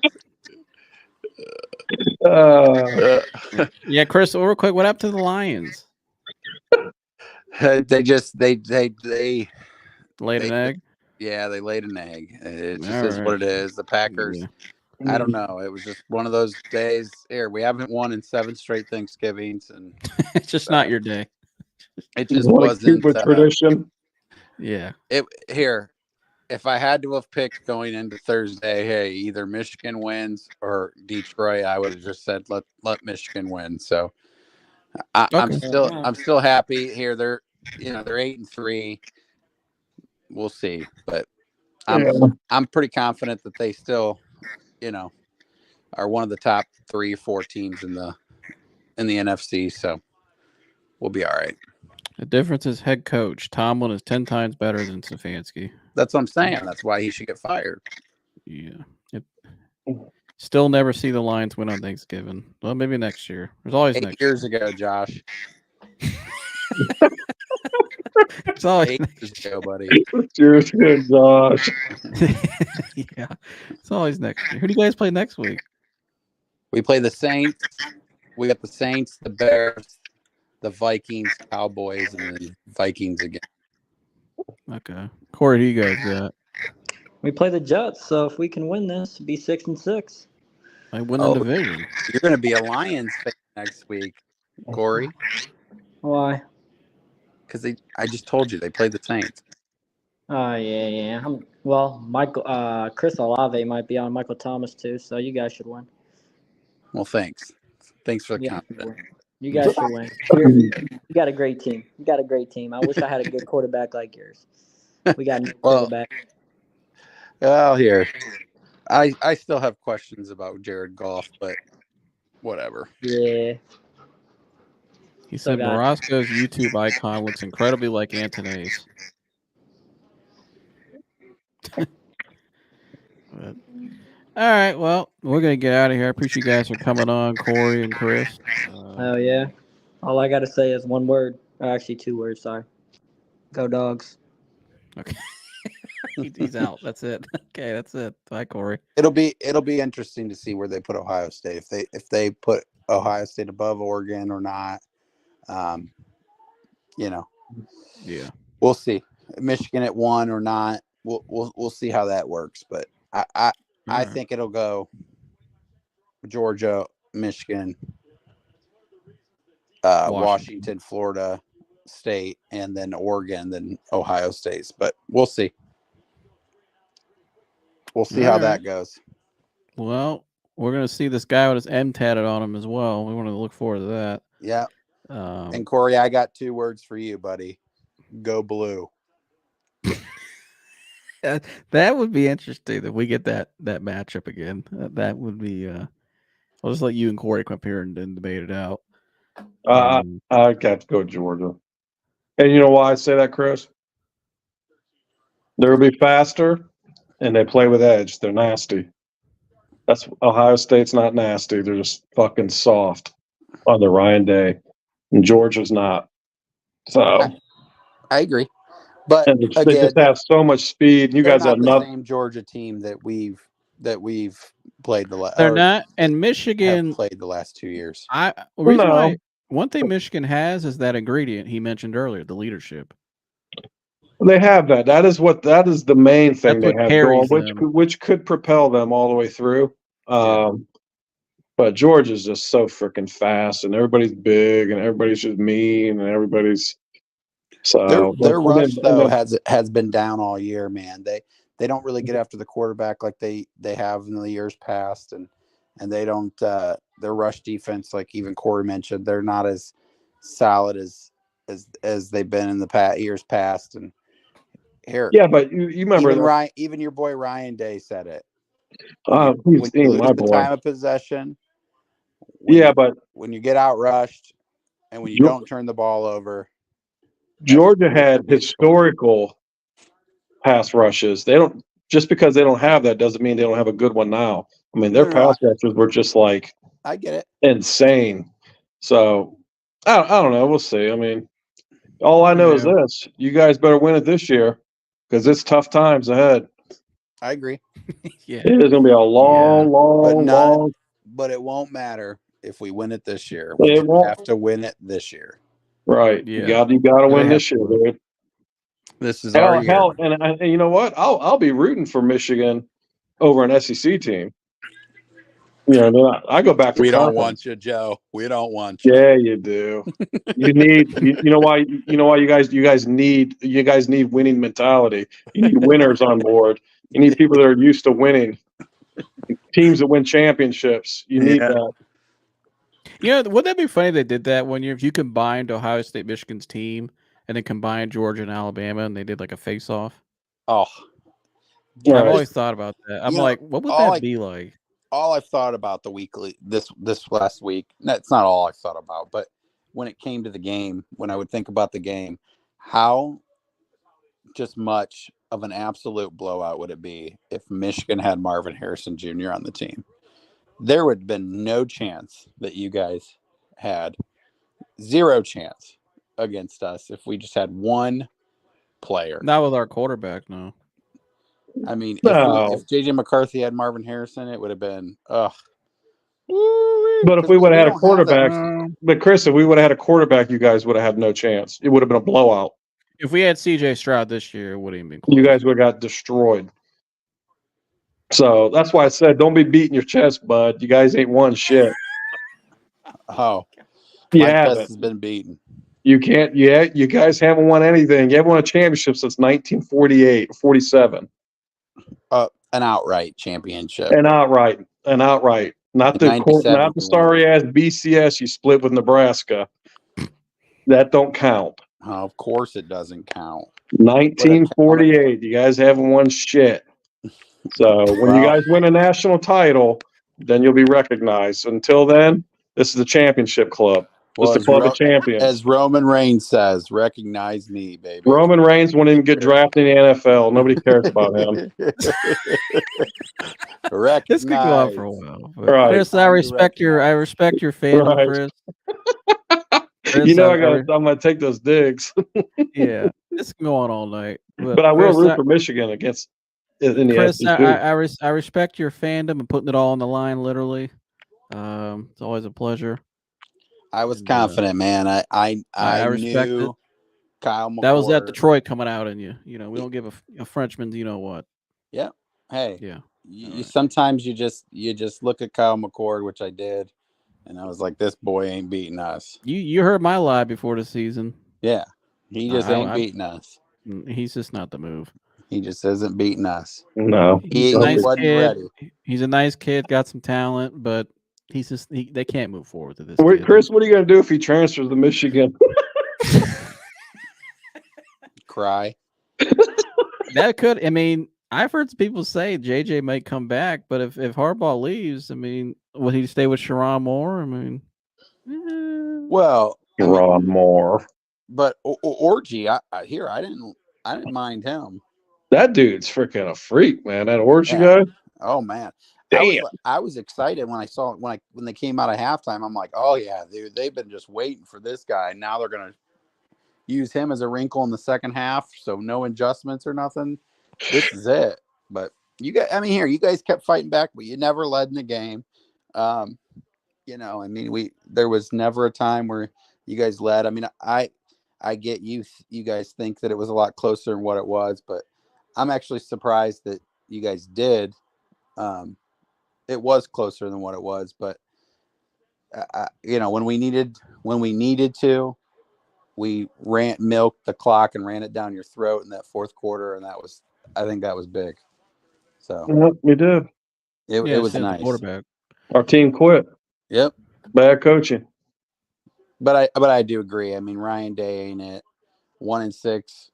Yeah, Chris. Real quick, what happened to the Lions? They laid an egg. Yeah, they laid an egg. It just is what it is. The Packers. Yeah. I don't know. It was just one of those days. Here, we haven't won in 7 straight Thanksgivings, and it's just not your day. It just wasn't tradition. Yeah. If I had to have picked going into Thursday, hey, either Michigan wins or Detroit, I would have just said let Michigan win. So I'm still happy here. They're 8-3. We'll see, but I'm pretty confident that they still are one of the top 3 or 4 teams in the NFC. So we'll be all right. The difference is head coach. Tomlin is 10 times better than Stefanski. That's what I'm saying. That's why he should get fired. Yeah. Still never see the Lions win on Thanksgiving. Well, maybe next year. There's always 8 next years ago, Josh. It's always 8 next years ago, buddy. Cheers, good Josh. Yeah. It's always next year. Who do you guys play next week? We play the Saints. We got the Saints, the Bears, the Vikings, Cowboys, and then Vikings again. Okay. Corey, who you guys got? We play the Jets, so if we can win this, it'd be 6-6. I win the division. You're going to be a Lions fan next week, Corey. Why? Because I just told you they play the Saints. Oh, yeah. Chris Olave might be on Michael Thomas, too, so you guys should win. Well, thanks. Thanks for the You compliment. guys should win. You got a great team. I wish I had a good quarterback like yours. We got a new quarterback. Well, here. I still have questions about Jared Goff, but whatever. Yeah. He said Morosco's YouTube icon looks incredibly like Antone's. All right, well, we're going to get out of here. I appreciate you guys for coming on, Corey and Chris. Oh, yeah. All I got to say is one word. Actually, 2 words, sorry. Go Dogs. Okay. He's out. That's it. Okay, that's it. Bye, Corey. It'll be interesting to see where they put Ohio State. If they put Ohio State above Oregon or not. Yeah. We'll see. Michigan at 1 or not. We'll see how that works. But I think it'll go Georgia, Michigan, Washington, Florida State, and then Oregon, then Ohio State. But we'll see. We'll see how that goes. Well, we're going to see this guy with his M tatted on him as well. We want to look forward to that. Yeah. And Corey, I got 2 words for you, buddy. Go blue. That would be interesting if we get that matchup again. That would be. I'll just let you and Corey come up here and debate it out. I got to go Georgia. And you know why I say that, Chris? They'll be faster, and they play with edge. They're nasty. That's Ohio State's not nasty. They're just fucking soft on the Ryan Day, and Georgia's not. So I agree, but and they just have so much speed. You guys have the same Georgia team that we've played the last. They're not, and Michigan played the last 2 years. One thing Michigan has is that ingredient he mentioned earlier, the leadership. They have that. That is the main thing they have going, which could propel them all the way through. But Georgia's just so freaking fast, and everybody's big, and everybody's just mean, and everybody's so their rush though has been down all year, man. They don't really get after the quarterback like they have in the years past, and they don't their rush defense, like even Corey mentioned, they're not as solid as they've been in the years past. And here, yeah, but you remember even your boy Ryan Day said it. When you lose the time of possession, but when you get out rushed and when you don't turn the ball over, Georgia had historical pass rushes. They don't, just because they don't have that doesn't mean they don't have a good one now. I mean, their pass rushes were just like, I get it, insane. So I don't know. We'll see. I mean, all I know is this: you guys better win it this year because it's tough times ahead. I agree. Yeah, it is going to be a long. But it won't matter if we win it this year. We just have to win it this year. Right. Yeah. You got to win this year, dude. This is our year. And you know what? I'll be rooting for Michigan over an SEC team. You know, I go back to we don't want you, Joe. We don't want you. Yeah, you do. You need you know why you guys need winning mentality. You need winners on board. You need people that are used to winning. Teams that win championships. You need that. You know, wouldn't that be funny if they did that one year? If you combined Ohio State, Michigan's team, and then combined Georgia and Alabama, and they did like a face-off. Oh, I've always thought about that. I'm like, what would that be like? all I've thought about this last week. That's not all I've thought about, but when it came to the game, when I would think about the game, how just much of an absolute blowout would it be if Michigan had Marvin Harrison Jr. on the team? There would have been no chance that you guys had, zero chance against us if we just had one player. Not with our quarterback, no. I mean, No. if JJ McCarthy had Marvin Harrison, it would have been But if we would have had a quarterback, but Chris, if we would have had a quarterback, you guys would have had no chance. It would have been a blowout. If we had CJ Stroud this year, it wouldn't even been close. You guys would have got destroyed. So that's why I said, don't be beating your chest, bud. You guys ain't won shit. Oh, you my haven't. chest has been beaten. You can't. Yeah, you guys haven't won anything. You haven't won a championship since 1948, 47. An outright championship. An outright. Not the sorry ass BCS you split with Nebraska. That don't count. Oh, of course it doesn't count. 1948. You guys haven't won shit. So when you guys win a national title, then you'll be recognized. Until then, this is the championship club. This is the club of champions. As Roman Reigns says, recognize me, baby. Roman Reigns won't even get drafted in the NFL. Nobody cares about him. This could go on for a while. Right. Chris, I respect your fandom, Right. Chris. You know I'm gonna take those digs. Yeah, it's going all night. But I will root for Michigan against in the Chris, SEC. I respect your fandom and putting it all on the line, literally. It's always a pleasure. I was confident, man. I respect knew it. Kyle McCord. That was that Detroit coming out in you. You know, we don't give a Frenchman, you know what. Yeah. Hey. Yeah. Sometimes you just look at Kyle McCord, which I did, and I was like, this boy ain't beating us. You heard my lie before the season. Yeah. He just ain't beating us. He's just not the move. He just isn't beating us. No. He's a nice wasn't kid. ready. He's a nice kid, got some talent, but he's just they can't move forward to this. Chris, what are you gonna do if he transfers to Michigan? Cry. That could. I mean, I've heard people say JJ might come back, but if Harbaugh leaves, I mean, will he stay with Sharon Moore? I mean, well, Sharon Moore. But Orgy, I didn't mind him. That dude's freaking a freak, man. That Orgy guy. Oh man. Damn. I was excited when I saw when they came out of halftime. I'm like, oh yeah, dude, they've been just waiting for this guy. Now they're gonna use him as a wrinkle in the second half, so no adjustments or nothing. This is it. But you guys kept fighting back, but you never led in the game. There was never a time where you guys led. I mean, I get you guys think that it was a lot closer than what it was, but I'm actually surprised that you guys did. It was closer than what it was, but when we needed to, we milked the clock and ran it down your throat in that fourth quarter, and I think that was big. So we did. It was nice. Quarterback. Our team quit. Yep. Bad coaching. But I do agree. I mean, Ryan Day ain't it. 1-6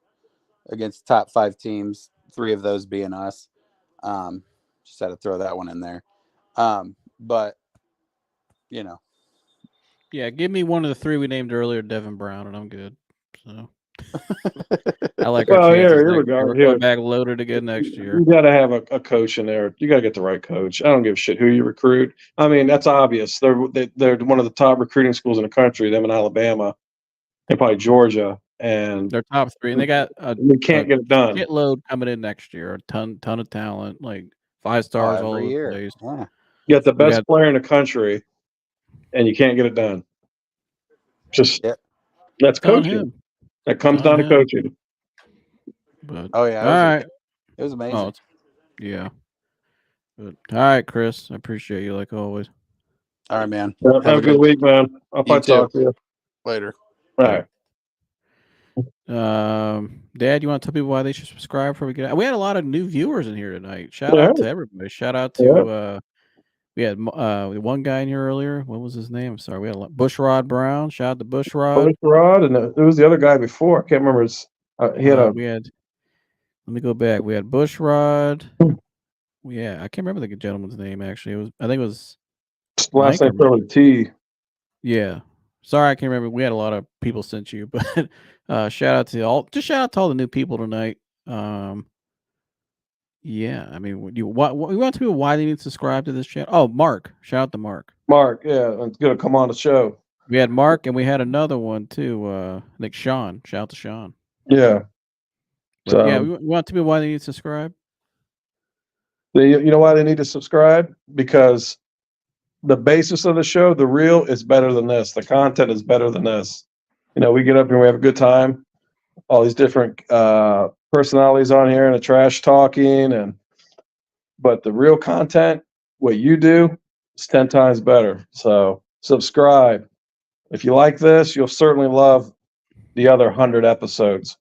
against top 5 teams, 3 of those being us. Just had to throw that one in there. But yeah, give me one of the 3 we named earlier, Devin Brown, and I'm good. So I like our chances. Here we go. We're going back loaded again next year. You got to have a coach in there. You got to get the right coach. I don't give a shit who you recruit. I mean, that's obvious. They're one of the top recruiting schools in the country. Them in Alabama, and probably Georgia, and they're top 3. And they got we can't get it done. Shitload coming in next year. A ton of talent, like 5 stars all over the place. Yeah. You got the best player in the country, and you can't get it done. That's coaching. That comes down to coaching. But, all right. It was amazing. Yeah. But, all right, Chris. I appreciate you like always. All right, man. Have a good week, man. I'll probably talk to you later. All right. Dad, you want to tell people why they should subscribe before we get out? We had a lot of new viewers in here tonight. Shout out to everybody. Shout out to we had one guy in here earlier. What was his name? I'm sorry. We had Bushrod Brown. Shout out to Bushrod. Bushrod, and it was the other guy before. I can't remember his. Let me go back. We had Bushrod. Yeah, I can't remember the gentleman's name actually. I think it was Last Mike or name started with T. yeah. Sorry, I can't remember. We had a lot of people sent you, but shout out to all the new people tonight. Yeah, I mean, we want to know why they need to subscribe to this channel. Oh, Mark, shout out to Mark. Mark, yeah, it's gonna come on the show. We had Mark, and we had another one too. I think Sean. Shout out to Sean. Yeah. But So yeah, we want to know why they need to subscribe. you know why they need to subscribe? Because the basis of the show, the real, is better than this. The content is better than this. You know, we get up here, we have a good time. All these different personalities on here and the trash talking, but the real content, what you do, is 10 times better. So subscribe. If you like this, you'll certainly love the other 100 episodes.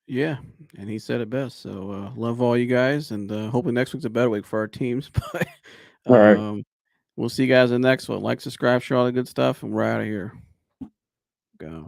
Yeah, and he said it best. So love all you guys, and hopefully next week's a better week for our teams. But All right. we'll see you guys in the next one. Like, subscribe, share all the good stuff, and we're out of here. Go.